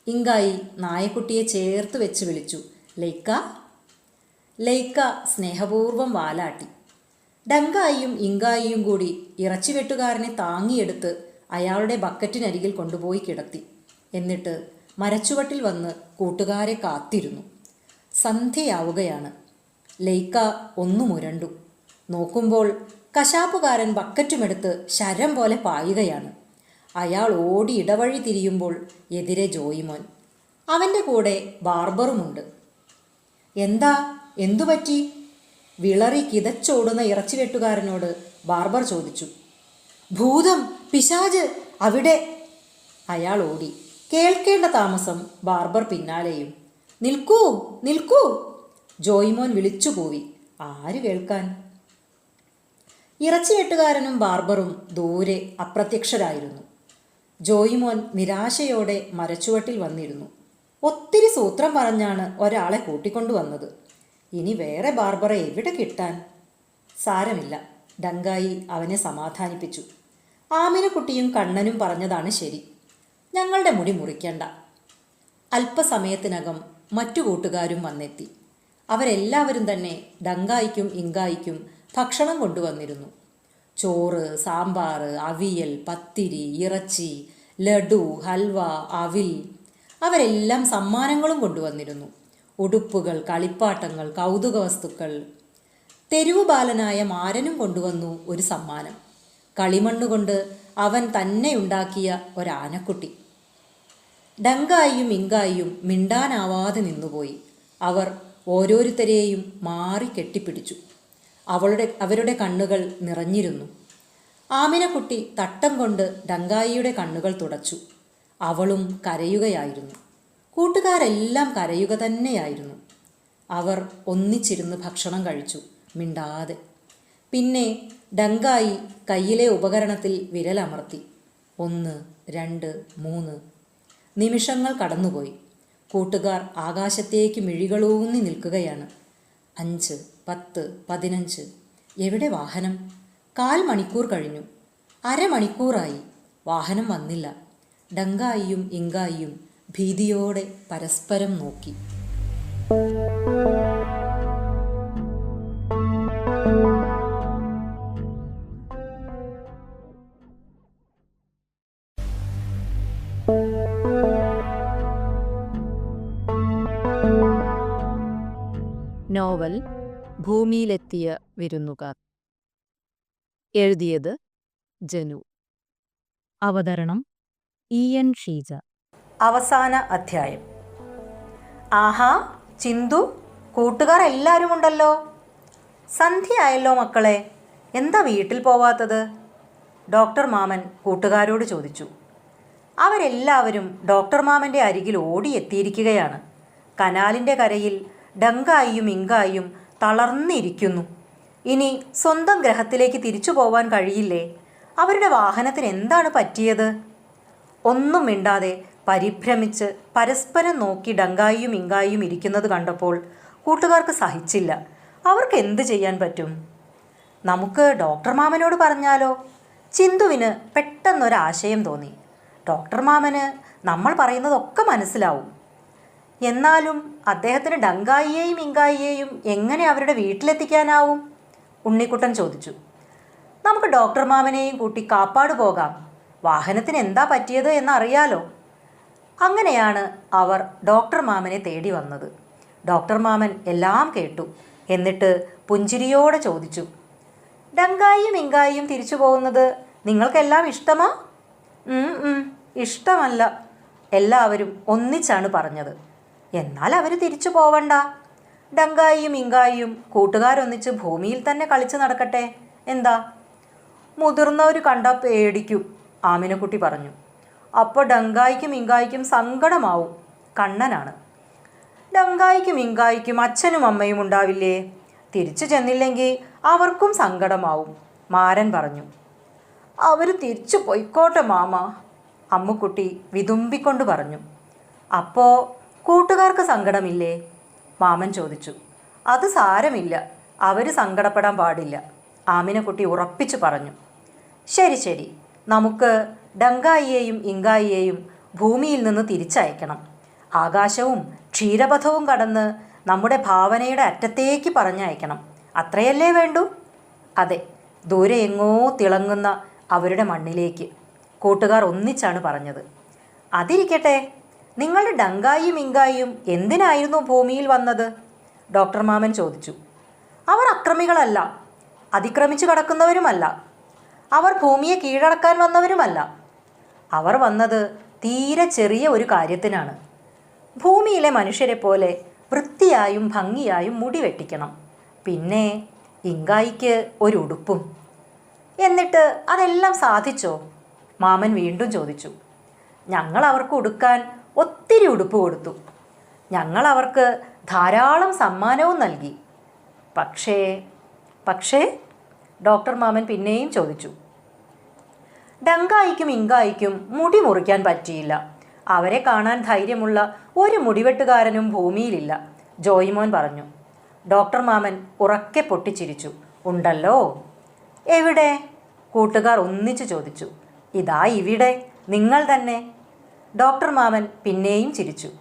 ഇങ്കായി നായക്കുട്ടിയെ ചേർത്ത് വെച്ച് വിളിച്ചു. ലൈക്ക. ലൈക്ക സ്നേഹപൂർവ്വം വാലാട്ടി. ഡങ്കായിയും ഇങ്കായിയും കൂടി ഇറച്ചിവെട്ടുകാരനെ താങ്ങിയെടുത്ത് അയാളുടെ ബക്കറ്റിനരികിൽ കൊണ്ടുപോയി കിടത്തി. എന്നിട്ട് മരച്ചുവട്ടിൽ വന്ന് കൂട്ടുകാരെ കാത്തിരുന്നു. സന്ധ്യയാവുകയാണ്. ലൈക്ക ഒന്നു മുരണ്ടു. നോക്കുമ്പോൾ കശാപ്പുകാരൻ ബക്കറ്റുമെടുത്ത് ശരം പോലെ പായുകയാണ്. അയാൾ ഓടി ഇടവഴി തിരിയുമ്പോൾ എതിരെ ജോയിമോൻ. അവൻ്റെ കൂടെ ബാർബറുമുണ്ട്. എന്താ, എന്തുപറ്റി? വിളറി കിതച്ചോടുന്ന ഇറച്ചിവെട്ടുകാരനോട് ബാർബർ ചോദിച്ചു. ഭൂതം, പിശാച്, അവിടെ! അയാൾ ഓടി. കേൾക്കേണ്ട താമസം ബാർബർ പിന്നാലെയും. നിൽക്കൂ, നിൽക്കൂ! ജോയിമോൻ വിളിച്ചു പോയി. ആര് കേൾക്കാൻ? ഇറച്ചിവെട്ടുകാരനും ബാർബറും ദൂരെ അപ്രത്യക്ഷരായിരുന്നു. ജോയിമോൻ നിരാശയോടെ മരച്ചുവട്ടിൽ വന്നിരുന്നു. ഒത്തിരി സൂത്രം പറഞ്ഞാണ് ഒരാളെ കൂട്ടിക്കൊണ്ടുവന്നത്. ഇനി വേറെ ബാർബറെ എവിടെ കിട്ടാൻ? സാരമില്ല, ഡങ്കായി അവനെ സമാധാനിപ്പിച്ചു. ആമിനക്കുട്ടിയും കണ്ണനും പറഞ്ഞതാണ് ശരി. ഞങ്ങളുടെ മുടി മുറിക്കണ്ട. അല്പസമയത്തിനകം മറ്റു കൂട്ടുകാരും വന്നെത്തി. അവരെല്ലാവരും തന്നെ ഡങ്കായിക്കും ഇങ്കായിക്കും ഭക്ഷണം കൊണ്ടുവന്നിരുന്നു. ചോറ്, സാമ്പാർ, അവിയൽ, പത്തിരി, ഇറച്ചി, ലഡു, ഹൽവ, അവിൽ. അവരെല്ലാം സമ്മാനങ്ങളും കൊണ്ടുവന്നിരുന്നു. ഉടുപ്പുകൾ, കളിപ്പാട്ടങ്ങൾ, കൗതുക വസ്തുക്കൾ. തെരുവുബാലനായ മാരനും കൊണ്ടുവന്നു ഒരു സമ്മാനം. കളിമണ്ണുകൊണ്ട് അവൻ തന്നെ ഉണ്ടാക്കിയ ഒരാനക്കുട്ടി. ഡങ്കായിയും ഇങ്കായിയും മിണ്ടാനാവാതെ നിന്നുപോയി. അവർ ഓരോരുത്തരെയും മാറി കെട്ടിപ്പിടിച്ചു. അവരുടെ കണ്ണുകൾ നിറഞ്ഞിരുന്നു. ആമിനക്കുട്ടി തട്ടം കൊണ്ട് ഡങ്കായിയുടെ കണ്ണുകൾ തുടച്ചു. അവളും കരയുകയായിരുന്നു. കൂട്ടുകാരെല്ലാം കരയുക തന്നെയായിരുന്നു. അവർ ഒന്നിച്ചിരുന്ന് ഭക്ഷണം കഴിച്ചു, മിണ്ടാതെ. പിന്നെ ഡങ്കായി കയ്യിലെ ഉപകരണത്തിൽ വിരലമർത്തി. 1, 2, 3. നിമിഷങ്ങൾ കടന്നുപോയി. കൂട്ടുകാർ ആകാശത്തേക്ക് മിഴികളൂന്നി നിൽക്കുകയാണ്. 5, 10, 15. എവിടെ വാഹനം? 1/4 മണിക്കൂർ കഴിഞ്ഞു. അരമണിക്കൂറായി. വാഹനം വന്നില്ല. ഡങ്കായിയും ഇങ്കായിയും ഭീതിയോടെ പരസ്പരം നോക്കി. നോവൽ ഭൂമിയിലെത്തിയ വിരുന്നുകാർ. എഴുതിയത് ജനു. അവതരണം EN ഷീജ. അവസാന അധ്യായം. ആഹാ, ചിന്തു, കൂട്ടുകാർ എല്ലാവരും ഉണ്ടല്ലോ. സന്ധ്യയായല്ലോ മക്കളെ, എന്താ വീട്ടിൽ പോവാത്തത്? ഡോക്ടർ മാമൻ കൂട്ടുകാരോട് ചോദിച്ചു. അവരെല്ലാവരും ഡോക്ടർ മാമൻ്റെ അരികിൽ ഓടിയെത്തിയിരിക്കുകയാണ്. കനാലിൻ്റെ കരയിൽ ഡങ്കായിയും ഇങ്കായിയും തളർന്നിരിക്കുന്നു. ഇനി സ്വന്തം ഗ്രഹത്തിലേക്ക് തിരിച്ചു പോവാൻ കഴിയില്ലേ? അവരുടെ വാഹനത്തിന് എന്താണ് പറ്റിയത്? ഒന്നും മിണ്ടാതെ പരിഭ്രമിച്ച് പരസ്പരം നോക്കി ഡങ്കായിയും ഇങ്കായിയും ഇരിക്കുന്നത് കണ്ടപ്പോൾ കൂട്ടുകാർക്ക് സഹിച്ചില്ല. അവർക്ക് എന്ത് ചെയ്യാൻ പറ്റും? നമുക്ക് ഡോക്ടർ മാമനോട് പറഞ്ഞാലോ? ചിന്തുവിന് പെട്ടെന്നൊരാശയം തോന്നി. ഡോക്ടർ മാമന് നമ്മൾ പറയുന്നതൊക്കെ മനസ്സിലാവും. എന്നാലും അദ്ദേഹത്തിന് ഡങ്കായിയെയും ഇങ്കായിയെയും എങ്ങനെ അവരുടെ വീട്ടിലെത്തിക്കാനാവും? ഉണ്ണിക്കുട്ടൻ ചോദിച്ചു. നമുക്ക് ഡോക്ടർ മാമനെയും കൂട്ടി കാപ്പാട് പോകാം. വാഹനത്തിന് എന്താ പറ്റിയത് എന്നറിയാലോ. അങ്ങനെയാണ് അവർ ഡോക്ടർ മാമനെ തേടി വന്നത്. ഡോക്ടർ മാമൻ എല്ലാം കേട്ടു. എന്നിട്ട് പുഞ്ചിരിയോടെ ചോദിച്ചു, ഡങ്കായിയും ഇങ്കായിയും തിരിച്ചു പോകുന്നത് നിങ്ങൾക്കെല്ലാം ഇഷ്ടമാ? ഇഷ്ടമല്ല, എല്ലാവരും ഒന്നിച്ചാണ് പറഞ്ഞത്. എന്നാൽ അവർ തിരിച്ചു പോവണ്ട. ഡങ്കായിയും ഇങ്കായിയും കൂട്ടുകാരൊന്നിച്ച് ഭൂമിയിൽ തന്നെ കളിച്ച് നടക്കട്ടെ. എന്താ? മുതിർന്നവർ കണ്ടാൽ പേടിക്കും, ആമിനക്കുട്ടി പറഞ്ഞു. അപ്പോൾ ഡങ്കായിക്കും ഇങ്കായിക്കും സങ്കടമാവും. കണ്ണനാണ്. ഡങ്കായിക്കും ഇങ്കായിക്കും അച്ഛനും അമ്മയും ഉണ്ടാവില്ലേ? തിരിച്ചു ചെന്നില്ലെങ്കിൽ അവർക്കും സങ്കടമാവും, മാരൻ പറഞ്ഞു. അവർ തിരിച്ചു പൊയ്ക്കോട്ടെ മാമ, അമ്മുക്കുട്ടി വിതുമ്പിക്കൊണ്ട് പറഞ്ഞു. അപ്പോൾ കൂട്ടുകാർക്ക് സങ്കടമില്ലേ? മാമൻ ചോദിച്ചു. അത് സാരമില്ല, അവർ സങ്കടപ്പെടാൻ പാടില്ല, ആമിനക്കുട്ടി ഉറപ്പിച്ചു പറഞ്ഞു. ശരി ശരി, നമുക്ക് ഡങ്കായിയെയും ഇങ്കായിയെയും ഭൂമിയിൽ നിന്ന് തിരിച്ചയക്കണം. ആകാശവും ക്ഷീരപഥവും കടന്ന് നമ്മുടെ ഭാവനയുടെ അറ്റത്തേക്ക് പറഞ്ഞയക്കണം. അത്രയല്ലേ വേണ്ടൂ? അതെ, ദൂരെ എങ്ങോ തിളങ്ങുന്ന അവരുടെ മണ്ണിലേക്ക്, കൂട്ടുകാർ ഒന്നിച്ചാണ് പറഞ്ഞത്. അതിരിക്കട്ടെ, നിങ്ങളുടെ ഡങ്കായിയും ഇങ്കായിയും എന്തിനായിരുന്നു ഭൂമിയിൽ വന്നത്? ഡോക്ടർ മാമൻ ചോദിച്ചു. അവർ അക്രമികളല്ല, അതിക്രമിച്ചു കടക്കുന്നവരുമല്ല, അവർ ഭൂമിയെ കീഴടക്കാൻ വന്നവരുമല്ല. അവർ വന്നത് തീരെ ചെറിയ ഒരു കാര്യത്തിനാണ്. ഭൂമിയിലെ മനുഷ്യരെ പോലെ വൃത്തിയായും ഭംഗിയായും മുടി വെട്ടിക്കണം. പിന്നെ ഇങ്കായിക്ക് ഒരു ഉടുപ്പും. എന്നിട്ട് അതെല്ലാം സാധിച്ചോ? മാമൻ വീണ്ടും ചോദിച്ചു. ഞങ്ങൾ അവർക്ക് ഉടുക്കാൻ ഒത്തിരി ഉടുപ്പ് കൊടുത്തു. ഞങ്ങൾ അവർക്ക് ധാരാളം സമ്മാനവും നൽകി. പക്ഷേ ഡോക്ടർ മാമൻ പിന്നെയും ചോദിച്ചു. ഡങ്കായിക്കും ഇങ്കായിക്കും മുടി മുറിക്കാൻ പറ്റിയില്ല. അവരെ കാണാൻ ധൈര്യമുള്ള ഒരു മുടിവെട്ടുകാരനും ഭൂമിയിലില്ല, ജോയിമോൻ പറഞ്ഞു. ഡോക്ടർ മാമൻ ഉറക്കെ പൊട്ടിച്ചിരിച്ചു. ഉണ്ടല്ലോ. എവിടെ? കൂട്ടുകാർ ഒന്നിച്ചു ചോദിച്ചു. ഇതാ ഇവിടെ, നിങ്ങൾ തന്നെ. ഡോക്ടർ മാമൻ പിന്നെയും ചിരിച്ചു.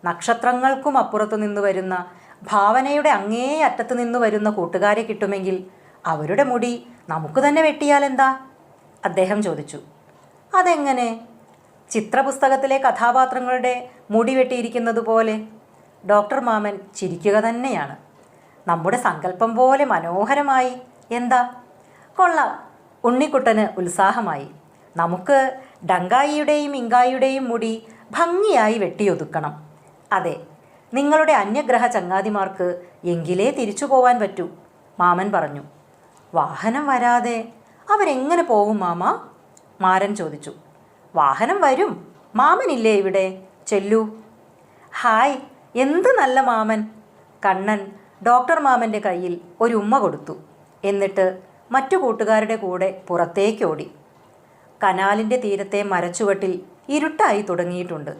നക്ഷത്രങ്ങൾക്കും അപ്പുറത്തു നിന്ന് വരുന്ന, ഭാവനയുടെ അങ്ങേ അറ്റത്ത് നിന്ന് വരുന്ന കൂട്ടുകാരെ കിട്ടുമെങ്കിൽ അവരുടെ മുടി നമുക്ക് തന്നെ വെട്ടിയാലെന്താ? അദ്ദേഹം ചോദിച്ചു. അതെങ്ങനെ? ചിത്രപുസ്തകത്തിലെ കഥാപാത്രങ്ങളുടെ മുടി വെട്ടിയിരിക്കുന്നത് പോലെ. ഡോക്ടർ മാമൻ ചിരിക്കുക തന്നെയാണ്. നമ്മുടെ സങ്കല്പം പോലെ മനോഹരമായി. എന്താ? കൊള്ളാം. ഉണ്ണിക്കുട്ടന് ഉത്സാഹമായി. നമുക്ക് ഡങ്കായിയുടെയും ഇങ്കായിയുടെയും മുടി ഭംഗിയായി വെട്ടിയൊതുക്കണം. അതെ, നിങ്ങളുടെ അന്യഗ്രഹ ചങ്ങാതിമാർക്ക് എങ്കിലേ തിരിച്ചു പോവാൻ പറ്റൂ, മാമൻ പറഞ്ഞു. വാഹനം വരാതെ അവരെങ്ങനെ പോവും മാമ? മാരൻ ചോദിച്ചു. വാഹനം വരും, മാമനില്ലേ ഇവിടെ? ചെല്ലൂ. ഹായ്, എന്ത് നല്ല മാമൻ. കണ്ണൻ ഡോക്ടർ മാമൻ്റെ കയ്യിൽ ഒരു ഉമ്മ കൊടുത്തു. എന്നിട്ട് മറ്റു കൂട്ടുകാരുടെ കൂടെ പുറത്തേക്കോടി. കനാലിൻ്റെ തീരത്തെ മരച്ചുവട്ടിൽ ഇരുട്ടായി തുടങ്ങിയിട്ടുണ്ട്.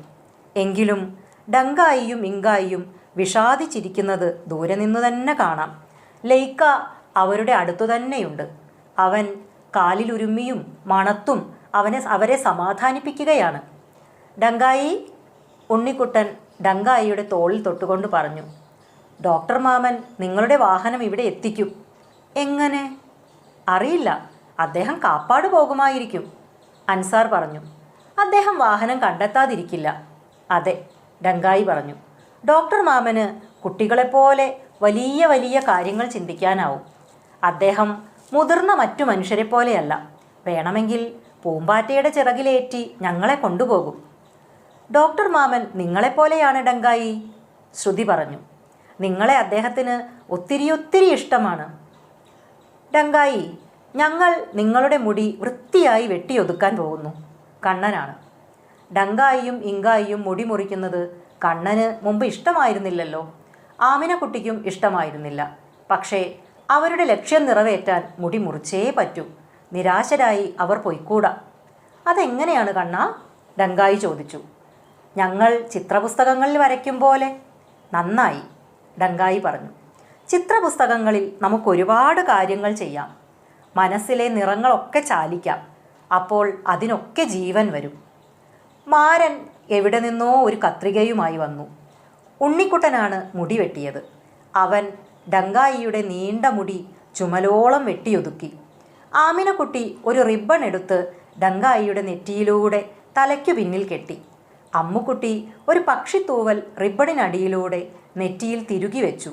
എങ്കിലും ഡങ്കായിയും ഇങ്കായിയും വിഷാദിച്ചിരിക്കുന്നത് ദൂരെ നിന്നു തന്നെ കാണാം. ലൈക്ക അവരുടെ അടുത്തു തന്നെയുണ്ട്. അവൻ കാലിലുരുമ്മിയും മണത്തും അവരെ സമാധാനിപ്പിക്കുകയാണ്. ഡങ്കായി, ഉണ്ണിക്കുട്ടൻ ഡങ്കായിയുടെ തോളിൽ തൊട്ടുകൊണ്ട് പറഞ്ഞു. ഡോക്ടർ മാമൻ നിങ്ങളുടെ വാഹനം ഇവിടെ എത്തിക്കും. എങ്ങനെ? അറിയില്ല, അദ്ദേഹം കാപ്പാട് പോകുമായിരിക്കും, അൻസാർ പറഞ്ഞു. അദ്ദേഹം വാഹനം കണ്ടെത്താതിരിക്കില്ല. അതെ, ഡങ്കായി പറഞ്ഞു. ഡോക്ടർ മാമന് കുട്ടികളെപ്പോലെ വലിയ വലിയ കാര്യങ്ങൾ ചിന്തിക്കാനാവും. അദ്ദേഹം മുതിർന്ന മറ്റു മനുഷ്യരെ പോലെയല്ല. വേണമെങ്കിൽ പൂമ്പാറ്റയുടെ ചിറകിലേറ്റി ഞങ്ങളെ കൊണ്ടുപോകും. ഡോക്ടർ മാമൻ നിങ്ങളെപ്പോലെയാണ് ഡങ്കായി, ശ്രുതി പറഞ്ഞു. നിങ്ങളെ അദ്ദേഹത്തിന് ഒത്തിരി ഇഷ്ടമാണ്. ഡങ്കായി, ഞങ്ങൾ നിങ്ങളുടെ മുടി വൃത്തിയായി വെട്ടിയൊതുക്കാൻ പോകുന്നു, കണ്ണനാണ്. ഡങ്കായിയും ഇങ്കായിയും മുടി മുറിക്കുന്നത് കണ്ണന് മുമ്പ് ഇഷ്ടമായിരുന്നില്ലല്ലോ. ആമിനക്കുട്ടിക്കും ഇഷ്ടമായിരുന്നില്ല. പക്ഷേ അവരുടെ ലക്ഷ്യം നിറവേറ്റാൻ മുടി മുറിച്ചേ പറ്റൂ. നിരാശരായി അവർ പൊയ്ക്കൂടാ. അതെങ്ങനെയാണ് കണ്ണാ? ഡങ്കായി ചോദിച്ചു. ഞങ്ങൾ ചിത്രപുസ്തകങ്ങളിൽ വരയ്ക്കും പോലെ. നന്നായി, ഡങ്കായി പറഞ്ഞു. ചിത്രപുസ്തകങ്ങളിൽ നമുക്കൊരുപാട് കാര്യങ്ങൾ ചെയ്യാം. മനസ്സിലെ നിറങ്ങളൊക്കെ ചാലിക്കാം. അപ്പോൾ അതിനൊക്കെ ജീവൻ വരും. മാരൻ എവിടെ നിന്നോ ഒരു കത്രികയുമായി വന്നു. ഉണ്ണിക്കുട്ടനാണ് മുടി വെട്ടിയത്. അവൻ ഡങ്കായിയുടെ നീണ്ട മുടി ചുമലോളം വെട്ടിയൊതുക്കി. ആമിനക്കുട്ടി ഒരു റിബൺ എടുത്ത് ഡങ്കായിയുടെ നെറ്റിയിലൂടെ തലയ്ക്കു പിന്നിൽ കെട്ടി. അമ്മുക്കുട്ടി ഒരു പക്ഷിത്തൂവൽ റിബണിനടിയിലൂടെ നെറ്റിയിൽ തിരുകി വെച്ചു.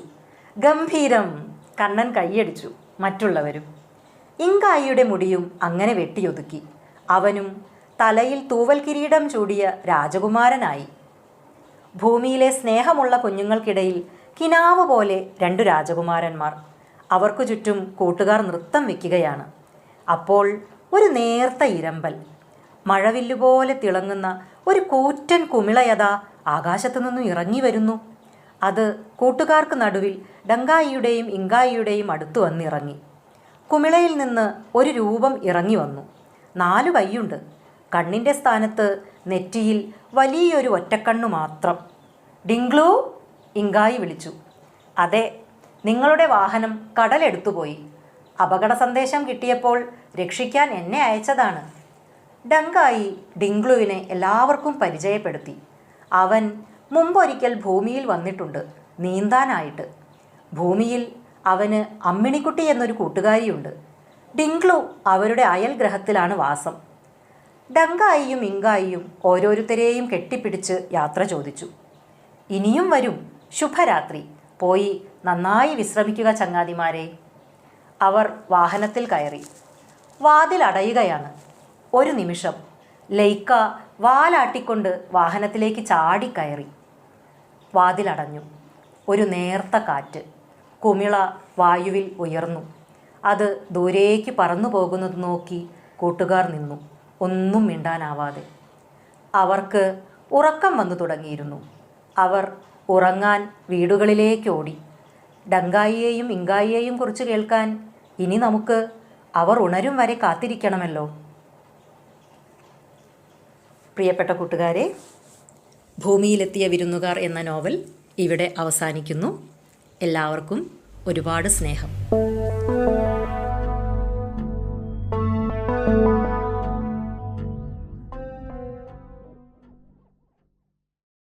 ഗംഭീരം, കണ്ണൻ കൈയടിച്ചു. മറ്റുള്ളവരും. ഇങ്കായിയുടെ മുടിയും അങ്ങനെ വെട്ടിയൊതുക്കി. അവനും തലയിൽ തൂവൽ കിരീടം ചൂടിയ രാജകുമാരനായി. ഭൂമിയിലെ സ്നേഹമുള്ള കുഞ്ഞുങ്ങൾക്കിടയിൽ കിനാവ് പോലെ 2 രാജകുമാരന്മാർ. അവർക്കു ചുറ്റും കൂട്ടുകാർ നൃത്തം വയ്ക്കുകയാണ്. അപ്പോൾ ഒരു നേർത്ത ഇരമ്പൽ, മഴവില്ലുപോലെ തിളങ്ങുന്ന ഒരു കൂറ്റൻ കുമിളയത ആകാശത്തു നിന്നും ഇറങ്ങി വരുന്നു. അത് കൂട്ടുകാർക്ക് നടുവിൽ ഡങ്കായിയുടെയും ഇങ്കായിയുടെയും അടുത്തു വന്നിറങ്ങി. കുമിളയിൽ നിന്ന് ഒരു രൂപം ഇറങ്ങി വന്നു. 4 കൈയുണ്ട്. കണ്ണിൻ്റെ സ്ഥാനത്ത് നെറ്റിയിൽ വലിയൊരു ഒറ്റക്കണ്ണു മാത്രം. ഡിങ്ക്ലൂ, ഇങ്കായി വിളിച്ചു. അതെ, നിങ്ങളുടെ വാഹനം കടലെടുത്തുപോയി. അപകട സന്ദേശം കിട്ടിയപ്പോൾ രക്ഷിക്കാൻ എന്നെ അയച്ചതാണ്. ഡങ്കായി ഡിങ്ക്ലുവിനെ എല്ലാവർക്കും പരിചയപ്പെടുത്തി. അവൻ മുമ്പൊരിക്കൽ ഭൂമിയിൽ വന്നിട്ടുണ്ട്, നീന്താനായിട്ട്. ഭൂമിയിൽ അവന് അമ്മിണിക്കുട്ടി എന്നൊരു കൂട്ടുകാരിയുണ്ട്. ഡിങ്ക്ലു അവരുടെ അയൽ ഗ്രഹത്തിലാണ് വാസം. ഡങ്കായിയും ഇങ്കായിയും ഓരോരുത്തരെയും കെട്ടിപ്പിടിച്ച് യാത്ര ചോദിച്ചു. ഇനിയും വരും. ശുഭരാത്രി. പോയി നന്നായി വിശ്രമിക്കുക ചങ്ങാതിമാരെ. അവർ വാഹനത്തിൽ കയറി. വാതിൽ അടയുകയാണ്. ഒരു നിമിഷം ലൈക്ക വാലാട്ടിക്കൊണ്ട് വാഹനത്തിലേക്ക് ചാടിക്കയറി. വാതിലടഞ്ഞു. ഒരു നേർത്ത കാറ്റ്. കുമിള വായുവിൽ ഉയർന്നു. അത് ദൂരേക്ക് പറന്നു പോകുന്നത് നോക്കി കൂട്ടുകാർ നിന്നു, ഒന്നും മിണ്ടാനാവാതെ. അവർക്ക് ഉറക്കം വന്നു തുടങ്ങിയിരുന്നു. അവർ ഉറങ്ങാൻ വീടുകളിലേക്ക് ഓടി. ഡങ്കായിയെയും ഇങ്കായിയെയും കുറിച്ച് കേൾക്കാൻ ഇനി നമുക്ക് അവർ ഉണരും വരെ കാത്തിരിക്കണമല്ലോ. പ്രിയപ്പെട്ട കൂട്ടുകാരെ, ഭൂമിയിലെത്തിയ വിരുന്നുകാർ എന്ന നോവൽ ഇവിടെ അവസാനിക്കുന്നു. എല്ലാവർക്കും ഒരുപാട് സ്നേഹം.